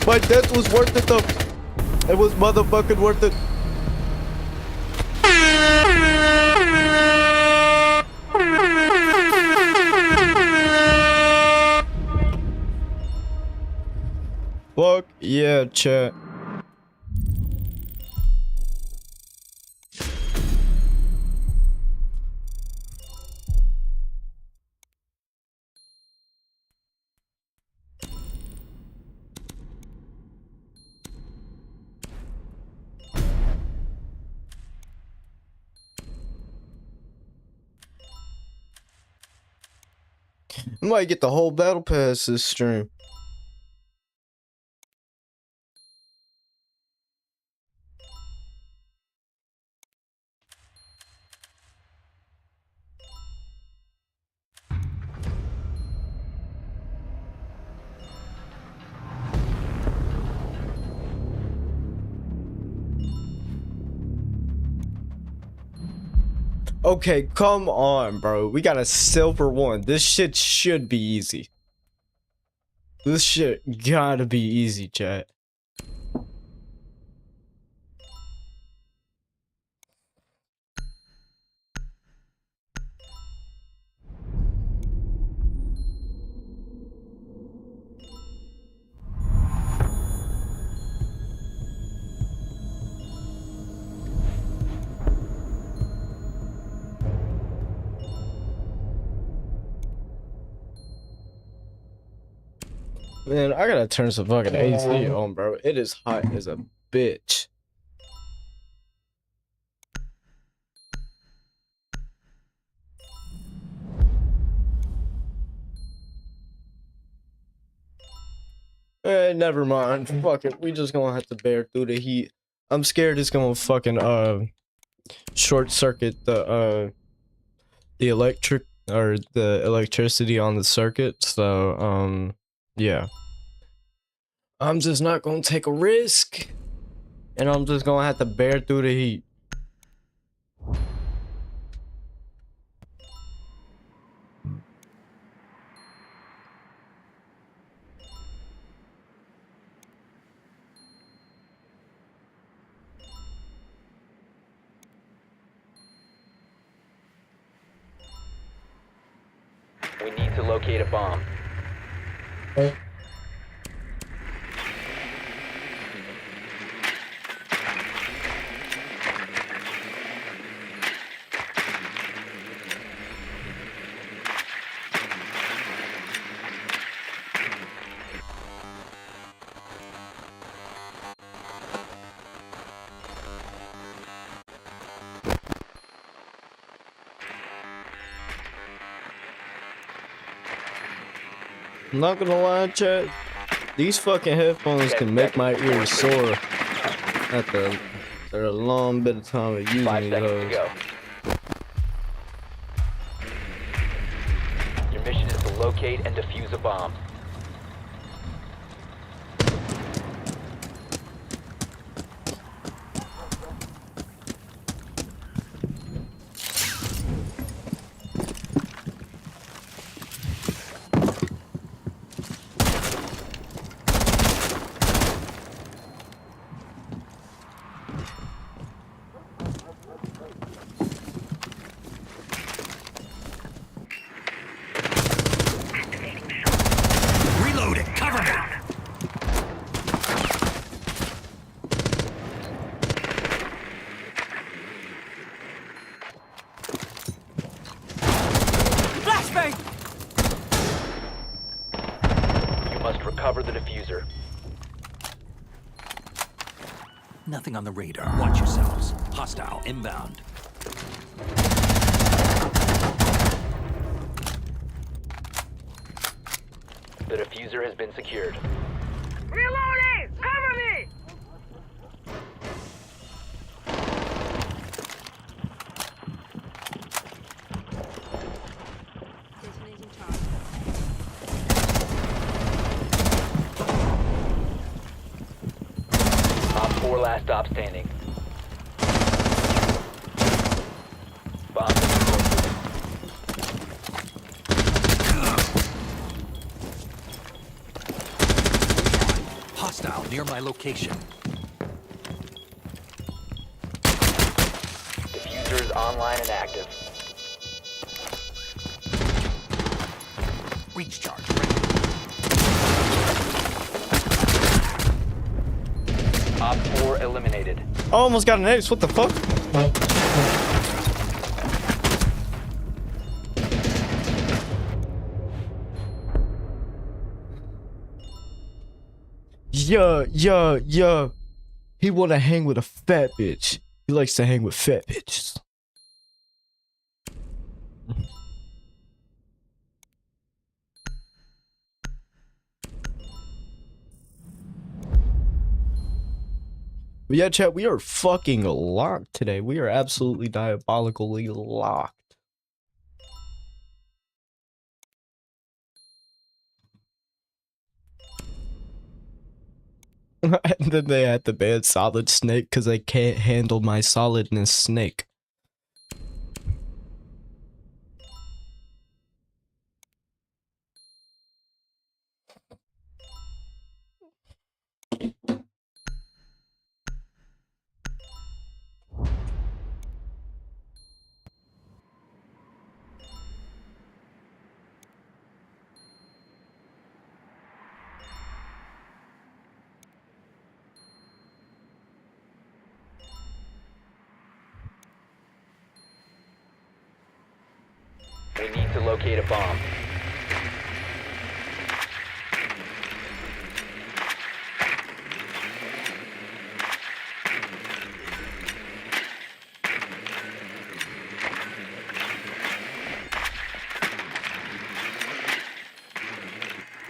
My death was worth it though. It was motherfucking worth it. Fuck yeah, chat. I might get the whole battle pass this stream. Okay, come on, bro. We got a silver one. This shit should be easy. This shit gotta be easy, chat. Man, I gotta turn some fucking AC on, bro. It is hot as a bitch. Never mind. Fuck it. We just gonna have to bear through the heat. I'm scared it's gonna fucking short circuit the electric or the electricity on the circuit. So yeah. I'm just not gonna take a risk, and I'm just gonna have to bear through the heat. We need to locate a bomb. I'm not gonna lie, chat. These fucking headphones can make my ears sore after a long bit of time of using 5 seconds to those. go. Your mission is to locate and defuse a bomb. Reload it! Cover me! Flashbang! You must recover the diffuser. Nothing on the radar. Watch yourselves. Hostile inbound. The diffuser has been secured. Reloading! Cover me! Op 4 last stop standing. Bomb defused. Hostile near my location. Diffuser is online and active. Reach charge. Op 4 eliminated. I almost got an ace. What the fuck? Yeah. He wanna hang with a fat bitch. He likes to hang with fat bitches. But yeah, chat, we are fucking locked today. We are absolutely diabolically locked. And then they had to ban Solid Snake because they can't handle my solidness snake. We need to locate a bomb.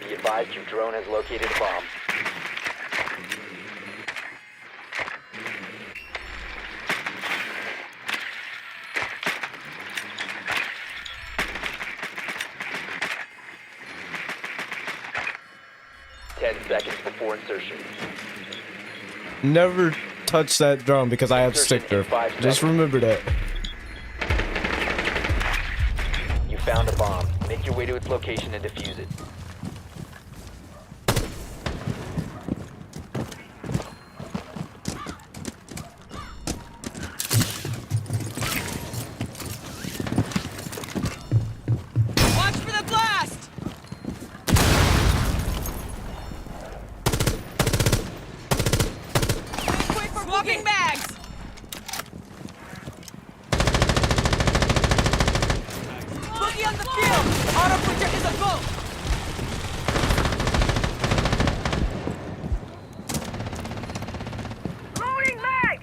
Be advised your drone has located a bomb. Seconds before insertion. Never touch that drum because I have stick drift. Just remember that. You found a bomb. Make your way to its location and defuse it. Watch for the blast! Swapping bags! Boogie on the field! Auto project is a go! Loading mag!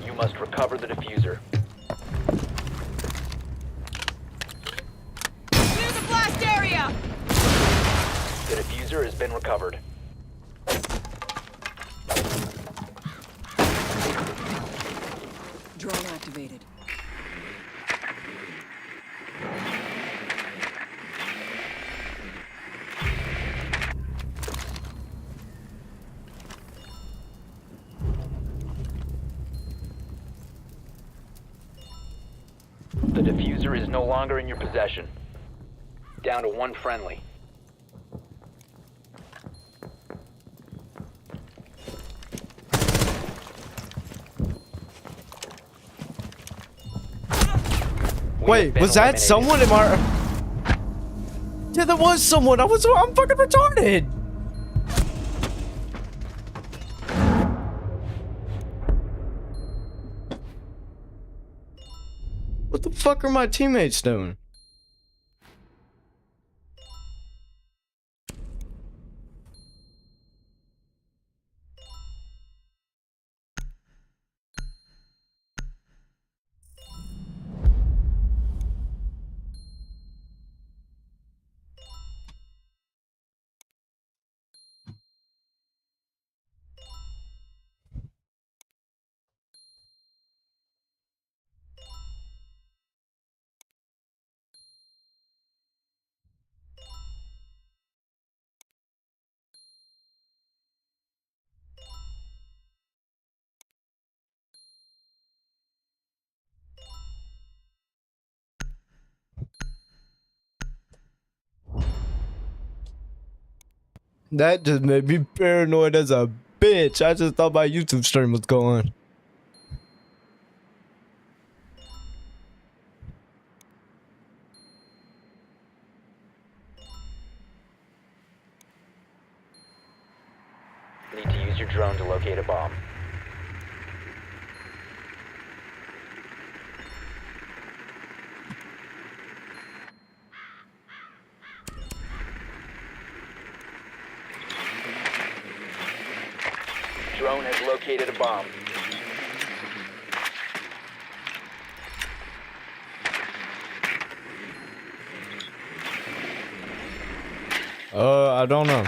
You must recover the diffuser. Clear the blast area! The diffuser has been recovered. Drone activated. The diffuser is no longer in your possession. Down to one friendly. Wait, was that someone in my... Yeah, there was someone. I'm fucking retarded. What the fuck are my teammates doing? That just made me paranoid as a bitch. I just thought my YouTube stream was going. Need to use your drone to locate a bomb. Drone has located a bomb. I don't know.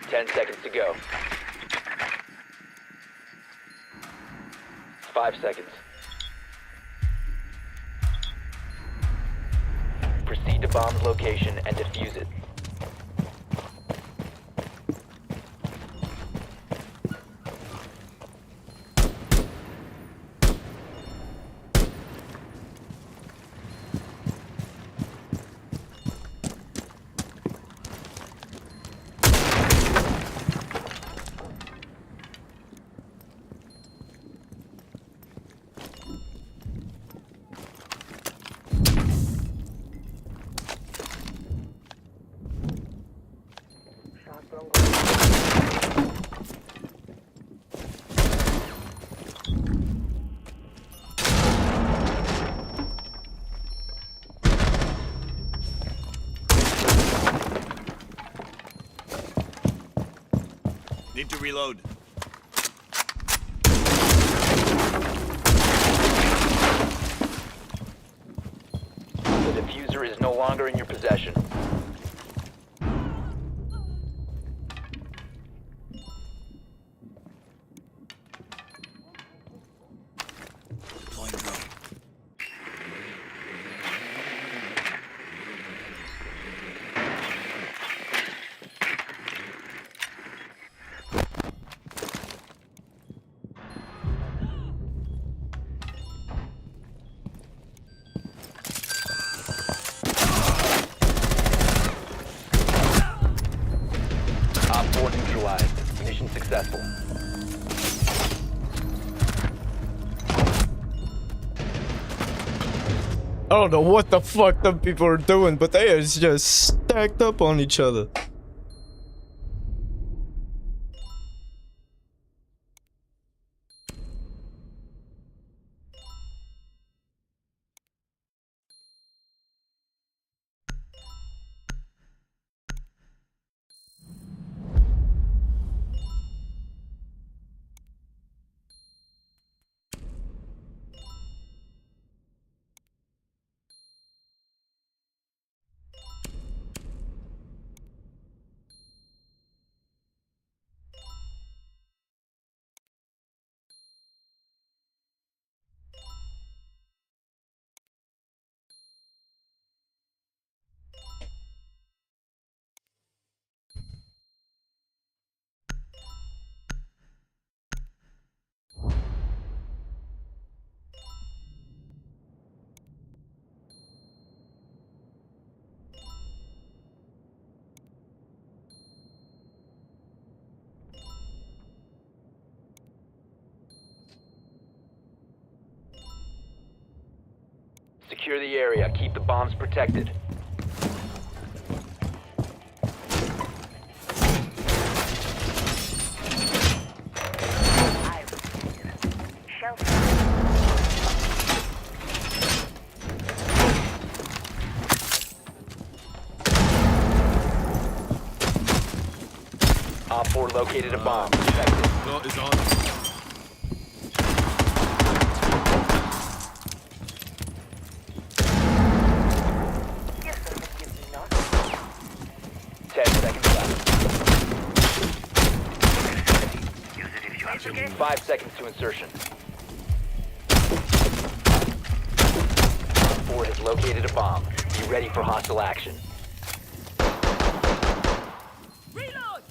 Ten seconds to go. 5 seconds. Proceed to bomb's location and defuse it. Need to reload. The diffuser is no longer in your possession. Deploying drone. Op 4 neutralized. Mission successful. I don't know what the fuck them people are doing, but they is just stacked up on each other. Secure the area. Keep the bombs protected. Op 4 located a bomb. Protect it. Door is on. 10 seconds left. 5 seconds to insertion. Op 4 has located a bomb. Be ready for hostile action. Reload!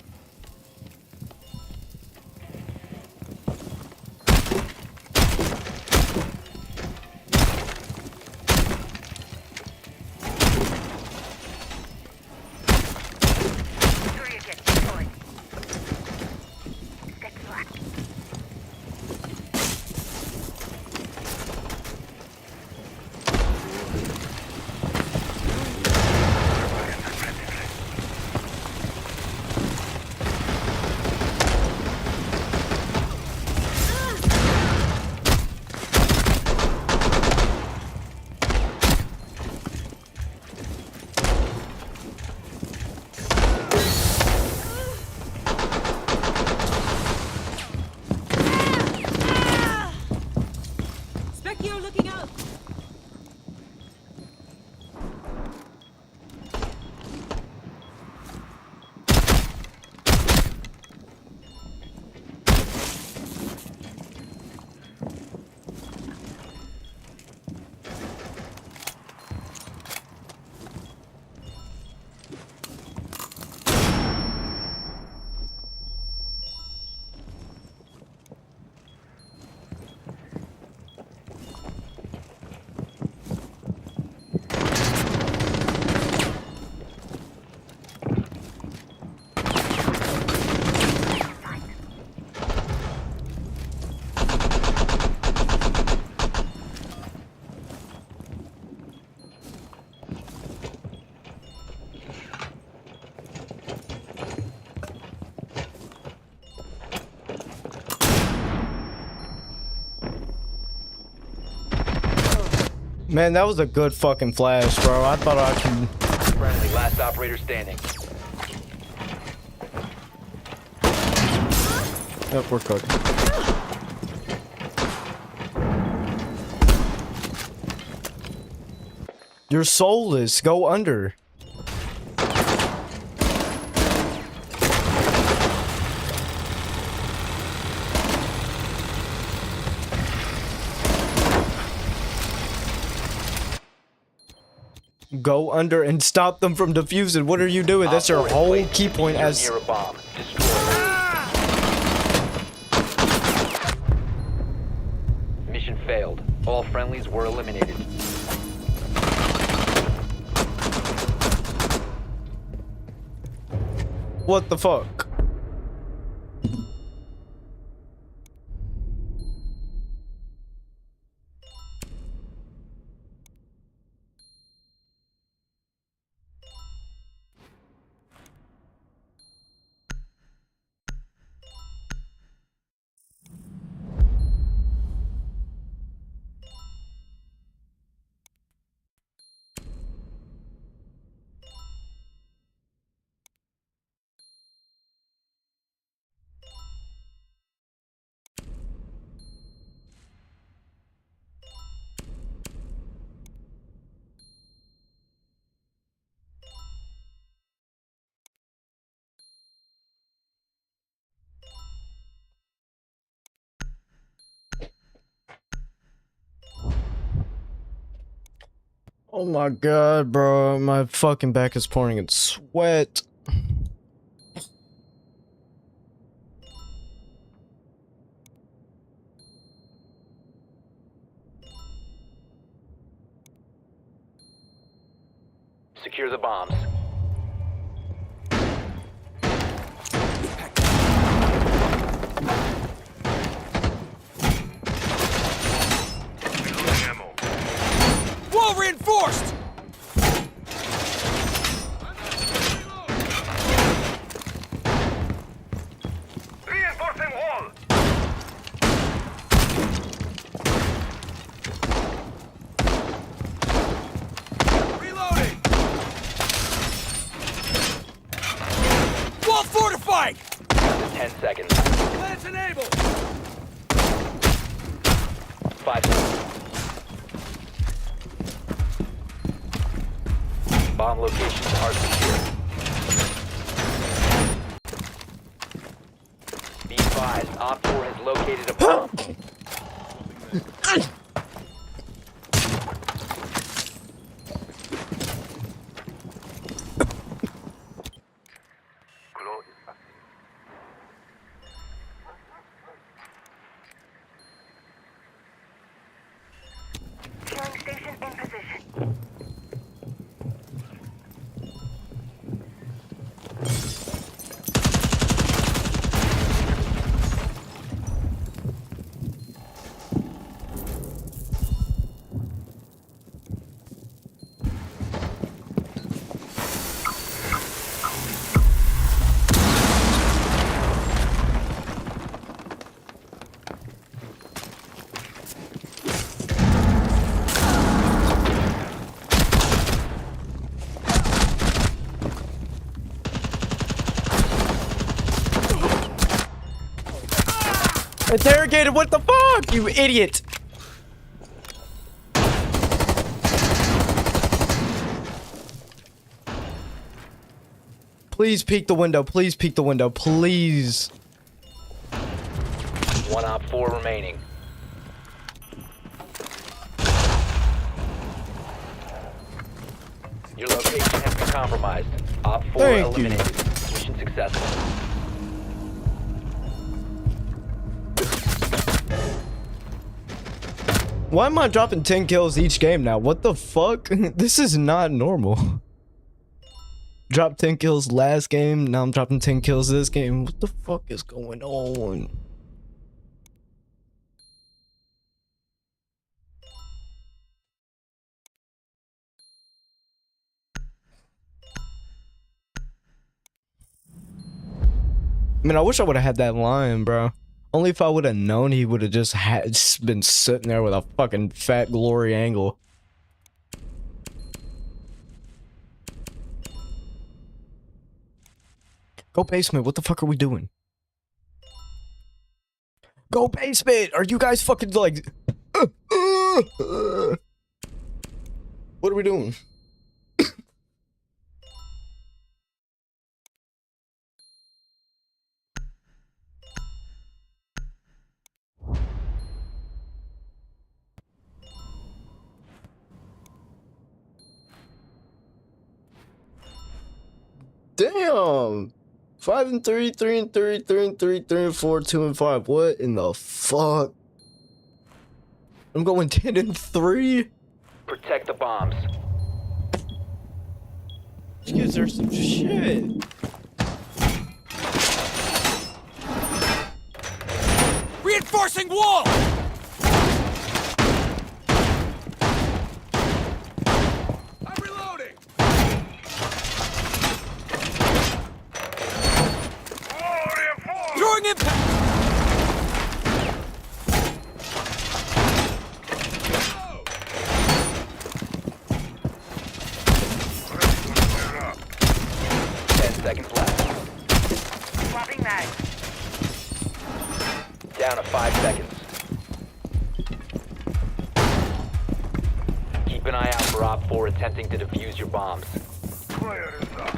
Man, that was a good fucking flash, bro. I thought I could. Friendly, last operator standing. Yep, we're cooking. You're soulless. Go under. Go under and stop them from defusing. What are you doing? That's your whole key point as... Near a bomb. Destroy it. Mission failed. All friendlies were eliminated. What the fuck? Oh my god, bro. My fucking back is pouring in sweat. Secure the bombs. Wall reinforced! Reinforcing wall! Reloading! Wall fortified! 10 seconds. Plans enabled! 5 seconds. Bomb locations are secure. Be advised, Op 4 has located a bomb. Killing station in position. Interrogated, what the fuck, you idiot! Please peek the window, please peek the window, please. 1 Op 4 remaining. Your location has been compromised. Op 4 Thank you. eliminated. Mission successful. Why am I dropping 10 kills each game now? What the fuck? This is not normal. Dropped 10 kills last game, now I'm dropping 10 kills this game. What the fuck is going on? I mean, I wish I would have had that line, bro. Only if I would have known he would have just been sitting there with a fucking fat glory angle. Go basement. What the fuck are we doing? Go basement. Are you guys fucking like? What are we doing? Damn. 5 and 3, 3 and 3, 3 and 3, 3 and 4, 2 and 5. What in the fuck? I'm going 10 and 3. Protect the bombs. These kids are some shit. Reinforcing wall! I'm reloading! Throwing impact! Seconds left. Swapping mag. Down to 5 seconds. Keep an eye out for Op 4 attempting to defuse your bombs. Clear this up.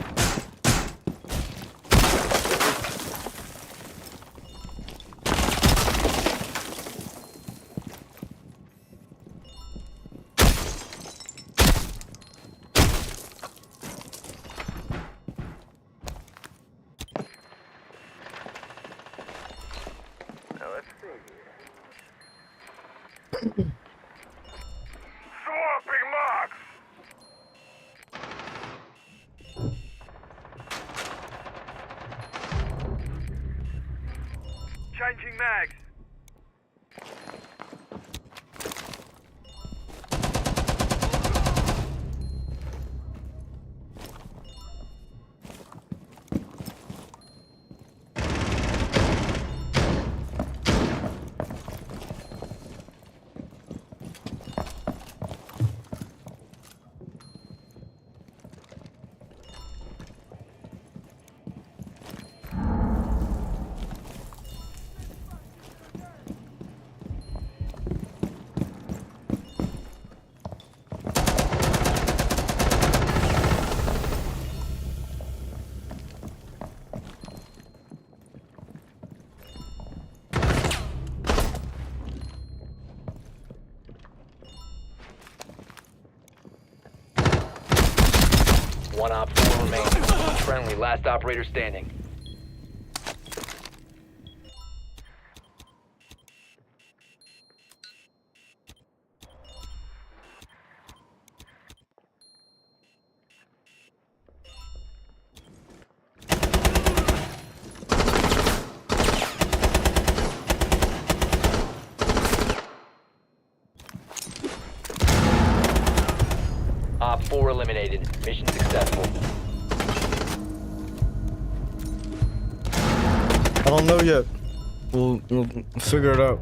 Now let's see here. Swapping marks! Changing mags. One Op 4 remaining. Friendly, last operator standing. Op 4 eliminated. Mission successful. I don't know yet. We'll figure it out.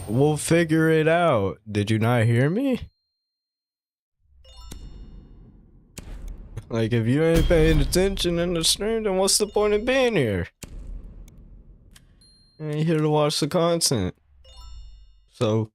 We'll figure it out. Did you not hear me? Like, if you ain't paying attention in the stream, then what's the point of being here? You ain't here to watch the content. So,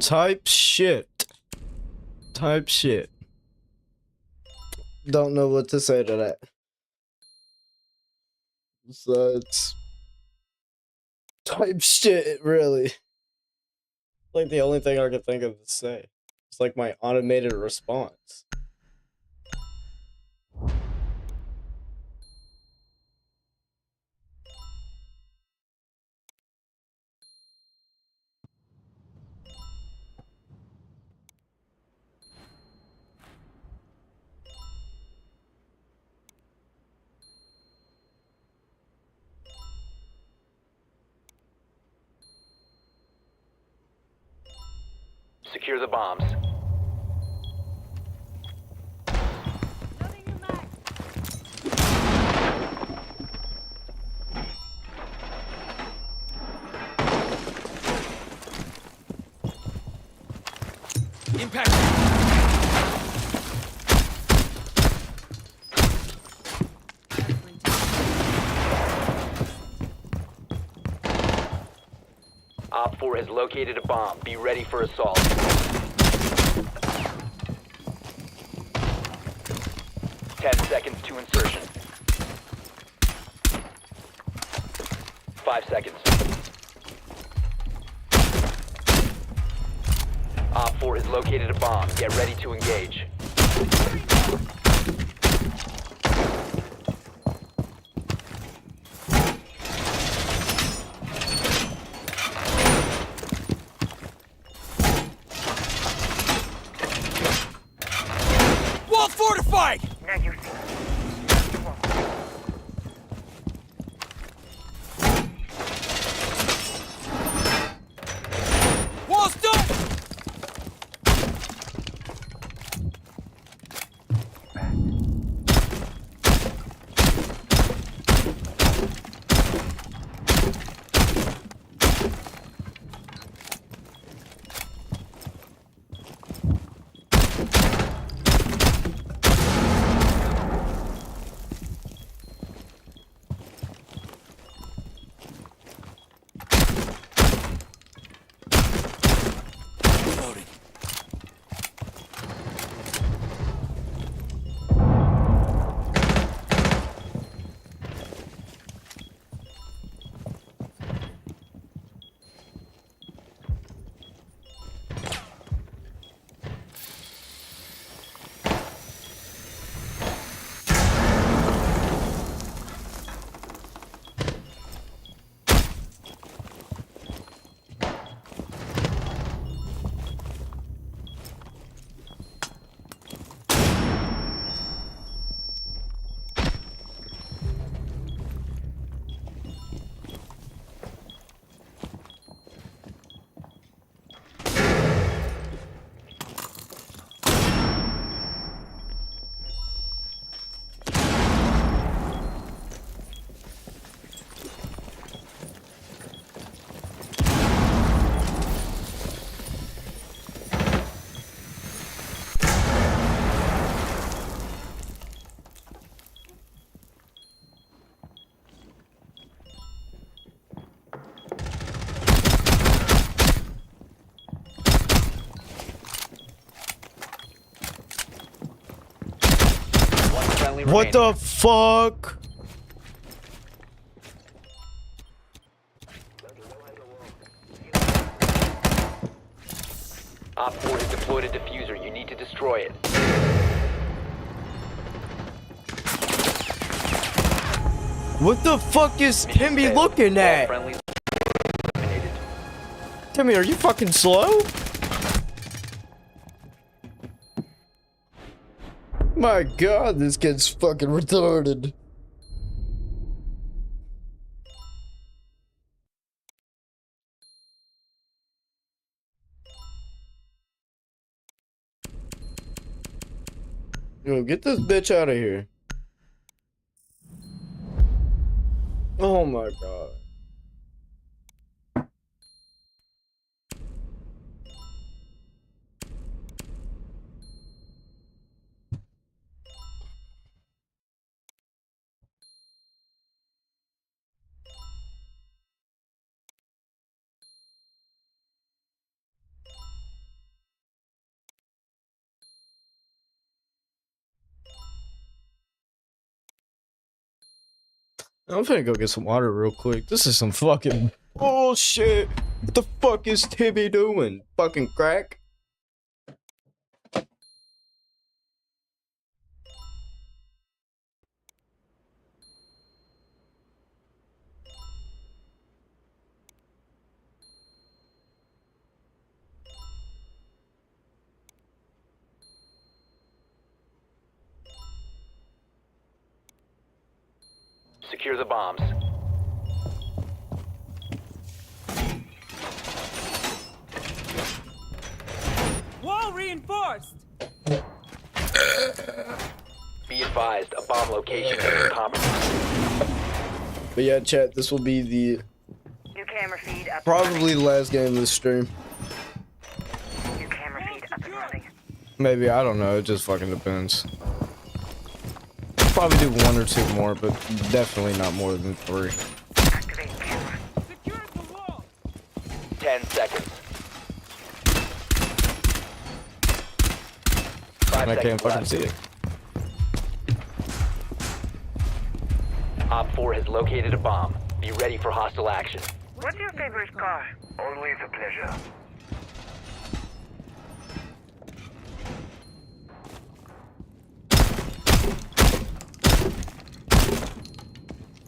Type shit. Type shit. Don't know what to say to that. Besides, type shit, really. Like the only thing I could think of to say. It's like my automated response. Secure the bombs. Impact. Op 4 has located a bomb. Be ready for assault. Ten seconds to insertion. 5 seconds. Op 4 has located a bomb. Get ready to engage. Wall fortified! Now you see. Wall's done! Reloading. One friendly What remaining. the fuck? Op 4 has deployed a diffuser. You need to destroy it. What the fuck is Mission Timmy failed. looking All at? friendlies eliminated. Timmy, are you fucking slow? My god, this kid's fucking retarded. Yo, get this bitch out of here. Oh my god. I'm finna go get some water real quick. This is some fucking bullshit. What the fuck is Tibby doing? Fucking crack? Secure the bombs. Wall reinforced! Be advised, a bomb location has been compromised. But yeah, chat, this will be the New camera feed up. probably the last game of the stream. New camera feed up and running. Maybe, I don't know. It just fucking depends. Probably do 1 or 2 more, but definitely not more than 3. Activating camera. Secure the wall! 10 seconds. 5 And I can't seconds fucking left. see it. Op 4 has located a bomb. Be ready for hostile action. What's your favorite car? Always a pleasure.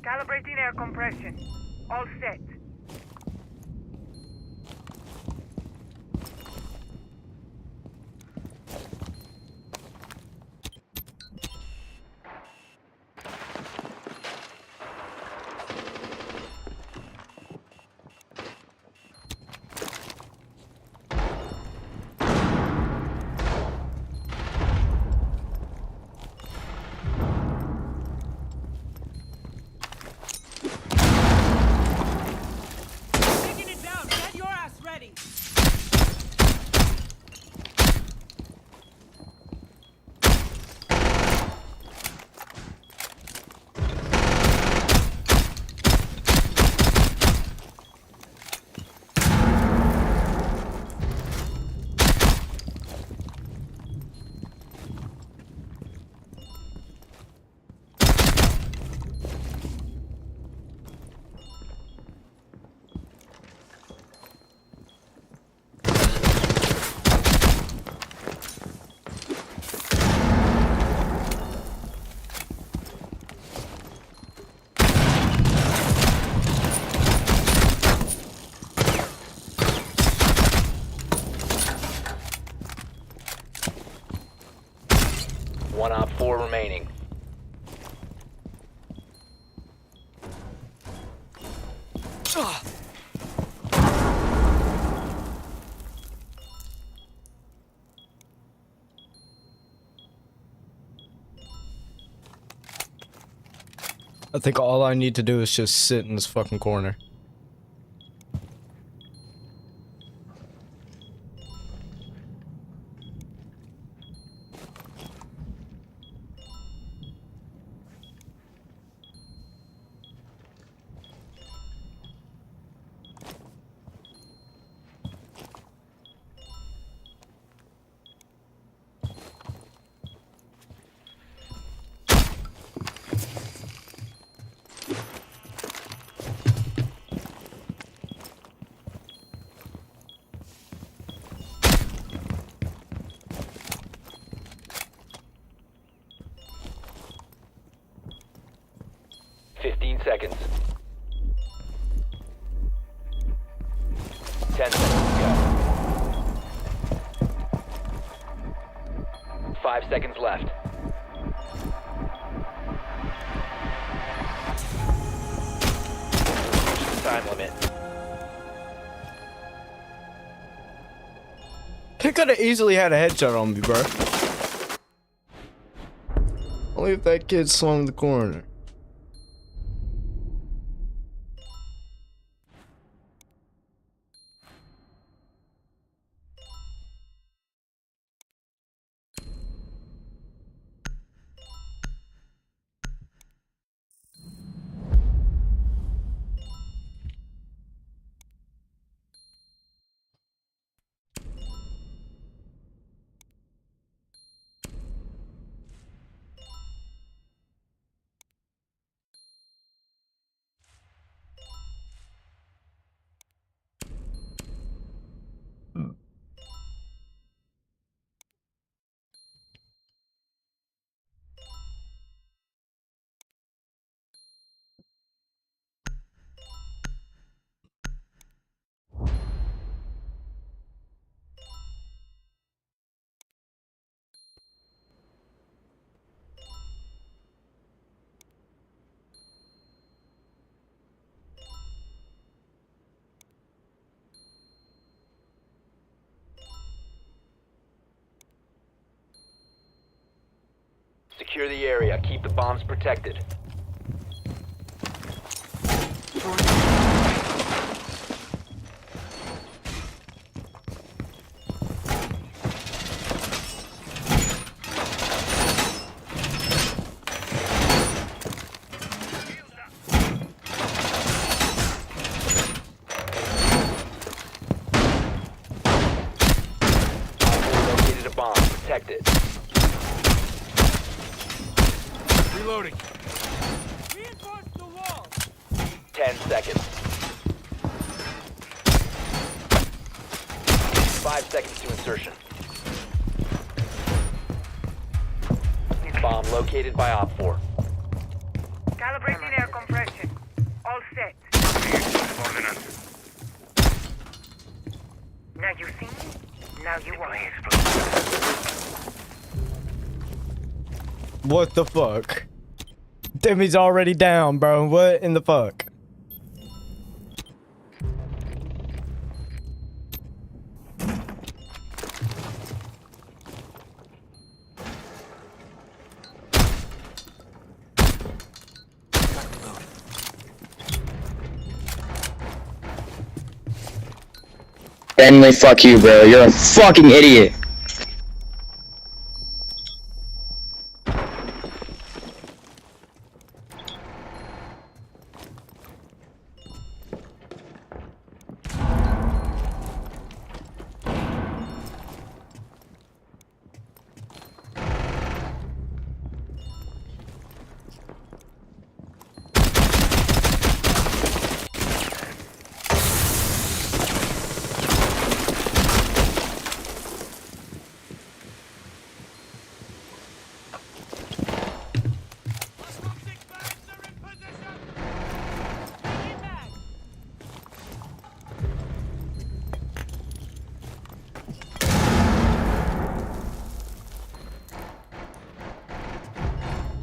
Calibrating air compression. All set. Taking it down! Get your ass ready! One Op 4 remaining. I think all I need to do is just sit in this fucking corner. Seconds. 10 seconds to go. 5 seconds left. Time limit. He could have easily had a headshot on me, bro. Only if that kid swung the corner. Secure the area. Keep the bombs protected. Located a bomb. Protect it. Reloading. Reinforce the wall. 10 seconds. 5 seconds to insertion. Bomb located by Op 4. Calibrating air compression. All set. Now you see me? Now you want it. What the fuck? Demi's already down, bro. What in the fuck? Bentley, fuck you, bro. You're a fucking idiot.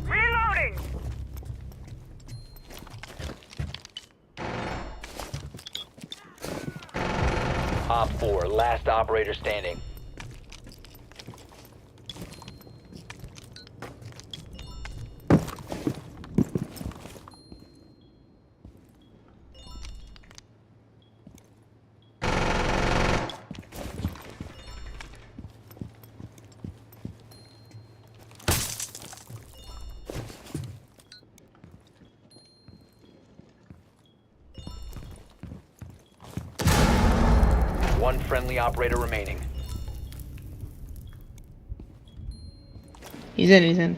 Reloading! Op 4, last operator standing. One friendly operator remaining. He's in.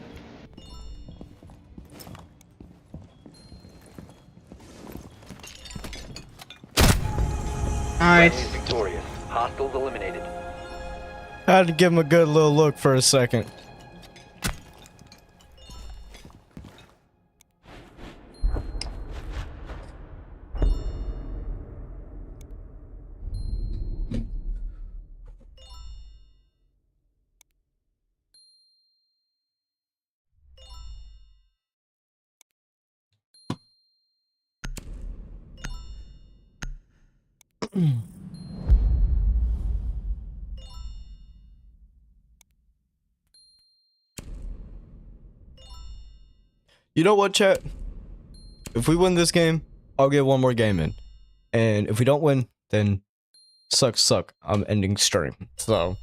Friendly is victorious. Hostiles eliminated. I had to give him a good little look for a second. You know what, chat? If we win this game, I'll get one more game in. And if we don't win, then suck. I'm ending stream. So,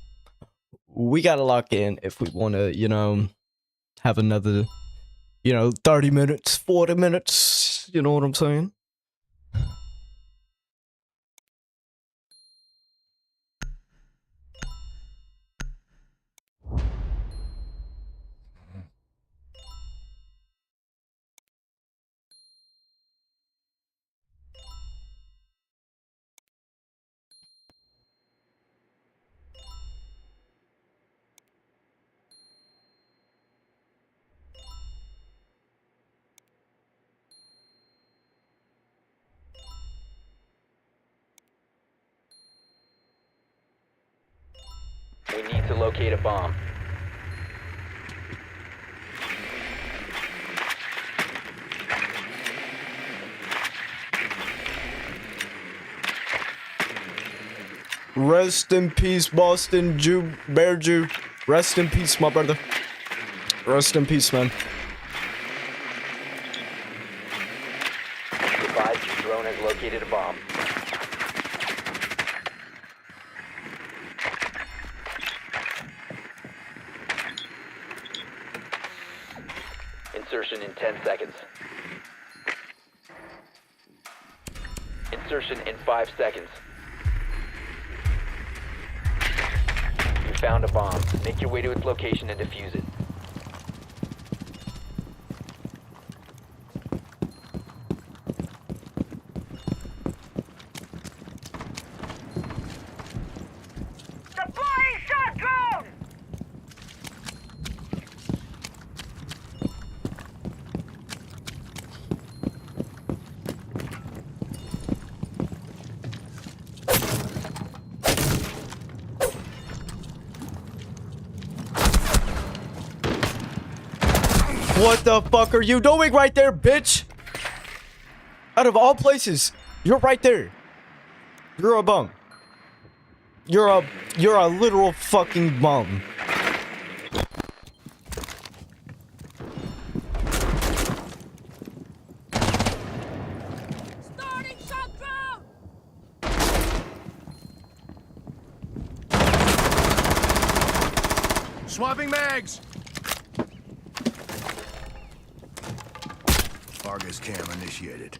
we gotta lock in if we want to, you know, have another, 30 minutes, 40 minutes. You know what I'm saying? We need to locate a bomb. Rest in peace, Boston Jew, Bear Jew. Rest in peace, my brother. Rest in peace, man. Advise your drone has located a bomb. Insertion in 10 seconds. Insertion in 5 seconds. You found a bomb. Make your way to its location and defuse it. Deploying shot drone! What the fuck are you doing right there, bitch? Out of all places, you're right there. You're a bum. You're a literal fucking bum. Starting shock drone! Swapping mags! Argus cam initiated.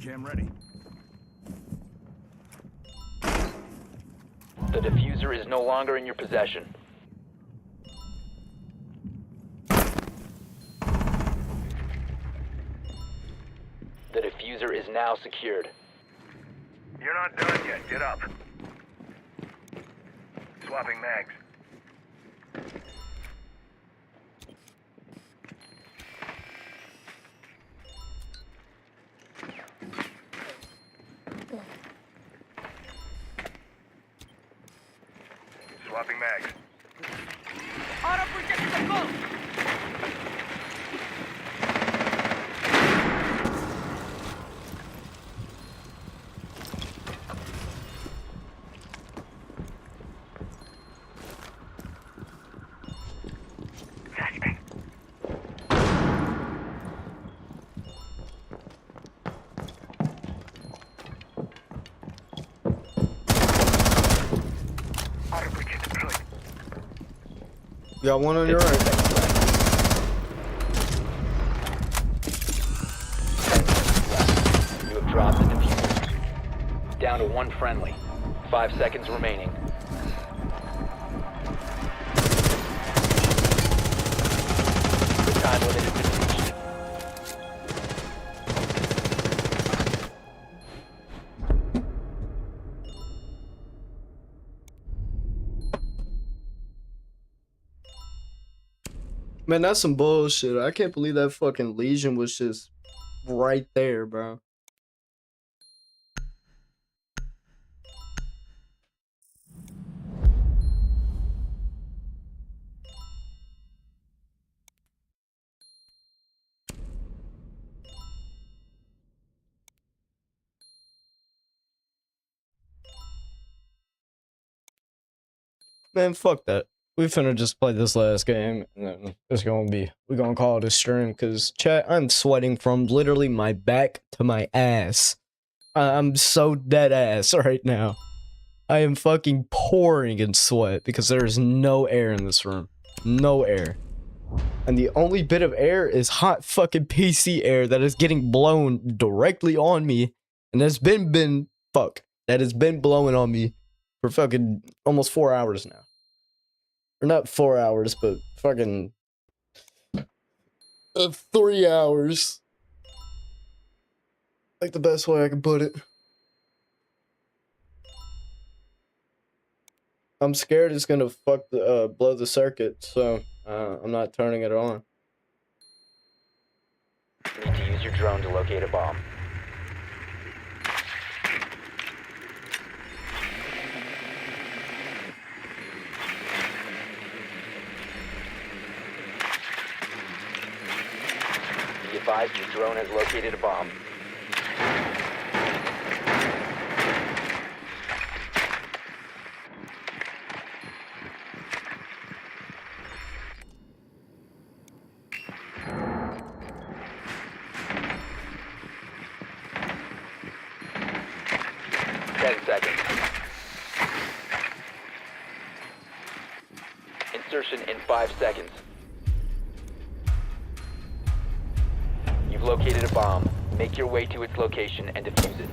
Cam ready. The diffuser is no longer in your possession. The diffuser is now secured. You're not done yet. Get up. Swapping mags. Swapping mags. Auto projector go! Auto projector deployed. You got one on your right. You have dropped the diffuser. Down to one friendly. 5 seconds remaining. The time limit has been reached. Man, that's some bullshit. I can't believe that fucking Legion was just right there, bro. Man, fuck that. We finna just play this last game, and then we're gonna call it a stream, cause chat, I'm sweating from literally my back to my ass. I'm so dead ass right now. I am fucking pouring in sweat because there's no air in this room. No air. And the only bit of air is hot fucking PC air that is getting blown directly on me, and that has been blowing on me for fucking almost 4 hours now. Or not 4 hours, but fucking 3 hours. Like the best way I can put it. I'm scared it's gonna blow the circuit, so I'm not turning it on. Need to use your drone to locate a bomb. Be advised your drone has located a bomb. Insertion in 5 seconds. You've located a bomb. Make your way to its location and defuse it.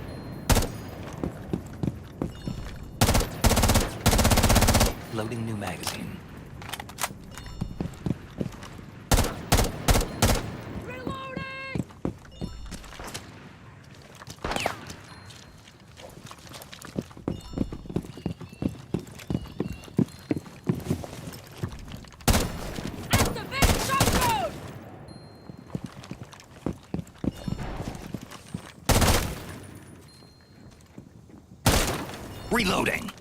Loading new magazine. Reloading.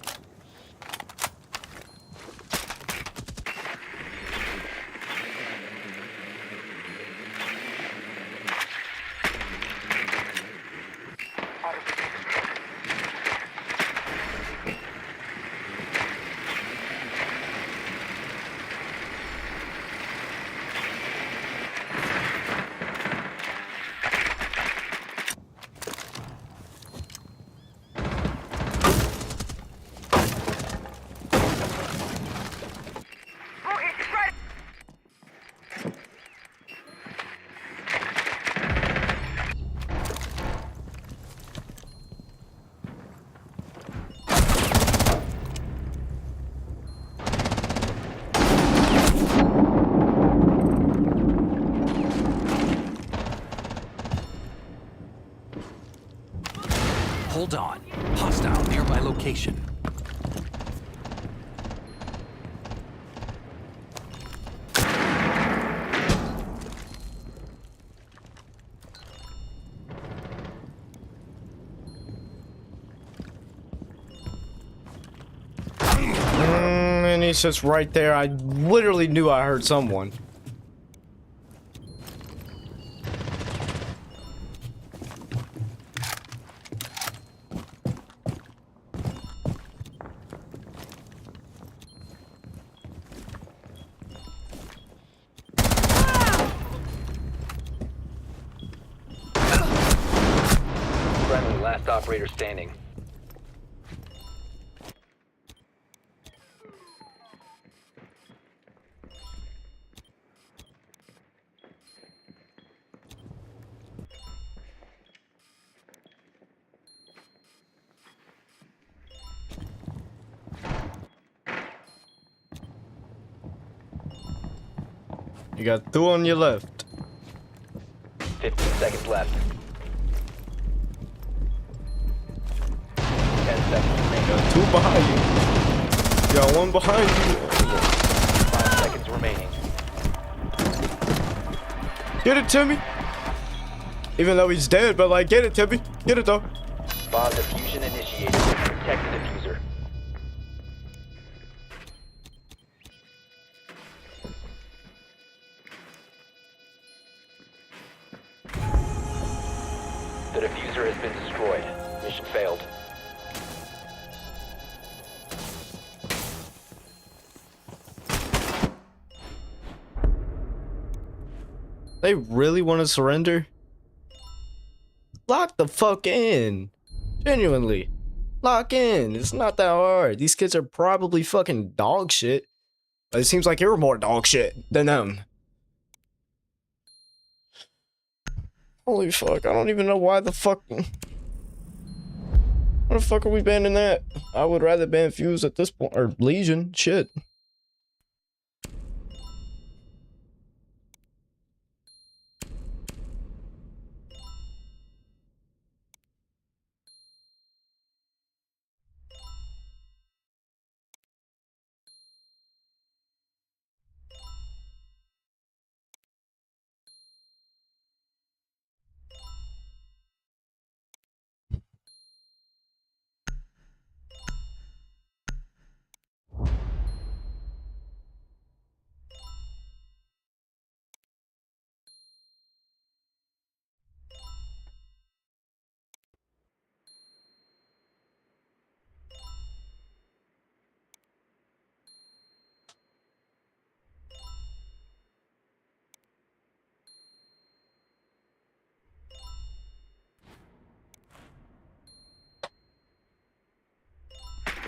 Hold on. Hostile near my location. And he's just right there. I literally knew I heard someone. Friendly, last operator standing. You got 2 on your left. 15 seconds left. 10 seconds remaining. Got 2 behind you. You got 1 behind you. 5 seconds remaining. Get it, Timmy. Even though he's dead, but like, get it, Timmy. Get it though. Bomb diffusion initiated. Protect the diffuser. The diffuser has been destroyed. Mission failed. They really want to surrender? Lock the fuck in. Genuinely. Lock in. It's not that hard. These kids are probably fucking dog shit. But it seems like you're more dog shit than them. Holy fuck, I don't even know why the fuck... Why the fuck are we banning that? I would rather ban Fuse at this point, or Legion, shit.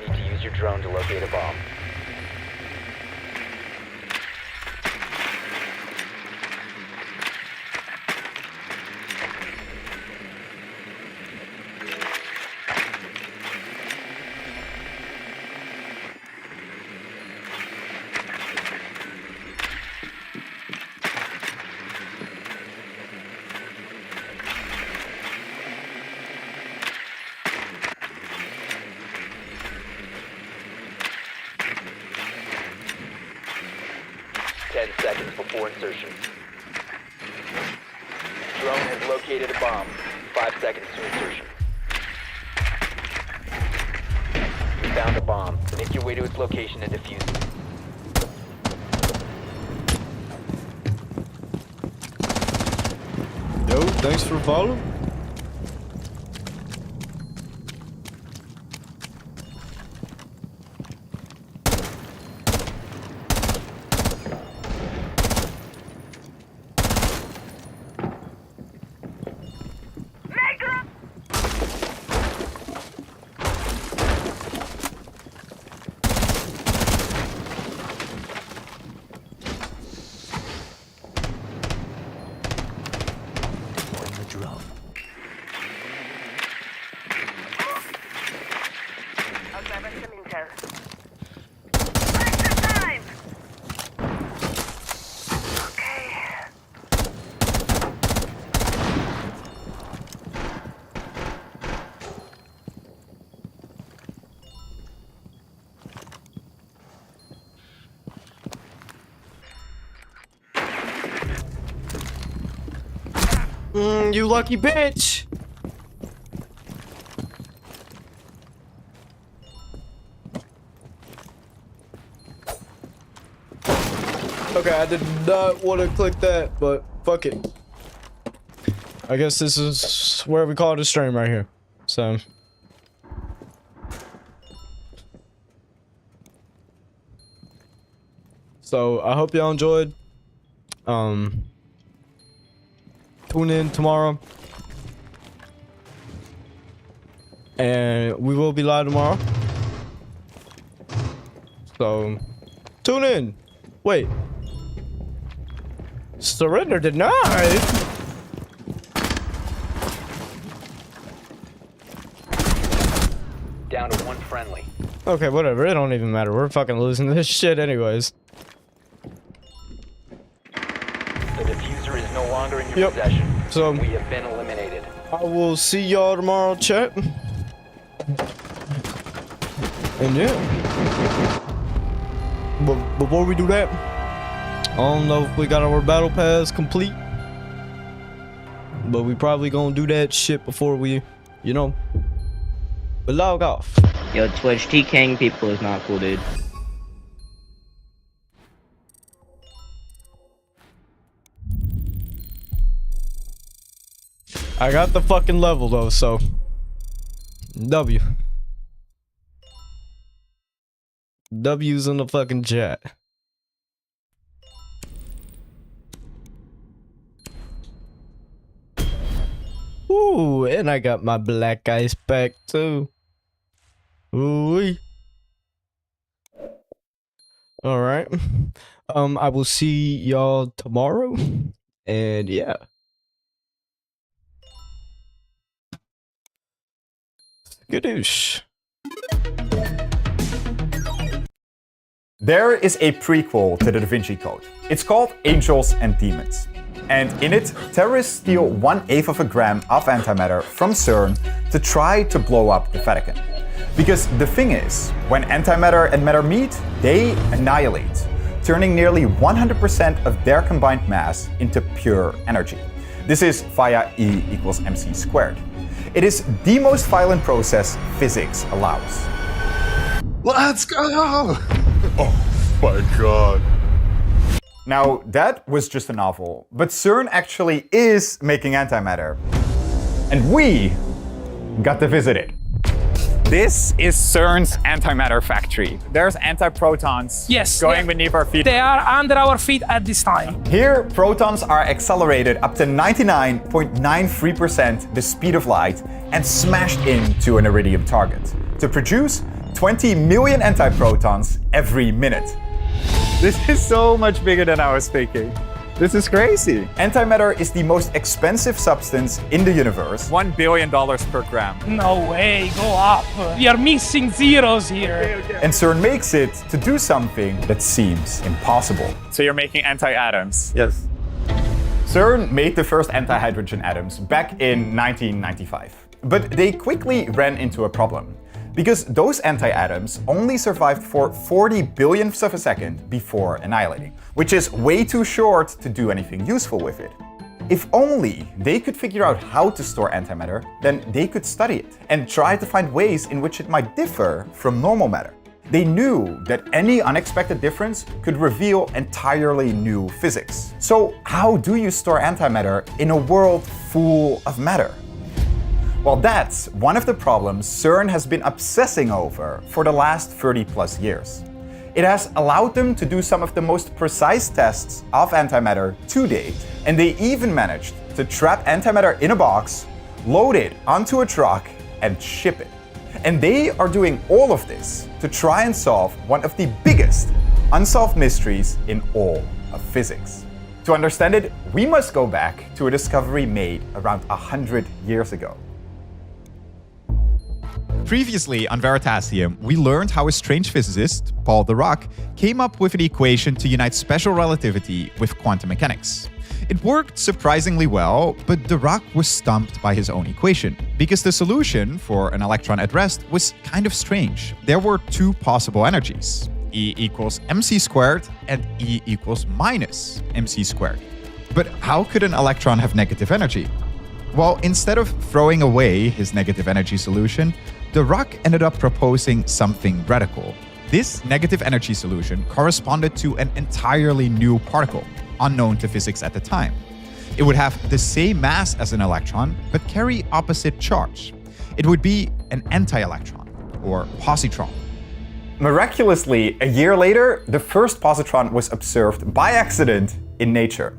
Need to use your drone to locate a bomb. Seconds before insertion. Drone has located a bomb. 5 seconds to insertion. You found a bomb. Make your way to its location and defuse it. Yo, thanks for following. You lucky bitch! Okay, I did not want to click that, but fuck it. I guess this is where we call it a stream right here. So. So, I hope y'all enjoyed. Tune in tomorrow. And we will be live tomorrow. So, tune in. Wait. Surrender denied? Down to 1 friendly. Okay, whatever. It don't even matter. We're fucking losing this shit anyways. The diffuser is no longer in your possession. So, we have been eliminated. I will see y'all tomorrow, chat. And yeah. But before we do that, I don't know if we got our battle pass complete. But we probably gonna do that shit before we, you know, log off. Yo, Twitch, TKing people is not cool, dude. I got the fucking level though, so W. W's in the fucking chat. Ooh, and I got my black ice back too. Ooh. All right. I will see y'all tomorrow. And yeah. Gadoosh. There is a prequel to the Da Vinci Code. It's called Angels and Demons. And in it, terrorists steal 1/8 of a gram of antimatter from CERN to try to blow up the Vatican. Because the thing is, when antimatter and matter meet, they annihilate, turning nearly 100% of their combined mass into pure energy. This is via E equals mc squared. It is the most violent process physics allows. Let's go! Oh my god. Now, that was just a novel, but CERN actually is making antimatter. And we got to visit it. This is CERN's antimatter factory. There's antiprotons going beneath our feet. They are under our feet at this time. Here, protons are accelerated up to 99.93% the speed of light and smashed into an iridium target to produce 20 million antiprotons every minute. This is so much bigger than I was thinking. This is crazy. Antimatter is the most expensive substance in the universe. $1 billion per gram. No way, go up. We are missing zeros here. And CERN makes it to do something that seems impossible. So you're making anti-atoms? Yes. CERN made the first anti-hydrogen atoms back in 1995. But they quickly ran into a problem, because those anti-atoms only survived for 40 billionths of a second before annihilating, which is way too short to do anything useful with it. If only they could figure out how to store antimatter, then they could study it and try to find ways in which it might differ from normal matter. They knew that any unexpected difference could reveal entirely new physics. So how do you store antimatter in a world full of matter? Well, that's one of the problems CERN has been obsessing over for the last 30+ years. It has allowed them to do some of the most precise tests of antimatter to date, and they even managed to trap antimatter in a box, load it onto a truck, and ship it. And they are doing all of this to try and solve one of the biggest unsolved mysteries in all of physics. To understand it, we must go back to a discovery made around 100 years ago. Previously on Veritasium, we learned how a strange physicist, Paul Dirac, came up with an equation to unite special relativity with quantum mechanics. It worked surprisingly well, but Dirac was stumped by his own equation, because the solution for an electron at rest was kind of strange. There were two possible energies, E equals mc squared and E equals minus mc squared. But how could an electron have negative energy? Well, instead of throwing away his negative energy solution, Dirac ended up proposing something radical. This negative energy solution corresponded to an entirely new particle, unknown to physics at the time. It would have the same mass as an electron, but carry opposite charge. It would be an anti-electron, or positron. Miraculously, a year later, the first positron was observed by accident in nature.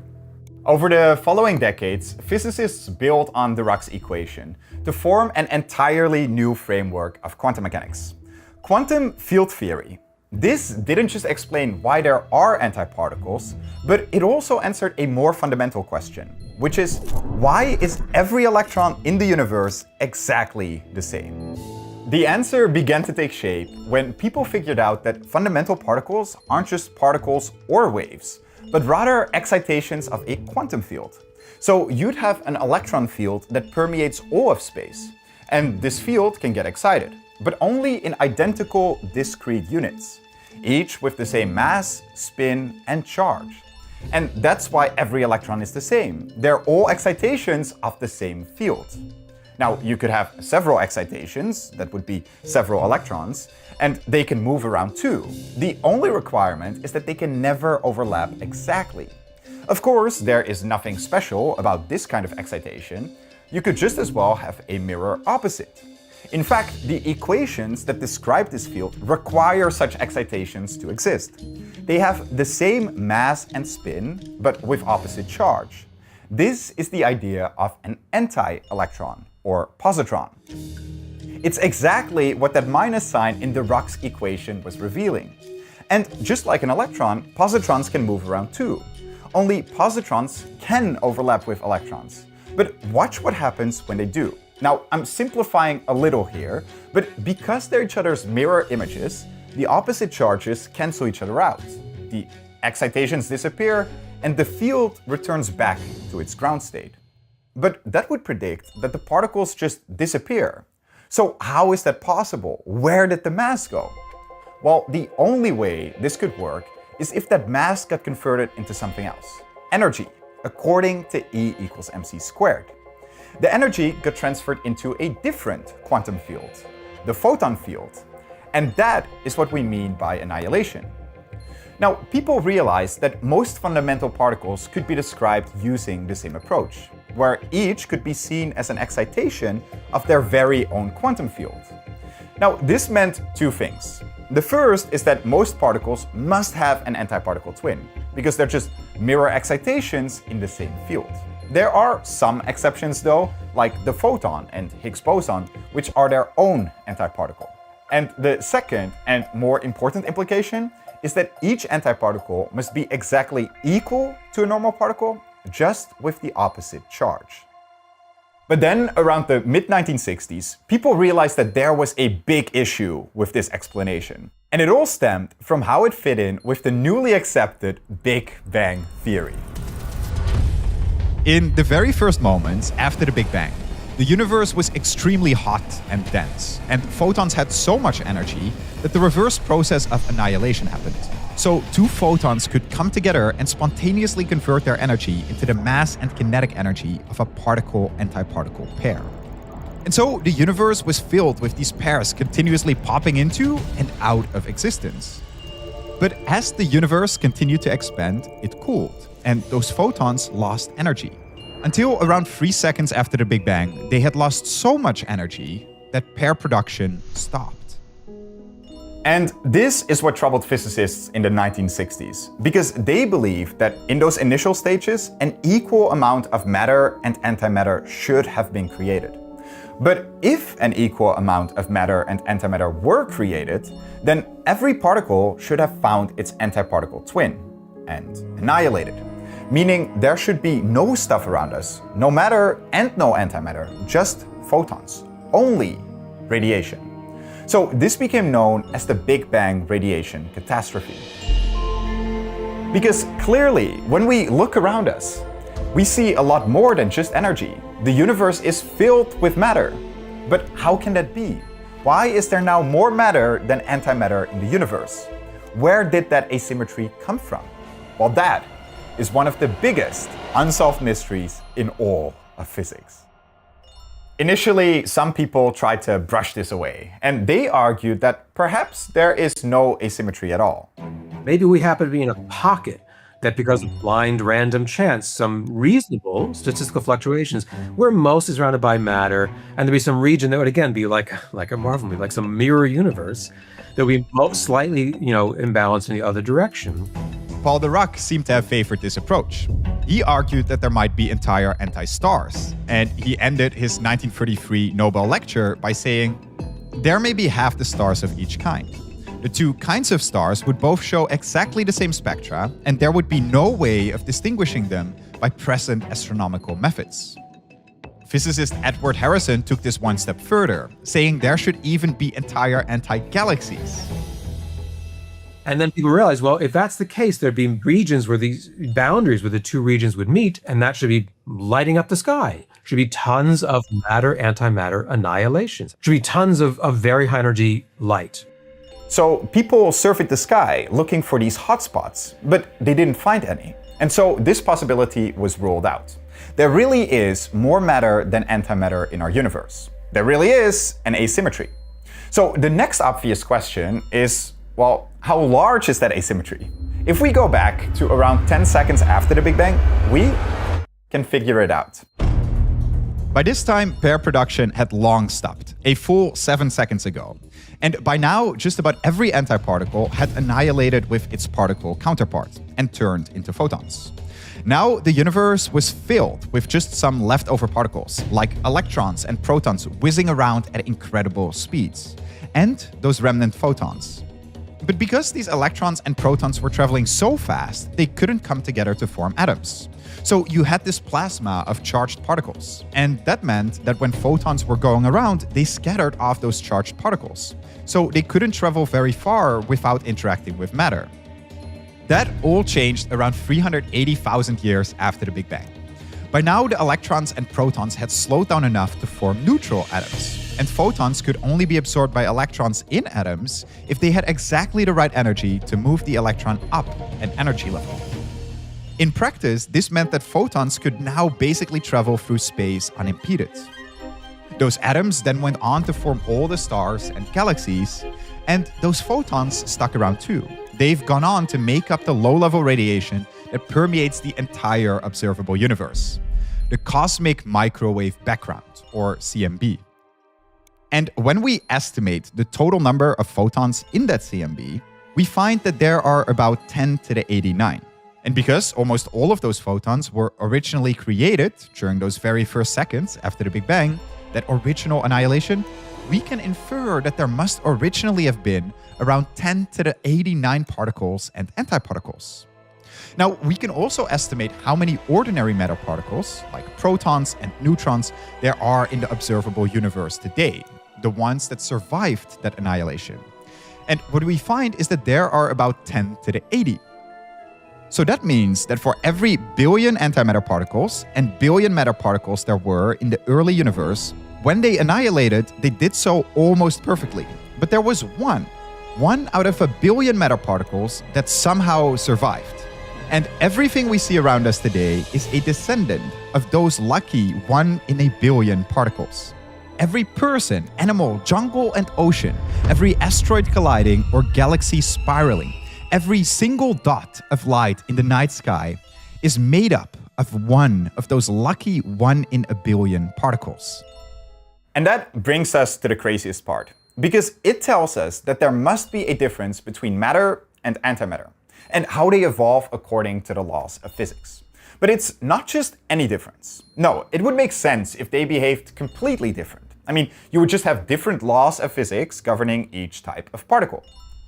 Over the following decades, physicists built on Dirac's equation to form an entirely new framework of quantum mechanics. Quantum field theory. This didn't just explain why there are antiparticles, but it also answered a more fundamental question, which is, why is every electron in the universe exactly the same? The answer began to take shape when people figured out that fundamental particles aren't just particles or waves, but rather excitations of a quantum field. So you'd have an electron field that permeates all of space, and this field can get excited, but only in identical discrete units, each with the same mass, spin, and charge. And that's why every electron is the same. They're all excitations of the same field. Now, you could have several excitations, that would be several electrons, and they can move around too. The only requirement is that they can never overlap exactly. Of course, there is nothing special about this kind of excitation. You could just as well have a mirror opposite. In fact, the equations that describe this field require such excitations to exist. They have the same mass and spin, but with opposite charge. This is the idea of an anti-electron, or positron. It's exactly what that minus sign in Dirac's equation was revealing. And just like an electron, positrons can move around too. Only positrons can overlap with electrons. But watch what happens when they do. Now, I'm simplifying a little here, but because they're each other's mirror images, the opposite charges cancel each other out. The excitations disappear, and the field returns back to its ground state. But that would predict that the particles just disappear. So how is that possible? Where did the mass go? Well, the only way this could work is if that mass got converted into something else. Energy, according to E equals mc squared. The energy got transferred into a different quantum field, the photon field. And that is what we mean by annihilation. Now, people realized that most fundamental particles could be described using the same approach, where each could be seen as an excitation of their very own quantum field. Now, this meant two things. The first is that most particles must have an antiparticle twin, because they're just mirror excitations in the same field. There are some exceptions though, like the photon and Higgs boson, which are their own antiparticle. And the second and more important implication is that each antiparticle must be exactly equal to a normal particle, just with the opposite charge. But then, around the mid-1960s, people realized that there was a big issue with this explanation. And it all stemmed from how it fit in with the newly accepted Big Bang theory. In the very first moments after the Big Bang, the universe was extremely hot and dense, and photons had so much energy that the reverse process of annihilation happened. So two photons could come together and spontaneously convert their energy into the mass and kinetic energy of a particle-antiparticle pair. And so the universe was filled with these pairs continuously popping into and out of existence. But as the universe continued to expand, it cooled, and those photons lost energy. Until around 3 seconds after the Big Bang, they had lost so much energy that pair production stopped. And this is what troubled physicists in the 1960s, because they believed that in those initial stages, an equal amount of matter and antimatter should have been created. But if an equal amount of matter and antimatter were created, then every particle should have found its antiparticle twin and annihilated. Meaning there should be no stuff around us, no matter and no antimatter, just photons, only radiation. So this became known as the Big Bang radiation catastrophe. Because clearly, when we look around us, we see a lot more than just energy. The universe is filled with matter. But how can that be? Why is there now more matter than antimatter in the universe? Where did that asymmetry come from? Well, that is one of the biggest unsolved mysteries in all of physics. Initially, some people tried to brush this away, and they argued that perhaps there is no asymmetry at all. Maybe we happen to be in a pocket that, because of blind random chance, some reasonable statistical fluctuations, we're mostly surrounded by matter, and there'd be some region that would again be like a Marvel movie, like some mirror universe that would be most slightly, imbalanced in the other direction. Paul Dirac seemed to have favored this approach. He argued that there might be entire anti-stars, and he ended his 1933 Nobel lecture by saying, "There may be half the stars of each kind. The two kinds of stars would both show exactly the same spectra, and there would be no way of distinguishing them by present astronomical methods." Physicist Edward Harrison took this one step further, saying there should even be entire anti-galaxies. And then people realized, well, if that's the case, there'd be regions where these boundaries where the two regions would meet, and that should be lighting up the sky. Should be tons of matter-antimatter annihilations. Should be tons of very high energy light. So people surveyed the sky looking for these hotspots, but they didn't find any. And so this possibility was ruled out. There really is more matter than antimatter in our universe. There really is an asymmetry. So the next obvious question is, well, how large is that asymmetry? If we go back to around 10 seconds after the Big Bang, we can figure it out. By this time, pair production had long stopped, a full 7 seconds ago. And by now, just about every antiparticle had annihilated with its particle counterpart and turned into photons. Now, the universe was filled with just some leftover particles, like electrons and protons whizzing around at incredible speeds, and those remnant photons. But because these electrons and protons were traveling so fast, they couldn't come together to form atoms. So you had this plasma of charged particles. And that meant that when photons were going around, they scattered off those charged particles. So they couldn't travel very far without interacting with matter. That all changed around 380,000 years after the Big Bang. By now, the electrons and protons had slowed down enough to form neutral atoms. And photons could only be absorbed by electrons in atoms if they had exactly the right energy to move the electron up an energy level. In practice, this meant that photons could now basically travel through space unimpeded. Those atoms then went on to form all the stars and galaxies, and those photons stuck around too. They've gone on to make up the low-level radiation that permeates the entire observable universe, the cosmic microwave background, or CMB. And when we estimate the total number of photons in that CMB, we find that there are about 10 to the 89. And because almost all of those photons were originally created during those very first seconds after the Big Bang, that original annihilation we can infer that there must originally have been around 10 to the 89 particles and antiparticles. Now, we can also estimate how many ordinary matter particles, like protons and neutrons, there are in the observable universe today, the ones that survived that annihilation. And what we find is that there are about 10 to the 80. So that means that for every billion antimatter particles and billion matter particles there were in the early universe, when they annihilated, they did so almost perfectly. But there was one out of a billion matter particles that somehow survived. And everything we see around us today is a descendant of those lucky 1 in a billion particles. Every person, animal, jungle, and ocean, every asteroid colliding or galaxy spiraling, every single dot of light in the night sky is made up of one of those lucky 1 in a billion particles. And that brings us to the craziest part, because it tells us that there must be a difference between matter and antimatter, and how they evolve according to the laws of physics. But it's not just any difference. No, it would make sense if they behaved completely different. I mean, you would just have different laws of physics governing each type of particle.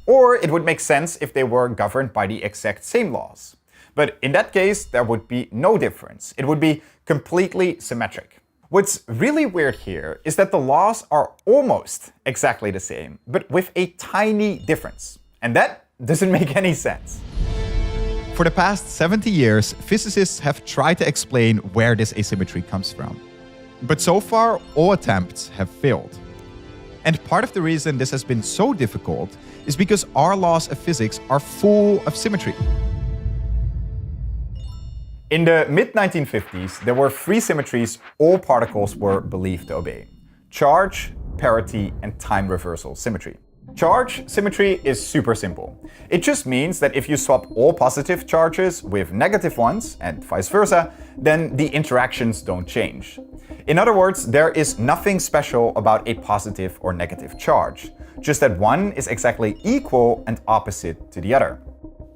Or it would make sense if they were governed by the exact same laws. But in that case, there would be no difference. It would be completely symmetric. What's really weird here is that the laws are almost exactly the same, but with a tiny difference. And that doesn't make any sense. For the past 70 years, physicists have tried to explain where this asymmetry comes from. But so far, all attempts have failed. And part of the reason this has been so difficult is because our laws of physics are full of symmetry. In the mid-1950s, there were 3 symmetries all particles were believed to obey: charge, parity, and time reversal symmetry. Charge symmetry is super simple. It just means that if you swap all positive charges with negative ones, and vice versa, then the interactions don't change. In other words, there is nothing special about a positive or negative charge, just that one is exactly equal and opposite to the other.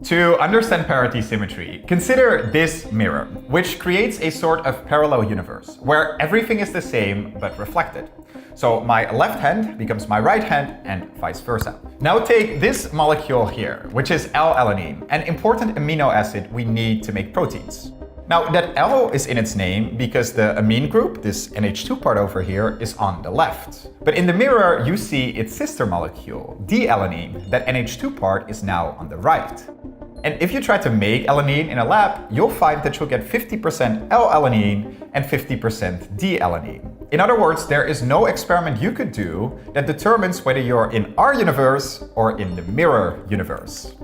To understand parity symmetry, consider this mirror, which creates a sort of parallel universe, where everything is the same but reflected. So my left hand becomes my right hand and vice versa. Now take this molecule here, which is L-alanine, an important amino acid we need to make proteins. Now that L is in its name because the amine group, this NH2 part over here, is on the left. But in the mirror you see its sister molecule, D-alanine, that NH2 part is now on the right. And if you try to make alanine in a lab, you'll find that you'll get 50% L-alanine and 50% D-alanine. In other words, there is no experiment you could do that determines whether you're in our universe or in the mirror universe.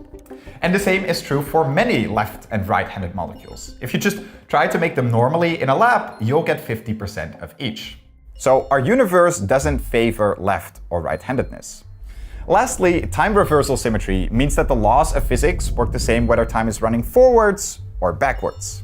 And the same is true for many left and right-handed molecules. If you just try to make them normally in a lab, you'll get 50% of each. So our universe doesn't favor left or right-handedness. Lastly, time reversal symmetry means that the laws of physics work the same whether time is running forwards or backwards.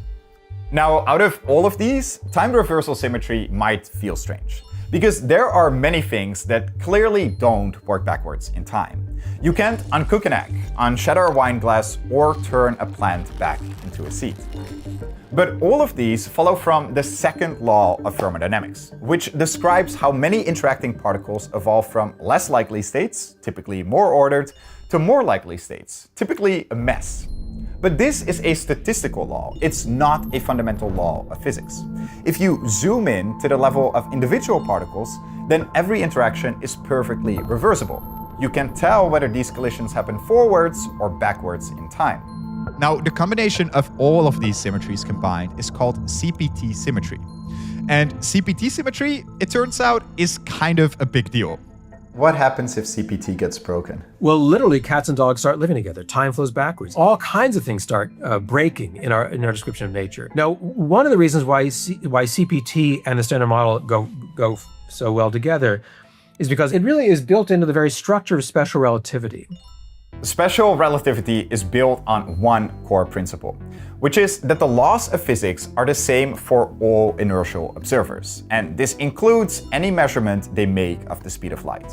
Now, out of all of these, time reversal symmetry might feel strange, because there are many things that clearly don't work backwards in time. You can't uncook an egg, unshatter a wine glass, or turn a plant back into a seed. But all of these follow from the second law of thermodynamics, which describes how many interacting particles evolve from less likely states, typically more ordered, to more likely states, typically a mess. But this is a statistical law. It's not a fundamental law of physics. If you zoom in to the level of individual particles, then every interaction is perfectly reversible. You can tell whether these collisions happen forwards or backwards in time. Now, the combination of all of these symmetries combined is called CPT symmetry. And CPT symmetry, it turns out, is kind of a big deal. What happens if CPT gets broken? Well, literally, cats and dogs start living together. Time flows backwards. All kinds of things start breaking in our description of nature. Now, one of the reasons why CPT and the standard model go so well together is because it really is built into the very structure of special relativity. Special relativity is built on one core principle, which is that the laws of physics are the same for all inertial observers, and this includes any measurement they make of the speed of light.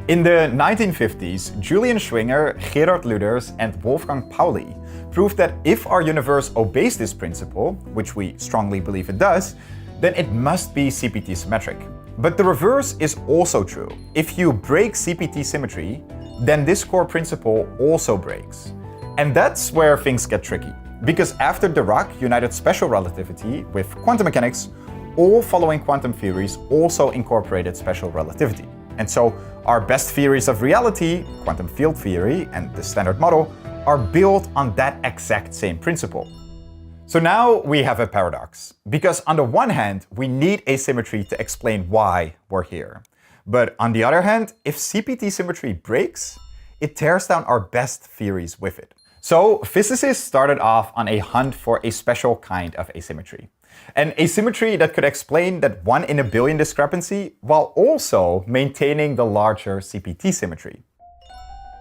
In the 1950s, Julian Schwinger, Gerhard Luders, and Wolfgang Pauli proved that if our universe obeys this principle, which we strongly believe it does, then it must be CPT symmetric. But the reverse is also true. If you break CPT symmetry, then this core principle also breaks. And that's where things get tricky. Because after Dirac united special relativity with quantum mechanics, all following quantum theories also incorporated special relativity. And so our best theories of reality, quantum field theory and the Standard Model, are built on that exact same principle. So now we have a paradox. Because on the one hand, we need asymmetry to explain why we're here. But on the other hand, if CPT symmetry breaks, it tears down our best theories with it. So physicists started off on a hunt for a special kind of asymmetry. An asymmetry that could explain that 1 in a billion discrepancy while also maintaining the larger CPT symmetry.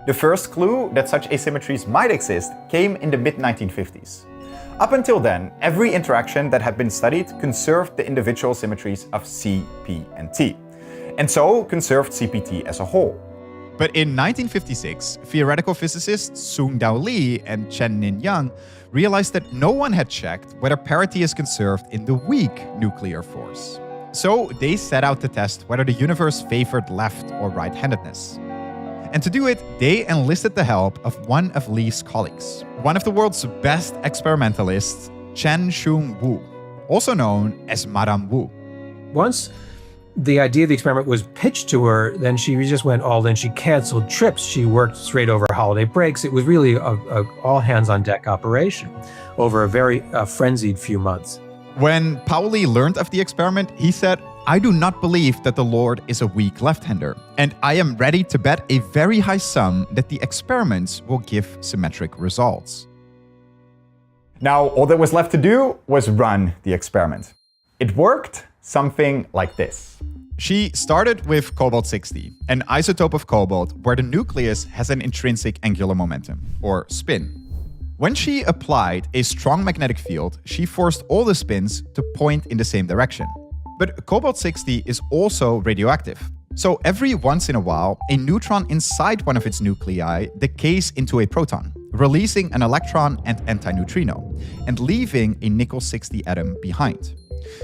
The first clue that such asymmetries might exist came in the mid-1950s. Up until then, every interaction that had been studied conserved the individual symmetries of C, P, and T, and so conserved CPT as a whole. But in 1956, theoretical physicists Soong-Dao Lee and Chen-Nin Yang realized that no one had checked whether parity is conserved in the weak nuclear force. So they set out to test whether the universe favored left or right-handedness. And to do it, they enlisted the help of one of Lee's colleagues, one of the world's best experimentalists, Chen-Shung Wu, also known as Madame Wu. Once the idea of the experiment was pitched to her, then she just went all in. She canceled trips. She worked straight over holiday breaks. It was really a all hands on deck operation over a very frenzied few months. When Pauli learned of the experiment, he said, "I do not believe that the Lord is a weak left-hander, and I am ready to bet a very high sum that the experiments will give symmetric results." Now, all that was left to do was run the experiment. It worked something like this. She started with cobalt-60, an isotope of cobalt where the nucleus has an intrinsic angular momentum, or spin. When she applied a strong magnetic field, she forced all the spins to point in the same direction. But cobalt-60 is also radioactive. So every once in a while, a neutron inside one of its nuclei decays into a proton, releasing an electron and antineutrino, and leaving a nickel-60 atom behind.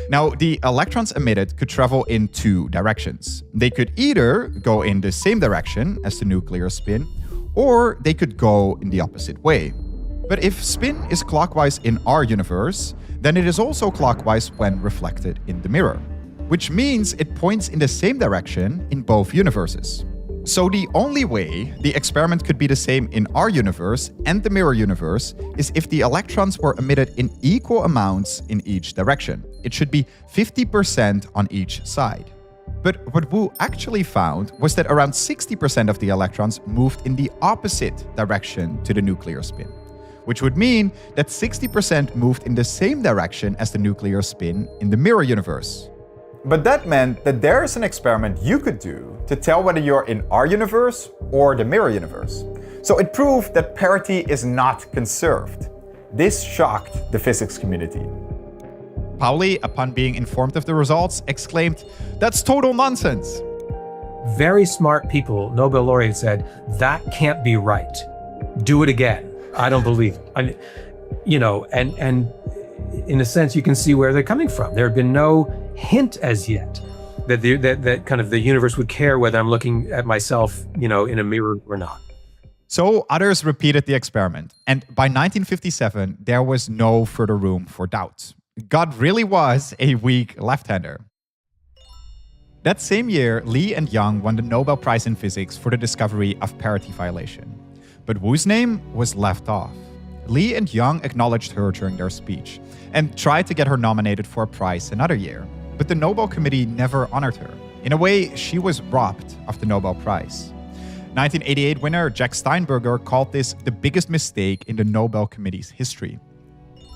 Now, the electrons emitted could travel in two directions. They could either go in the same direction as the nuclear spin, or they could go in the opposite way. But if spin is clockwise in our universe, then it is also clockwise when reflected in the mirror, which means it points in the same direction in both universes. So the only way the experiment could be the same in our universe and the mirror universe is if the electrons were emitted in equal amounts in each direction. It should be 50% on each side. But what Wu actually found was that around 60% of the electrons moved in the opposite direction to the nuclear spin, which would mean that 60% moved in the same direction as the nuclear spin in the mirror universe. But that meant that there is an experiment you could do to tell whether you're in our universe or the mirror universe. So it proved that parity is not conserved. This shocked the physics community. Pauli, upon being informed of the results, exclaimed, "That's total nonsense." Very smart people, Nobel laureate, said, "That can't be right. Do it again. I don't believe it." And in a sense, you can see where they're coming from. There had been no hint as yet that kind of the universe would care whether I'm looking at myself, in a mirror or not. So others repeated the experiment, and by 1957, there was no further room for doubt. God really was a weak left-hander. That same year, Lee and Yang won the Nobel Prize in Physics for the discovery of parity violation. But Wu's name was left off. Lee and Yang acknowledged her during their speech and tried to get her nominated for a prize another year. But the Nobel Committee never honored her. In a way, she was robbed of the Nobel Prize. 1988 winner Jack Steinberger called this the biggest mistake in the Nobel Committee's history.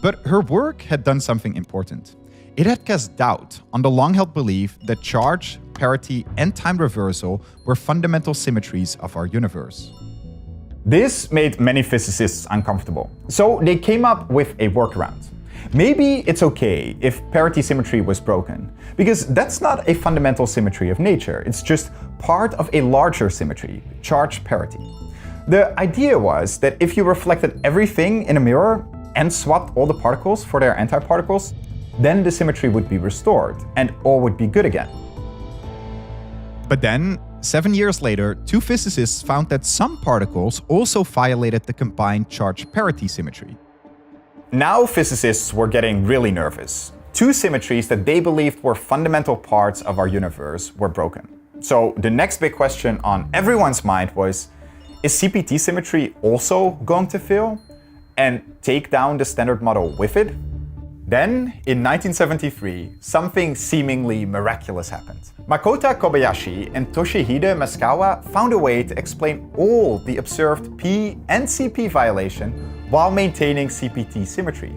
But her work had done something important. It had cast doubt on the long-held belief that charge, parity, and time reversal were fundamental symmetries of our universe. This made many physicists uncomfortable, so they came up with a workaround. Maybe it's okay if parity symmetry was broken, because that's not a fundamental symmetry of nature, it's just part of a larger symmetry, charge parity. The idea was that if you reflected everything in a mirror and swapped all the particles for their antiparticles, then the symmetry would be restored and all would be good again. But then, 7 years later, two physicists found that some particles also violated the combined charge parity symmetry. Now physicists were getting really nervous. Two symmetries that they believed were fundamental parts of our universe were broken. So the next big question on everyone's mind was, is CPT symmetry also going to fail and take down the Standard Model with it? Then, in 1973, something seemingly miraculous happened. Makota Kobayashi and Toshihide Masukawa found a way to explain all the observed P and CP violation while maintaining CPT symmetry.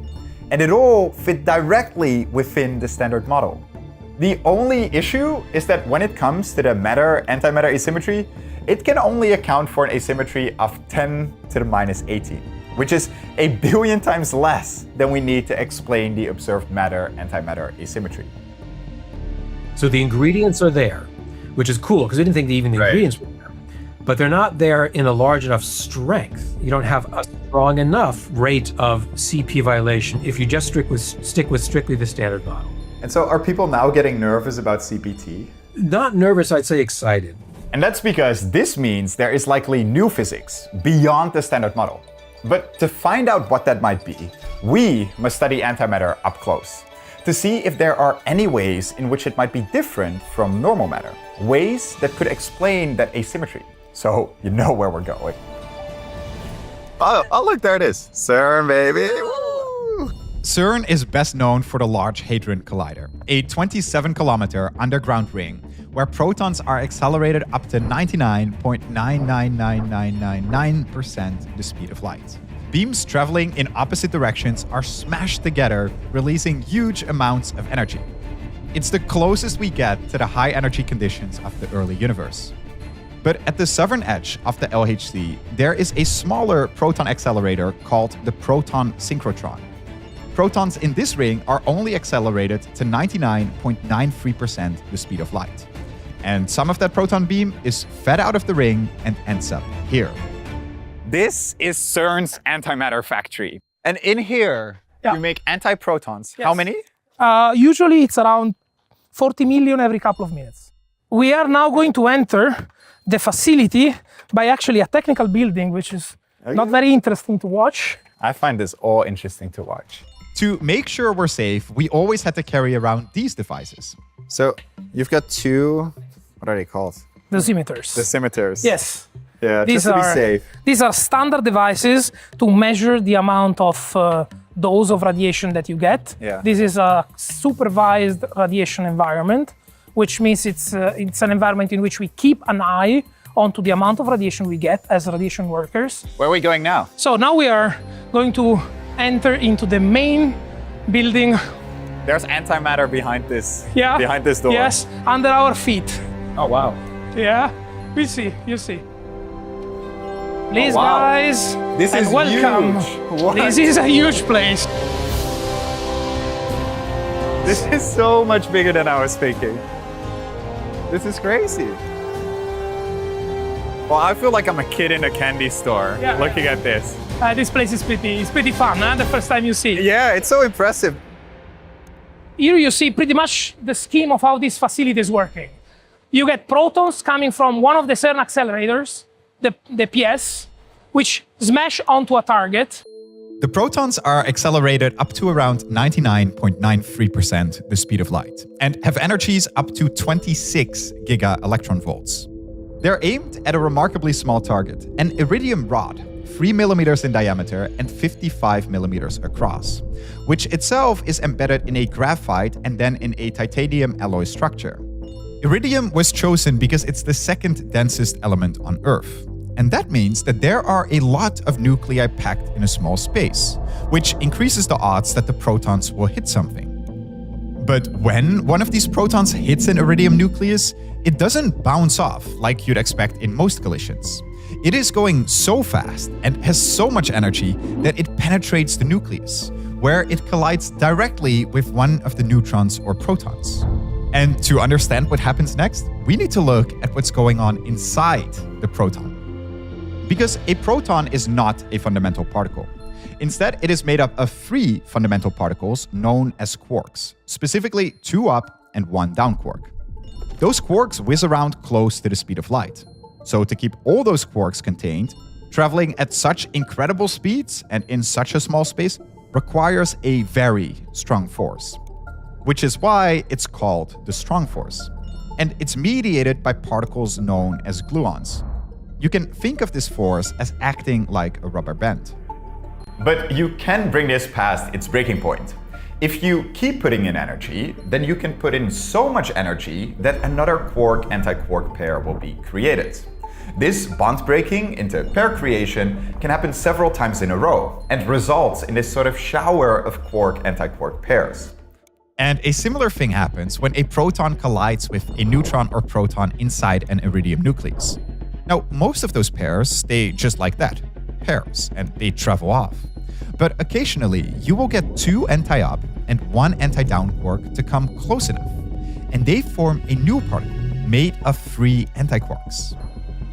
And it all fit directly within the Standard Model. The only issue is that when it comes to the matter-antimatter asymmetry, it can only account for an asymmetry of 10 to the minus 18, which is a billion times less than we need to explain the observed matter-antimatter asymmetry. So the ingredients are there, which is cool, because we didn't think that even the ingredients were there. But they're not there in a large enough strength. You don't have a strong enough rate of CP violation if you just stick with strictly the Standard Model. And so are people now getting nervous about CPT? Not nervous, I'd say excited. And that's because this means there is likely new physics beyond the Standard Model. But to find out what that might be, we must study antimatter up close to see if there are any ways in which it might be different from normal matter, ways that could explain that asymmetry. So you know where we're going. Oh, look, there it is. CERN, baby. Woo! CERN is best known for the Large Hadron Collider, a 27-kilometer underground ring where protons are accelerated up to 99.999999% the speed of light. Beams traveling in opposite directions are smashed together, releasing huge amounts of energy. It's the closest we get to the high energy conditions of the early universe. But at the southern edge of the LHC, there is a smaller proton accelerator called the proton synchrotron. Protons in this ring are only accelerated to 99.93% the speed of light. And some of that proton beam is fed out of the ring and ends up here. This is CERN's antimatter factory. And in here, you make antiprotons. Yes. How many? Usually it's around 40 million every couple of minutes. We are now going to enter the facility by actually a technical building, which is not very interesting to watch. I find this all interesting to watch. To make sure we're safe, we always had to carry around these devices. So you've got two, what are they called? Dosimeters. Dosimeters. Yes. Yeah, just to be safe. These are standard devices to measure the amount of dose of radiation that you get. Yeah. This is a supervised radiation environment, which means it's an environment in which we keep an eye onto the amount of radiation we get as radiation workers. Where are we going now? So now we are going to enter into the main building. There's antimatter behind this. Yeah. Behind this door. Yes, under our feet. Oh wow. Yeah, we see. You see. Please, wow. guys, This and is welcome. huge. What? This is a huge place. This is so much bigger than I was thinking. This is crazy. Well, I feel like I'm a kid in a candy store looking at this. This place is pretty fun, huh? The first time you see it. Yeah, it's so impressive. Here you see pretty much the scheme of how this facility is working. You get protons coming from one of the CERN accelerators, the PS, which smash onto a target. The protons are accelerated up to around 99.93% the speed of light and have energies up to 26 giga-electron-volts. They're aimed at a remarkably small target, an iridium rod, 3 millimeters in diameter and 55 millimeters across, which itself is embedded in a graphite and then in a titanium alloy structure. Iridium was chosen because it's the second densest element on Earth. And that means that there are a lot of nuclei packed in a small space, which increases the odds that the protons will hit something. But when one of these protons hits an iridium nucleus, it doesn't bounce off like you'd expect in most collisions. It is going so fast and has so much energy that it penetrates the nucleus, where it collides directly with one of the neutrons or protons. And to understand what happens next, we need to look at what's going on inside the proton. Because a proton is not a fundamental particle. Instead, it is made up of 3 fundamental particles known as quarks, specifically 2 up and 1 down quark. those quarks whiz around close to the speed of light. So to keep all those quarks contained, traveling at such incredible speeds and in such a small space requires a very strong force, which is why it's called the strong force. And it's mediated by particles known as gluons. You can think of this force as acting like a rubber band. But you can bring this past its breaking point. If you keep putting in energy, then you can put in so much energy that another quark-antiquark pair will be created. This bond breaking into pair creation can happen several times in a row and results in this sort of shower of quark-antiquark pairs. And a similar thing happens when a proton collides with a neutron or proton inside an iridium nucleus. Now, most of those pairs stay just like that, pairs, and they travel off. But occasionally, you will get two anti-up and one anti-down quark to come close enough, and they form a new particle made of three antiquarks.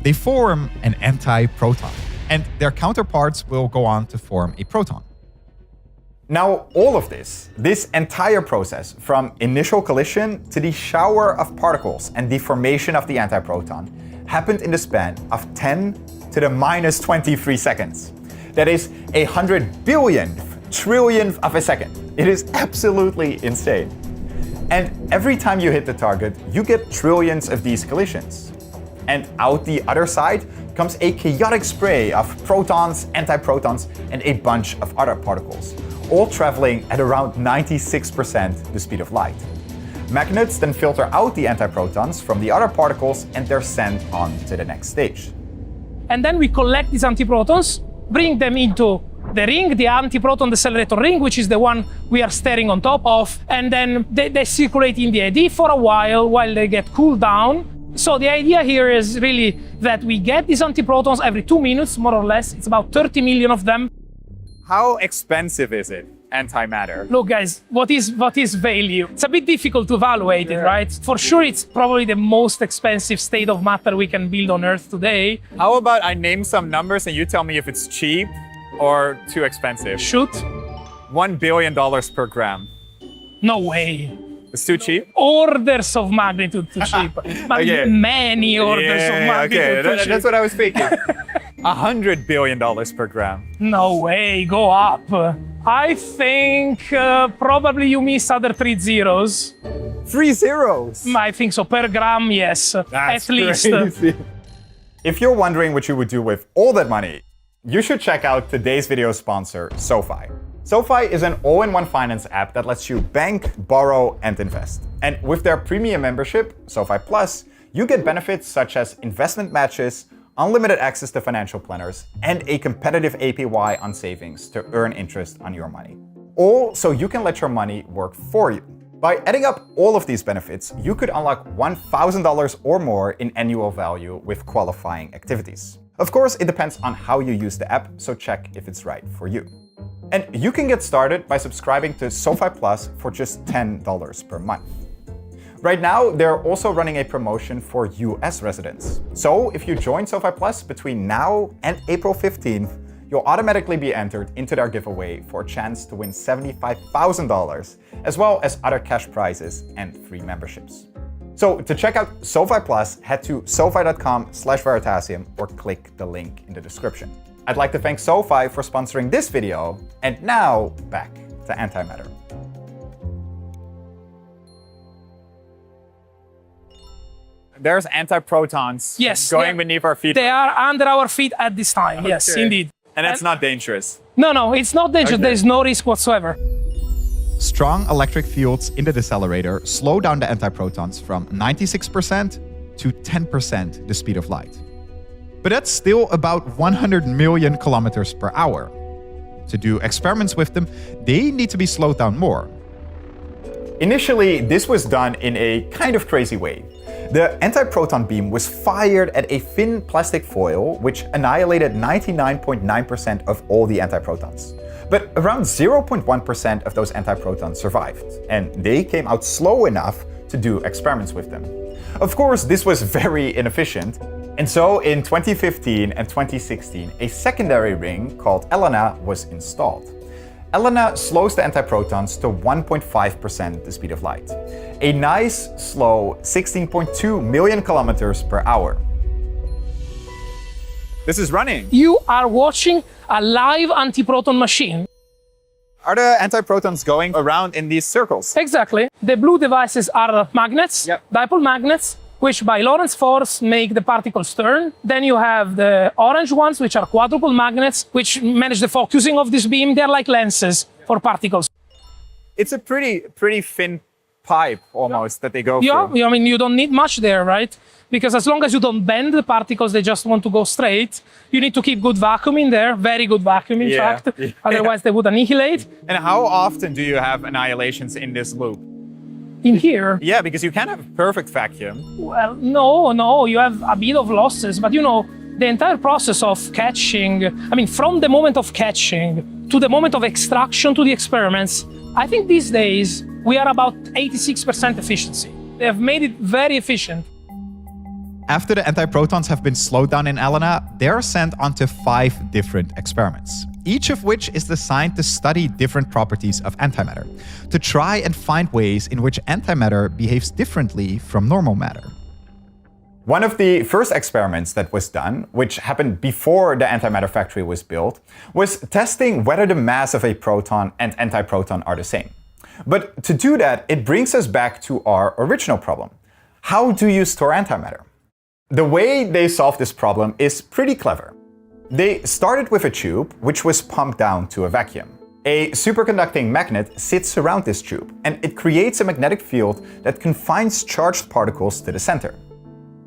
They form an anti-proton, and their counterparts will go on to form a proton. Now, all of this entire process, from initial collision to the shower of particles and the formation of the antiproton, happened in the span of 10 to the minus 23 seconds. That is 100 billionth trillionth of a second. It is absolutely insane. And every time you hit the target, you get trillions of these collisions. And out the other side comes a chaotic spray of protons, antiprotons, and a bunch of other particles, all traveling at around 96% the speed of light. Magnets then filter out the antiprotons from the other particles and they're sent on to the next stage. And then we collect these antiprotons, bring them into the ring, the antiproton decelerator ring, which is the one we are staring on top of, and then they circulate in the AD for a while they get cooled down. So the idea here is really that we get these antiprotons every 2 minutes, more or less. It's about 30 million of them. How expensive is it, antimatter? Look, guys, what is value? It's a bit difficult to evaluate it, right? For sure, it's probably the most expensive state of matter we can build on Earth today. How about I name some numbers and you tell me if it's cheap or too expensive? Shoot. $1 billion per gram. No way. It's too cheap? Orders of magnitude too cheap. But Okay. many orders of magnitude too cheap. That's what I was thinking. $100 billion per gram. No way, go up. I think probably you miss other 3 zeros. 3 zeros? I think so, per gram, yes. That's at least. crazy. If you're wondering what you would do with all that money, you should check out today's video sponsor, SoFi. SoFi is an all-in-one finance app that lets you bank, borrow, and invest. And with their premium membership, SoFi Plus, you get benefits such as investment matches, unlimited access to financial planners, and a competitive APY on savings to earn interest on your money. All so you can let your money work for you. By adding up all of these benefits, you could unlock $1,000 or more in annual value with qualifying activities. Of course, it depends on how you use the app, so check if it's right for you. And you can get started by subscribing to SoFi Plus for just $10 per month. Right now, they're also running a promotion for US residents. So if you join SoFi Plus between now and April 15th, you'll automatically be entered into their giveaway for a chance to win $75,000, as well as other cash prizes and free memberships. So to check out SoFi Plus, head to sofi.com/Veritasium or click the link in the description. I'd like to thank SoFi for sponsoring this video, and now back to antimatter. There's antiprotons going beneath our feet. They are under our feet at this time, yes, Okay. indeed. And that's not dangerous. No, it's not dangerous. Okay. There is no risk whatsoever. Strong electric fields in the decelerator slow down the antiprotons from 96% to 10% the speed of light. But that's still about 100 million kilometers per hour. To do experiments with them, they need to be slowed down more. Initially, this was done in a kind of crazy way. The antiproton beam was fired at a thin plastic foil, which annihilated 99.9% of all the antiprotons. But around 0.1% of those antiprotons survived, and they came out slow enough to do experiments with them. Of course, this was very inefficient, and so in 2015 and 2016, a secondary ring called ELENA was installed. Elena slows the antiprotons to 1.5% the speed of light. A nice, slow 16.2 million kilometers per hour. This is running. You are watching a live antiproton machine. Are the antiprotons going around in these circles? Exactly. The blue devices are magnets, dipole magnets, which by Lorentz force make the particles turn. Then you have the orange ones, which are quadruple magnets, which manage the focusing of this beam. They're like lenses for particles. It's a pretty thin pipe almost that they go Yeah, through. I mean, you don't need much there, right? Because as long as you don't bend the particles, they just want to go straight. You need to keep good vacuum in there, very good vacuum, in fact. Otherwise, they would annihilate. And how often do you have annihilations in this loop? In here? Yeah, because you can't have perfect vacuum. Well, no, you have a bit of losses, but you know, the entire process of catching, I mean, from the moment of catching to the moment of extraction to the experiments, I think these days we are about 86% efficiency. They have made it very efficient. After the antiprotons have been slowed down in Elena, they are sent onto 5 different experiments, each of which is designed to study different properties of antimatter, to try and find ways in which antimatter behaves differently from normal matter. One of the first experiments that was done, which happened before the antimatter factory was built, was testing whether the mass of a proton and antiproton are the same. But to do that, it brings us back to our original problem. How do you store antimatter? The way they solved this problem is pretty clever. They started with a tube which was pumped down to a vacuum. A superconducting magnet sits around this tube, and it creates a magnetic field that confines charged particles to the center.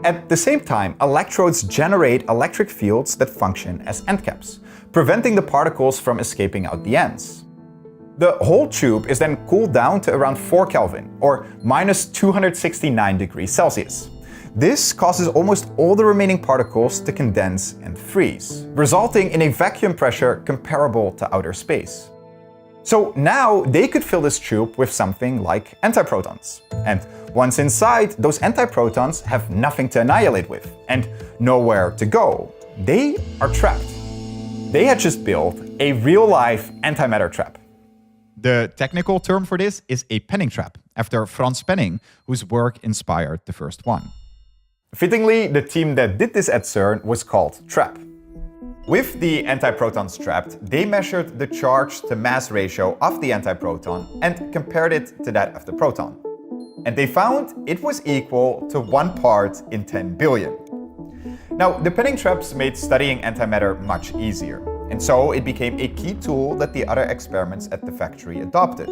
At the same time, electrodes generate electric fields that function as end caps, preventing the particles from escaping out the ends. The whole tube is then cooled down to around 4 Kelvin, or minus 269 degrees Celsius. This causes almost all the remaining particles to condense and freeze, resulting in a vacuum pressure comparable to outer space. So now they could fill this tube with something like antiprotons. And once inside, those antiprotons have nothing to annihilate with and nowhere to go. They are trapped. They had just built a real-life antimatter trap. The technical term for this is a Penning trap, after Franz Penning, whose work inspired the first one. Fittingly, the team that did this at CERN was called TRAP. With the antiprotons trapped, they measured the charge to mass ratio of the antiproton and compared it to that of the proton. And they found it was equal to 1 part in 10 billion. Now, the Penning traps made studying antimatter much easier, and so it became a key tool that the other experiments at the factory adopted.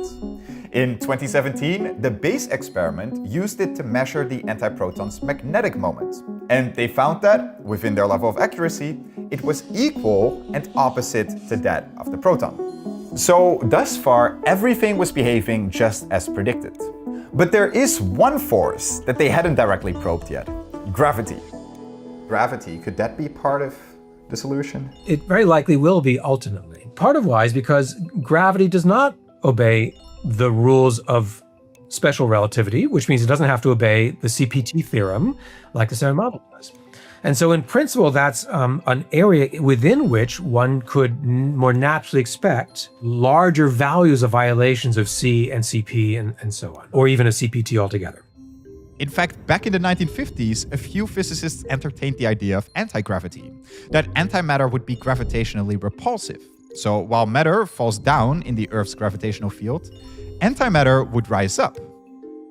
In 2017, the BASE experiment used it to measure the antiproton's magnetic moment, and they found that, within their level of accuracy, it was equal and opposite to that of the proton. So, thus far, everything was behaving just as predicted. But there is one force that they hadn't directly probed yet: gravity. Gravity, could that be part of the solution? It very likely will be ultimately. Part of why is because gravity does not obey the rules of special relativity, which means it doesn't have to obey the CPT theorem like the CERN model does. And so in principle, that's an area within which one could more naturally expect larger values of violations of C and CP and so on, or even a CPT altogether. In fact, back in the 1950s, a few physicists entertained the idea of anti-gravity, that antimatter would be gravitationally repulsive. So while matter falls down in the Earth's gravitational field, antimatter would rise up.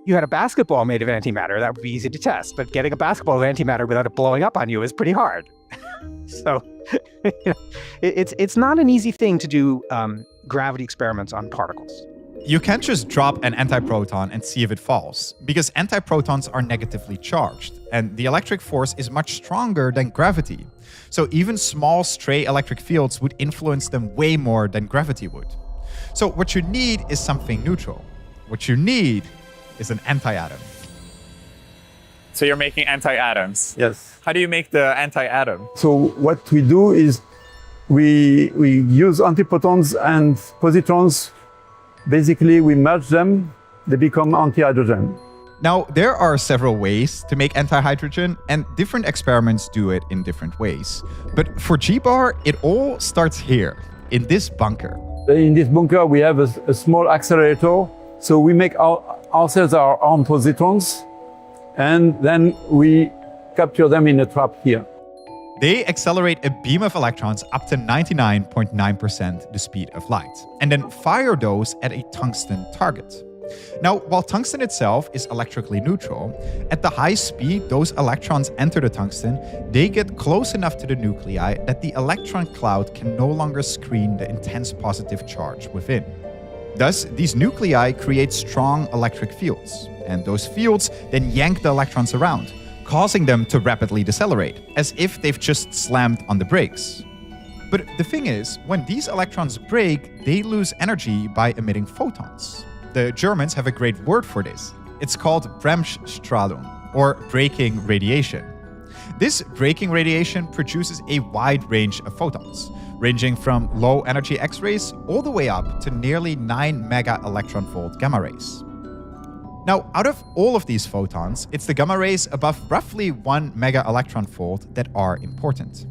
You had a basketball made of antimatter, that would be easy to test, but getting a basketball of antimatter without it blowing up on you is pretty hard. So it's not an easy thing to do gravity experiments on particles. You can't just drop an antiproton and see if it falls, because antiprotons are negatively charged, and the electric force is much stronger than gravity. So even small stray electric fields would influence them way more than gravity would. So what you need is something neutral. What you need is an anti-atom. So you're making anti-atoms? Yes. How do you make the anti-atom? So what we do is we use antiprotons and positrons. Basically, we merge them, they become anti-hydrogen. Now, there are several ways to make anti-hydrogen, and different experiments do it in different ways. But for G-Bar, it all starts here, in this bunker. In this bunker, we have a small accelerator. So we make ourselves our own positrons, and then we capture them in a trap here. They accelerate a beam of electrons up to 99.9% the speed of light, and then fire those at a tungsten target. Now, while tungsten itself is electrically neutral, at the high speed those electrons enter the tungsten, they get close enough to the nuclei that the electron cloud can no longer screen the intense positive charge within. Thus, these nuclei create strong electric fields, and those fields then yank the electrons around, causing them to rapidly decelerate, as if they've just slammed on the brakes. But the thing is, when these electrons break, they lose energy by emitting photons. The Germans have a great word for this. It's called Bremsstrahlung, or braking radiation. This braking radiation produces a wide range of photons, ranging from low energy X-rays all the way up to nearly 9 mega electron volt gamma rays. Now, out of all of these photons, it's the gamma rays above roughly 1 mega electron volt that are important.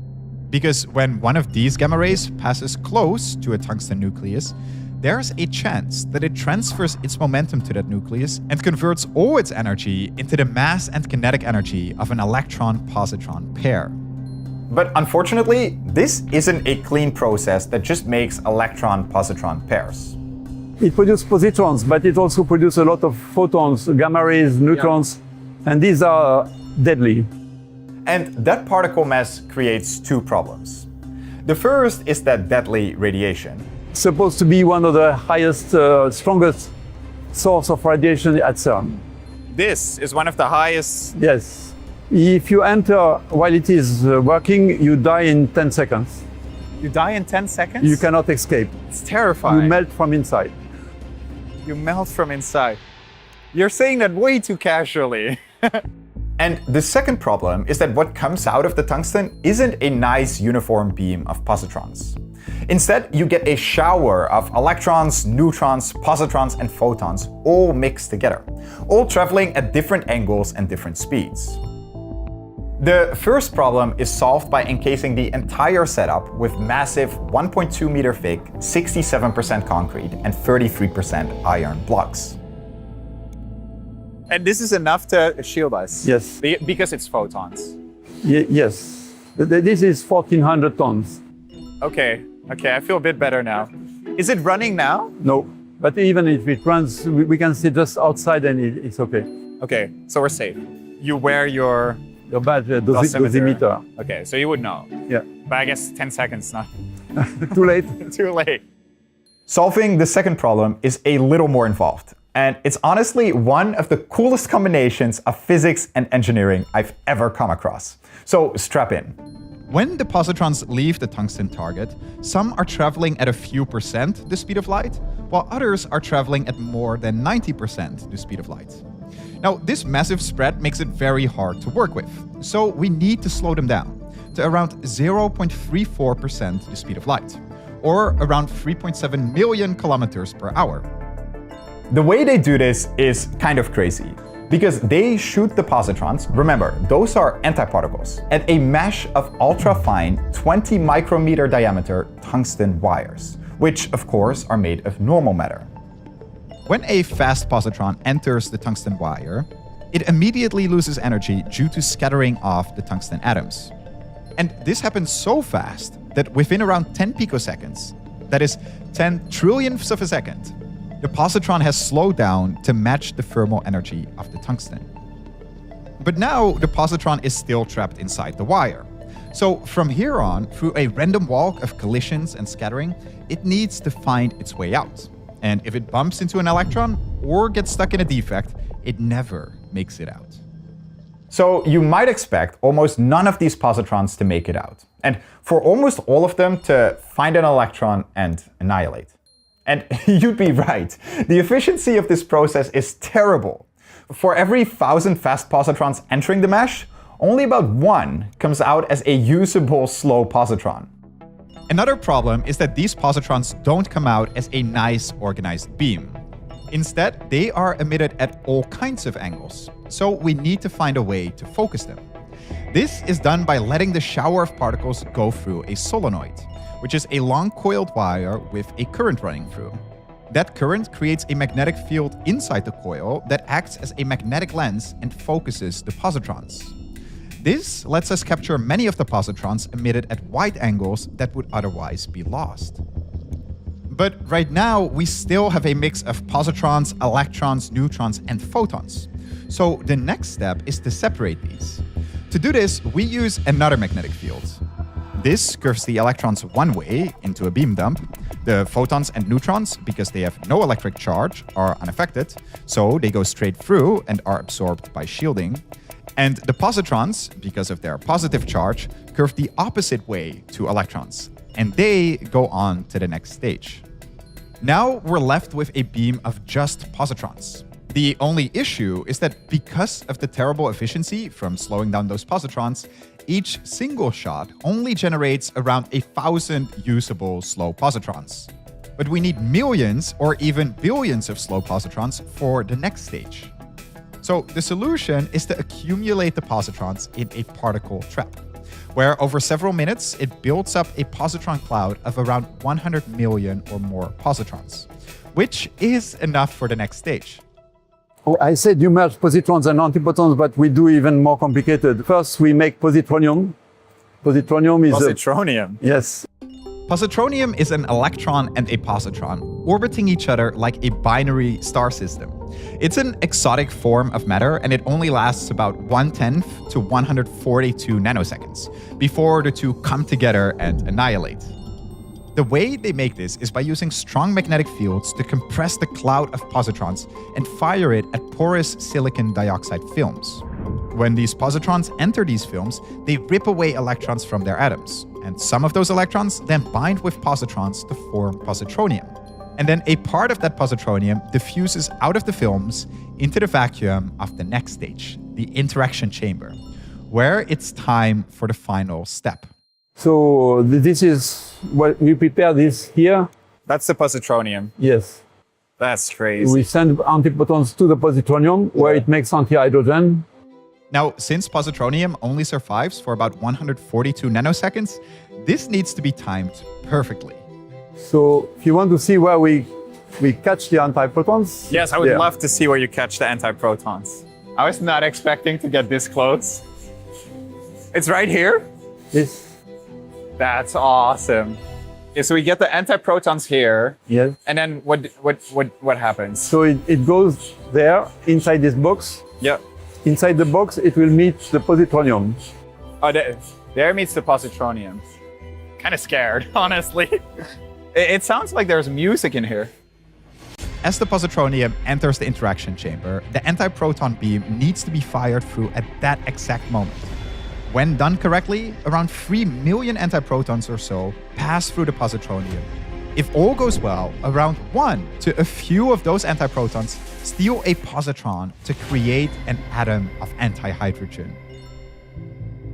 Because when one of these gamma rays passes close to a tungsten nucleus, there's a chance that it transfers its momentum to that nucleus and converts all its energy into the mass and kinetic energy of an electron-positron pair. But unfortunately, this isn't a clean process that just makes electron-positron pairs. It produces positrons, but it also produces a lot of photons, gamma rays, neutrons, and these are deadly. And that particle mass creates two problems. The first is that deadly radiation. Supposed to be one of the highest, strongest source of radiation at CERN. This is one of the highest. Yes. If you enter while it is working, you die in 10 seconds. You die in 10 seconds? You cannot escape. It's terrifying. You melt from inside. You melt from inside. You're saying that way too casually. And the second problem is that what comes out of the tungsten isn't a nice uniform beam of positrons. Instead, you get a shower of electrons, neutrons, positrons, and photons all mixed together, all traveling at different angles and different speeds. The first problem is solved by encasing the entire setup with massive 1.2 meter thick, 67% concrete and 33% iron blocks. And this is enough to shield us? Yes. Because it's photons? Yes. This is 1,400 tons. Okay, I feel a bit better now. Is it running now? No, but even if it runs, we can see just outside and it's okay. Okay, so we're safe. You wear your badge, dosimeter. Okay, so you would know. Yeah. But I guess 10 seconds, not too late. Too late. Solving the second problem is a little more involved. And it's honestly one of the coolest combinations of physics and engineering I've ever come across. So strap in. When the positrons leave the tungsten target, some are traveling at a few percent the speed of light, while others are traveling at more than 90% the speed of light. Now, this massive spread makes it very hard to work with, so we need to slow them down to around 0.34% the speed of light, or around 3.7 million kilometers per hour. The way they do this is kind of crazy, because they shoot the positrons, remember, those are antiparticles, at a mesh of ultra-fine 20 micrometer diameter tungsten wires, which of course are made of normal matter. When a fast positron enters the tungsten wire, it immediately loses energy due to scattering off the tungsten atoms. And this happens so fast that within around 10 picoseconds, that is 10 trillionths of a second, the positron has slowed down to match the thermal energy of the tungsten. But now the positron is still trapped inside the wire. So from here on, through a random walk of collisions and scattering, it needs to find its way out. And if it bumps into an electron or gets stuck in a defect, it never makes it out. So you might expect almost none of these positrons to make it out, and for almost all of them to find an electron and annihilate. And you'd be right. The efficiency of this process is terrible. For every 1,000 fast positrons entering the mesh, only about 1 comes out as a usable slow positron. Another problem is that these positrons don't come out as a nice organized beam. Instead, they are emitted at all kinds of angles, so we need to find a way to focus them. This is done by letting the shower of particles go through a solenoid, which is a long coiled wire with a current running through. That current creates a magnetic field inside the coil that acts as a magnetic lens and focuses the positrons. This lets us capture many of the positrons emitted at wide angles that would otherwise be lost. But right now, we still have a mix of positrons, electrons, neutrons, and photons. So the next step is to separate these. To do this, we use another magnetic field. This curves the electrons one way into a beam dump. The photons and neutrons, because they have no electric charge, are unaffected, so they go straight through and are absorbed by shielding. And the positrons, because of their positive charge, curve the opposite way to electrons, and they go on to the next stage. Now we're left with a beam of just positrons. The only issue is that because of the terrible efficiency from slowing down those positrons, each single shot only generates around 1,000 usable slow positrons. But we need millions or even billions of slow positrons for the next stage. So the solution is to accumulate the positrons in a particle trap, where over several minutes it builds up a positron cloud of around 100 million or more positrons, which is enough for the next stage. Oh, I said you merge positrons and antiprotons, but we do even more complicated. First, we make positronium. Positronium is Positronium? Yes. Positronium is an electron and a positron orbiting each other like a binary star system. It's an exotic form of matter, and it only lasts about 1/10 to 142 nanoseconds before the two come together and annihilate. The way they make this is by using strong magnetic fields to compress the cloud of positrons and fire it at porous silicon dioxide films. When these positrons enter these films, they rip away electrons from their atoms, and some of those electrons then bind with positrons to form positronium. And then a part of that positronium diffuses out of the films into the vacuum of the next stage, the interaction chamber, where it's time for the final step. So this is what we prepare this here. That's the positronium. Yes. That's crazy. We send antiprotons to the positronium where it makes antihydrogen. Now, since positronium only survives for about 142 nanoseconds, this needs to be timed perfectly. So if you want to see where we catch the antiprotons. Yes, I would love to see where you catch the antiprotons. I was not expecting to get this close. It's right here? Yes. That's awesome. Yeah, so we get the antiprotons here. Yes. And then what happens? So it goes there inside this box. Yep. Inside the box, it will meet the positronium. Oh, there meets the positronium. Kind of scared, honestly. It sounds like there's music in here. As the positronium enters the interaction chamber, the antiproton beam needs to be fired through at that exact moment. When done correctly, around 3 million antiprotons or so pass through the positronium. If all goes well, around 1 to a few of those antiprotons steal a positron to create an atom of antihydrogen.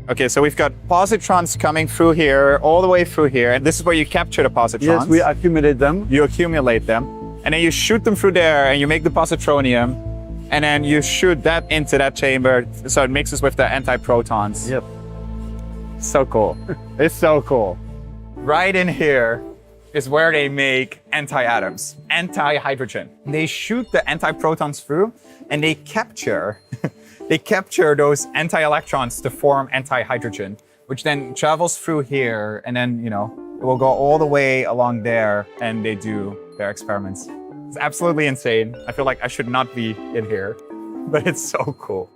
Okay, so we've got positrons coming through here, all the way through here. And this is where you capture the positrons. Yes, we accumulate them. You accumulate them. And then you shoot them through there and you make the positronium. And then you shoot that into that chamber so it mixes with the antiprotons. Yep. So cool. It's so cool. Right in here is where they make anti-atoms, anti-hydrogen. They shoot the antiprotons through and they capture those anti-electrons to form anti-hydrogen, which then travels through here and then, it will go all the way along there and they do their experiments. It's absolutely insane. I feel like I should not be in here, but it's so cool.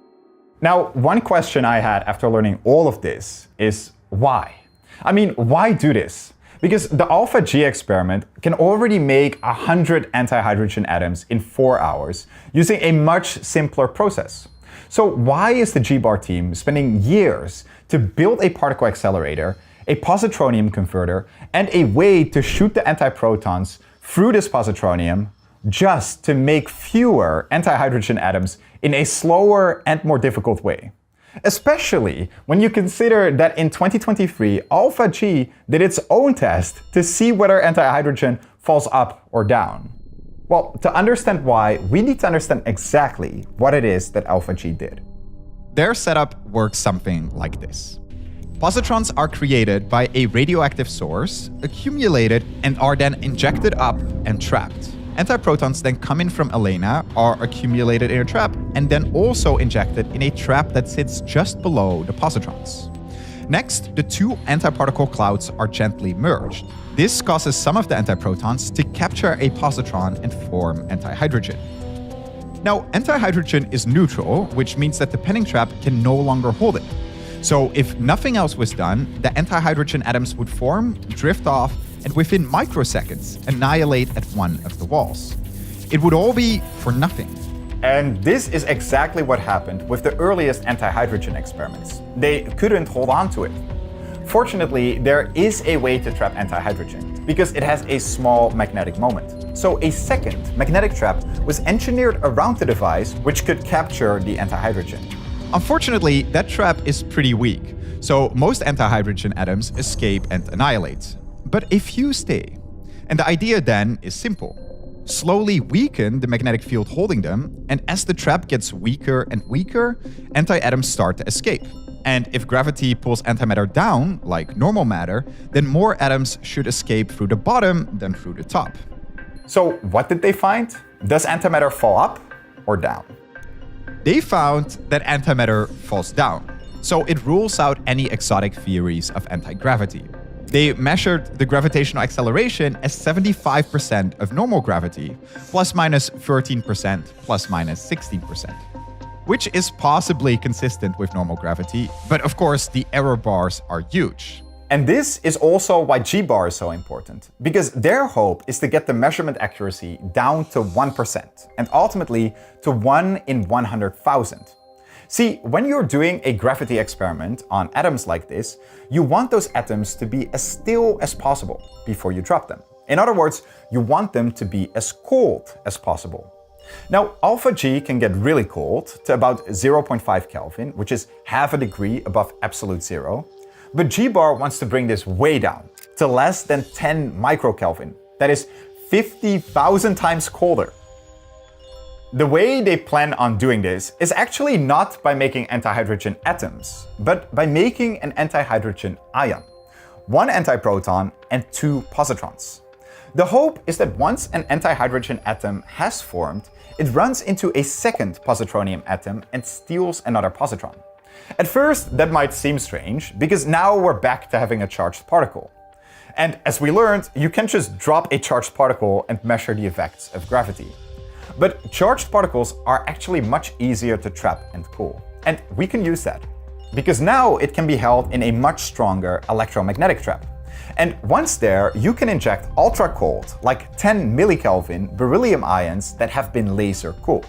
Now, one question I had after learning all of this is why? I mean, why do this? Because the Alpha G experiment can already make 100 antihydrogen atoms in 4 hours using a much simpler process. So why is the G-Bar team spending years to build a particle accelerator, a positronium converter, and a way to shoot the antiprotons through this positronium just to make fewer antihydrogen atoms in a slower and more difficult way? Especially when you consider that in 2023, Alpha G did its own test to see whether antihydrogen falls up or down. Well, to understand why, we need to understand exactly what it is that Alpha G did. Their setup works something like this. Positrons are created by a radioactive source, accumulated, and are then injected up and trapped. Antiprotons then come in from Elena, are accumulated in a trap, and then also injected in a trap that sits just below the positrons. Next, the two antiparticle clouds are gently merged. This causes some of the antiprotons to capture a positron and form antihydrogen. Now, antihydrogen is neutral, which means that the penning trap can no longer hold it. So if nothing else was done, the antihydrogen atoms would form, drift off, and within microseconds annihilate at one of the walls. It would all be for nothing. And this is exactly what happened with the earliest antihydrogen experiments. They couldn't hold on to it. Fortunately, there is a way to trap antihydrogen, because it has a small magnetic moment. So a second magnetic trap was engineered around the device, which could capture the antihydrogen. Unfortunately, that trap is pretty weak, so most antihydrogen atoms escape and annihilate. But a few stay. And the idea then is simple. Slowly weaken the magnetic field holding them, and as the trap gets weaker and weaker, anti-atoms start to escape. And if gravity pulls antimatter down, like normal matter, then more atoms should escape through the bottom than through the top. So what did they find? Does antimatter fall up or down? They found that antimatter falls down, so it rules out any exotic theories of anti-gravity. They measured the gravitational acceleration as 75% of normal gravity, plus minus 13%, plus minus 16%, which is possibly consistent with normal gravity, but of course the error bars are huge. And this is also why G-bar is so important, because their hope is to get the measurement accuracy down to 1%, and ultimately to 1 in 100,000. See, when you're doing a gravity experiment on atoms like this, you want those atoms to be as still as possible before you drop them. In other words, you want them to be as cold as possible. Now, alpha G can get really cold to about 0.5 Kelvin, which is half a degree above absolute zero. But G-bar wants to bring this way down to less than 10 microkelvin. That is 50,000 times colder. The way they plan on doing this is actually not by making antihydrogen atoms, but by making an antihydrogen ion. One antiproton and two positrons. The hope is that once an antihydrogen atom has formed, it runs into a second positronium atom and steals another positron. At first, that might seem strange, because now we're back to having a charged particle. And as we learned, you can just drop a charged particle and measure the effects of gravity. But charged particles are actually much easier to trap and cool. And we can use that, because now it can be held in a much stronger electromagnetic trap. And once there, you can inject ultra cold, like 10 millikelvin beryllium ions that have been laser cooled.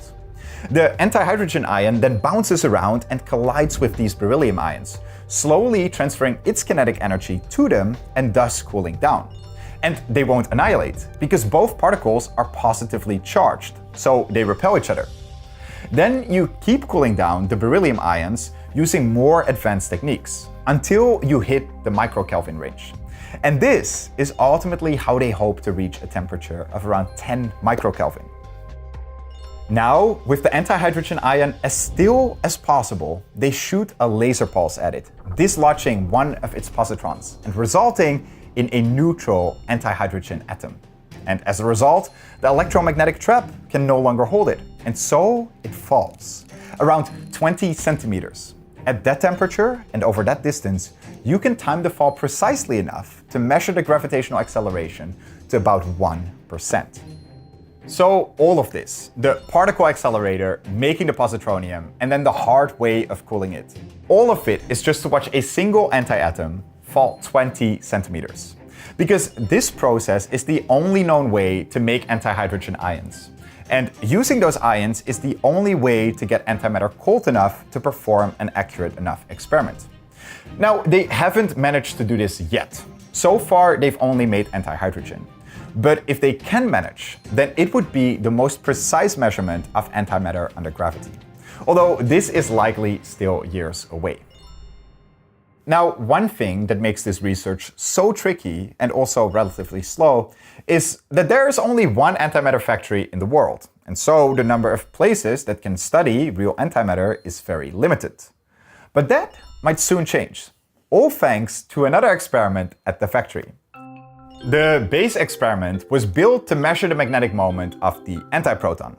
The antihydrogen ion then bounces around and collides with these beryllium ions, slowly transferring its kinetic energy to them and thus cooling down. And they won't annihilate, because both particles are positively charged, so they repel each other. Then you keep cooling down the beryllium ions using more advanced techniques, until you hit the microkelvin range. And this is ultimately how they hope to reach a temperature of around 10 microkelvin. Now, with the antihydrogen ion as still as possible, they shoot a laser pulse at it, dislodging one of its positrons and resulting in a neutral antihydrogen atom. And as a result, the electromagnetic trap can no longer hold it, and so it falls, around 20 centimeters. At that temperature and over that distance, you can time the fall precisely enough to measure the gravitational acceleration to about 1%. So all of this, the particle accelerator, making the positronium, and then the hard way of cooling it, all of it is just to watch a single antiatom fall 20 centimeters. Because this process is the only known way to make antihydrogen ions. And using those ions is the only way to get antimatter cold enough to perform an accurate enough experiment. Now, they haven't managed to do this yet. So far, they've only made antihydrogen. But if they can manage, then it would be the most precise measurement of antimatter under gravity. Although this is likely still years away. Now, one thing that makes this research so tricky and also relatively slow is that there is only one antimatter factory in the world. And so the number of places that can study real antimatter is very limited. But that might soon change, all thanks to another experiment at the factory. The base experiment was built to measure the magnetic moment of the antiproton.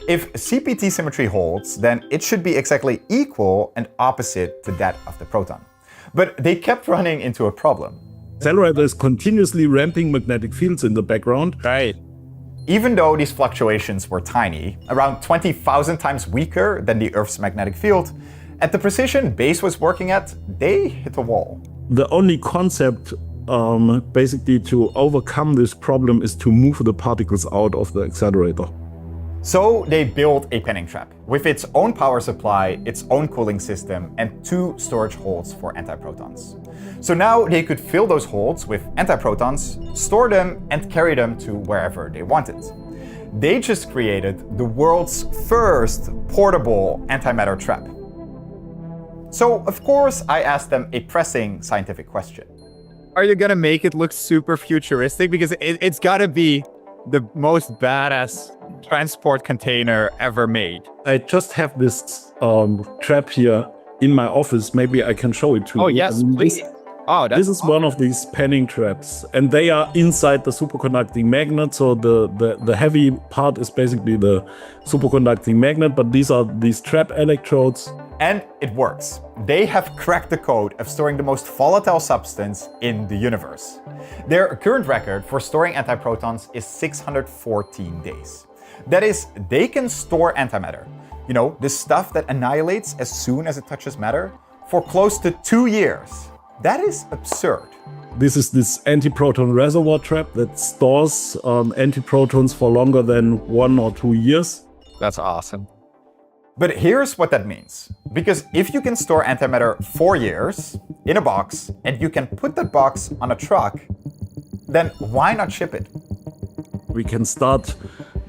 If CPT symmetry holds, then it should be exactly equal and opposite to that of the proton. But they kept running into a problem. Accelerator is continuously ramping magnetic fields in the background. Right. Even though these fluctuations were tiny, around 20,000 times weaker than the Earth's magnetic field, at the precision Base was working at, they hit a wall. The only concept basically to overcome this problem is to move the particles out of the accelerator. So they built a penning trap with its own power supply, its own cooling system, and 2 storage holds for antiprotons. So now they could fill those holds with antiprotons, store them, and carry them to wherever they wanted. They just created the world's first portable antimatter trap. So, of course, I asked them a pressing scientific question. Are you gonna make it look super futuristic? Because it's gotta be the most badass transport container ever made. I just have this trap here in my office. Maybe I can show it to you. Oh, yes, please. This is one of these penning traps, and they are inside the superconducting magnet. So the heavy part is basically the superconducting magnet, but these are these trap electrodes. And it works. They have cracked the code of storing the most volatile substance in the universe. Their current record for storing antiprotons is 614 days. That is, they can store antimatter, you know, the stuff that annihilates as soon as it touches matter, for close to 2 years. That is absurd. This is this antiproton reservoir trap that stores antiprotons for longer than 1 or 2 years. That's awesome. But here's what that means. Because if you can store antimatter 4 years in a box, and you can put that box on a truck, then why not ship it? We can start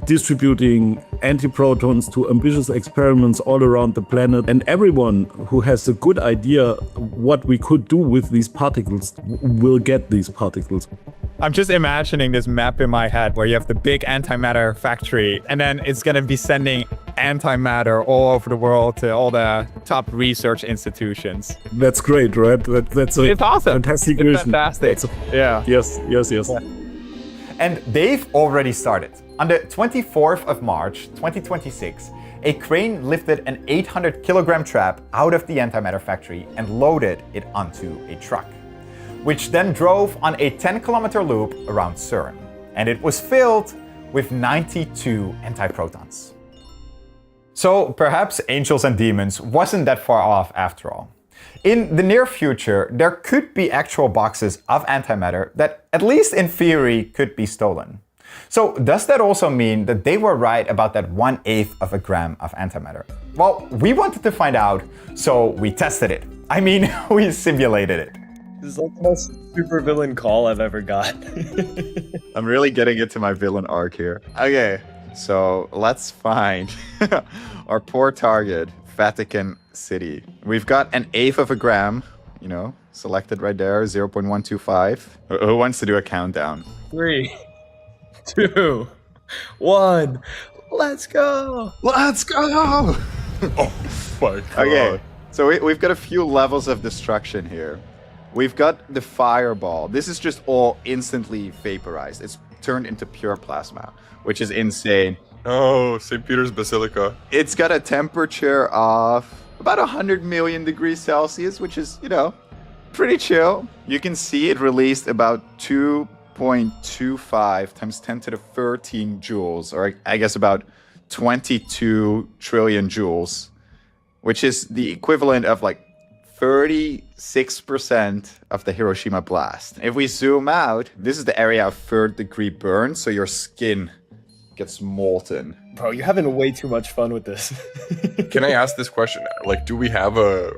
distributing antiprotons to ambitious experiments all around the planet, and everyone who has a good idea what we could do with these particles will get these particles. I'm just imagining this map in my head where you have the big antimatter factory, and then it's going to be sending antimatter all over the world to all the top research institutions. That's great, right? That's a it's awesome. Fantastic it's vision. Fantastic. Yeah. Yes. Yeah. And they've already started. On the 24th of March, 2026, a crane lifted an 800 kilogram trap out of the antimatter factory and loaded it onto a truck, which then drove on a 10-kilometer loop around CERN. And it was filled with 92 antiprotons. So perhaps Angels and Demons wasn't that far off after all. In the near future, there could be actual boxes of antimatter that, at least in theory, could be stolen. So does that also mean that they were right about that 1/8 of a gram of antimatter? Well, we wanted to find out, so we tested it. I mean, we simulated it. This is like the most supervillain call I've ever got. I'm really getting into my villain arc here. Okay, so let's find our poor target, Vatican City. We've got 1/8 of a gram, you know, selected right there, 0.125. Who wants to do a countdown? 3, 2, 1. Let's go! Let's go! Oh my God. Okay, so we've got a few levels of destruction here. We've got the fireball. This is just all instantly vaporized. It's turned into pure plasma, which is insane. Oh, St. Peter's Basilica. It's got a temperature of about 100 million degrees Celsius, which is, you know, pretty chill. You can see it released about 2.25 times 10 to the 13 joules, or I guess about 22 trillion joules, which is the equivalent of like 36% of the Hiroshima blast. If we zoom out, this is the area of 3rd-degree burn, so your skin gets molten. Bro, you're having way too much fun with this. Can I ask this question? Like, do we have an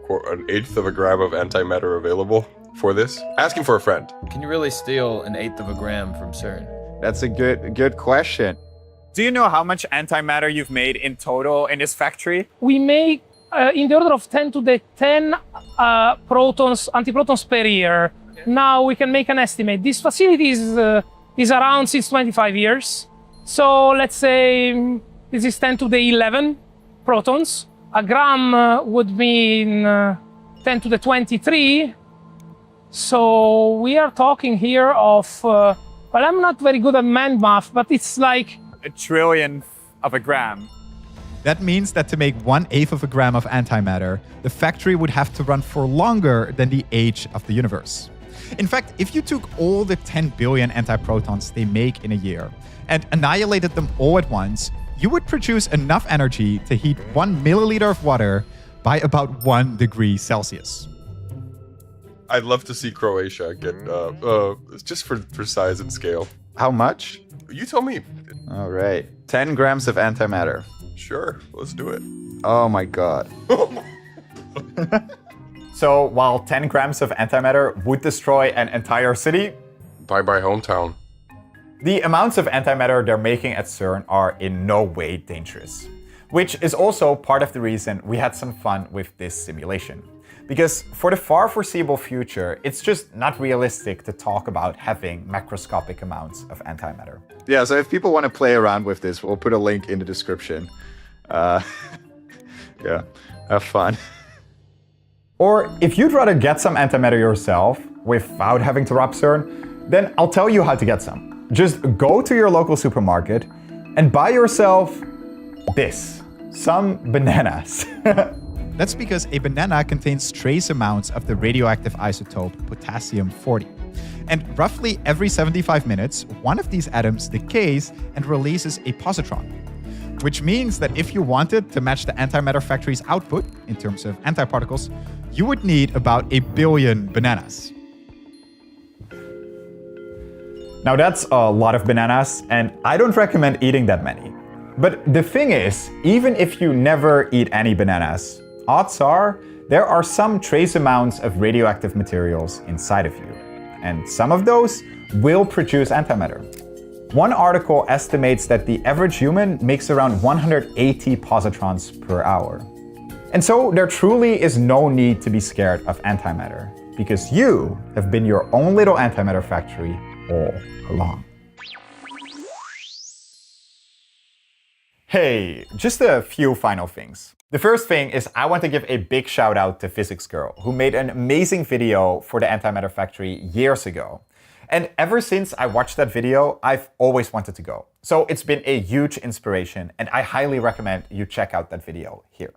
1/8 of a gram of antimatter available for this? Asking for a friend. Can you really steal 1/8 of a gram from CERN? That's a good question. Do you know how much antimatter you've made in total in this factory? We make in the order of 10 to the 10 antiprotons per year. Now we can make an estimate. This facility is around since 25 years. So let's say this is 10 to the 11 protons A gram would mean 10 to the 23. So we are talking here of, well, I'm not very good at man math, but it's like a trillionth of a gram. That means that to make 1/8 of a gram of antimatter, the factory would have to run for longer than the age of the universe. In fact, if you took all the 10 billion antiprotons they make in a year and annihilated them all at once, you would produce enough energy to heat 1 milliliter of water by about 1 degree Celsius. I'd love to see Croatia get, just for size and scale. How much? You tell me. All right. 10 grams of antimatter. Sure, let's do it. Oh my god. So while 10 grams of antimatter would destroy an entire city, bye-bye hometown. The amounts of antimatter they're making at CERN are in no way dangerous. Which is also part of the reason we had some fun with this simulation. Because for the far foreseeable future, it's just not realistic to talk about having macroscopic amounts of antimatter. Yeah, so if people want to play around with this, we'll put a link in the description. Yeah, have fun. Or if you'd rather get some antimatter yourself without having to rob CERN, then I'll tell you how to get some. Just go to your local supermarket and buy yourself this, some bananas. That's because a banana contains trace amounts of the radioactive isotope potassium-40. And roughly every 75 minutes, one of these atoms decays and releases a positron. Which means that if you wanted to match the antimatter factory's output in terms of antiparticles, you would need about 1 billion bananas. Now that's a lot of bananas, and I don't recommend eating that many. But the thing is, even if you never eat any bananas, odds are there are some trace amounts of radioactive materials inside of you. And some of those will produce antimatter. One article estimates that the average human makes around 180 positrons per hour. And so there truly is no need to be scared of antimatter, because you have been your own little antimatter factory all along. Hey, just a few final things. The first thing is I want to give a big shout out to Physics Girl, who made an amazing video for the Antimatter Factory years ago. And ever since I watched that video, I've always wanted to go. So it's been a huge inspiration, and I highly recommend you check out that video here.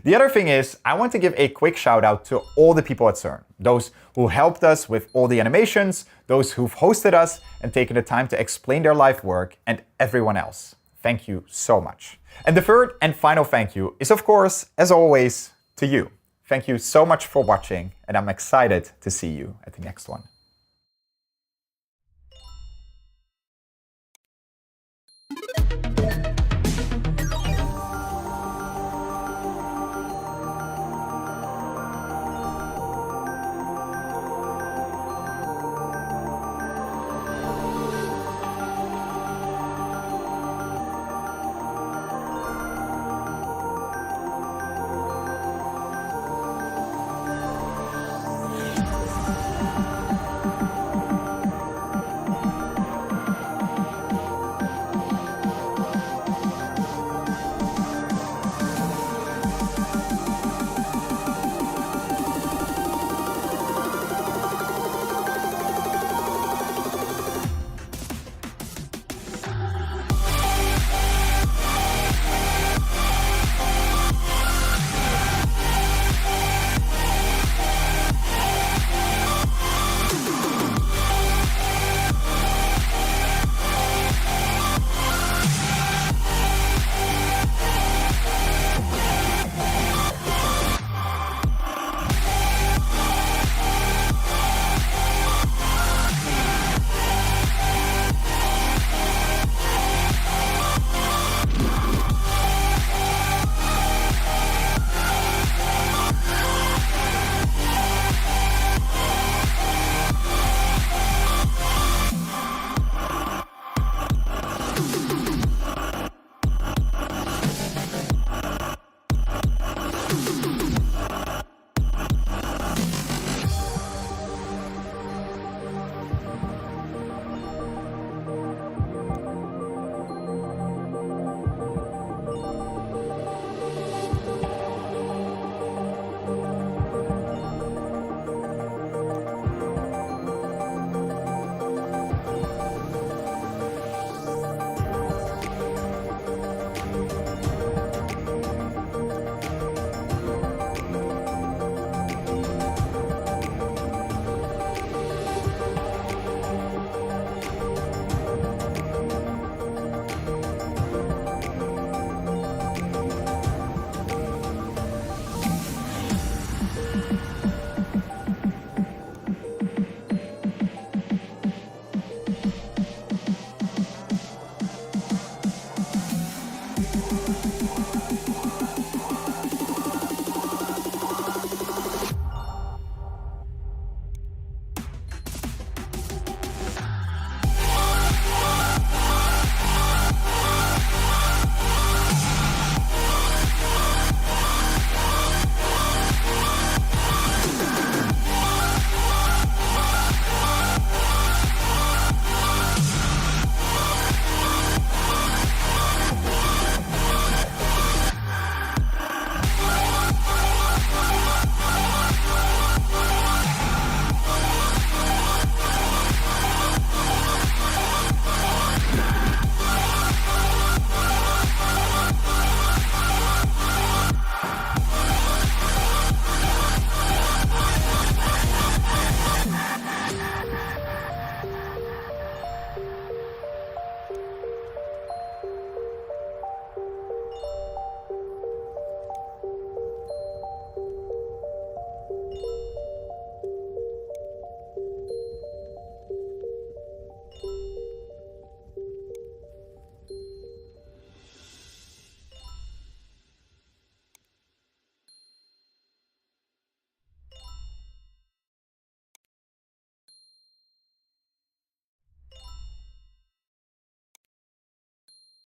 The other thing is, I want to give a quick shout out to all the people at CERN. Those who helped us with all the animations, those who've hosted us and taken the time to explain their life work, and everyone else. Thank you so much. And the third and final thank you is, of course, as always, to you. Thank you so much for watching, and I'm excited to see you at the next one.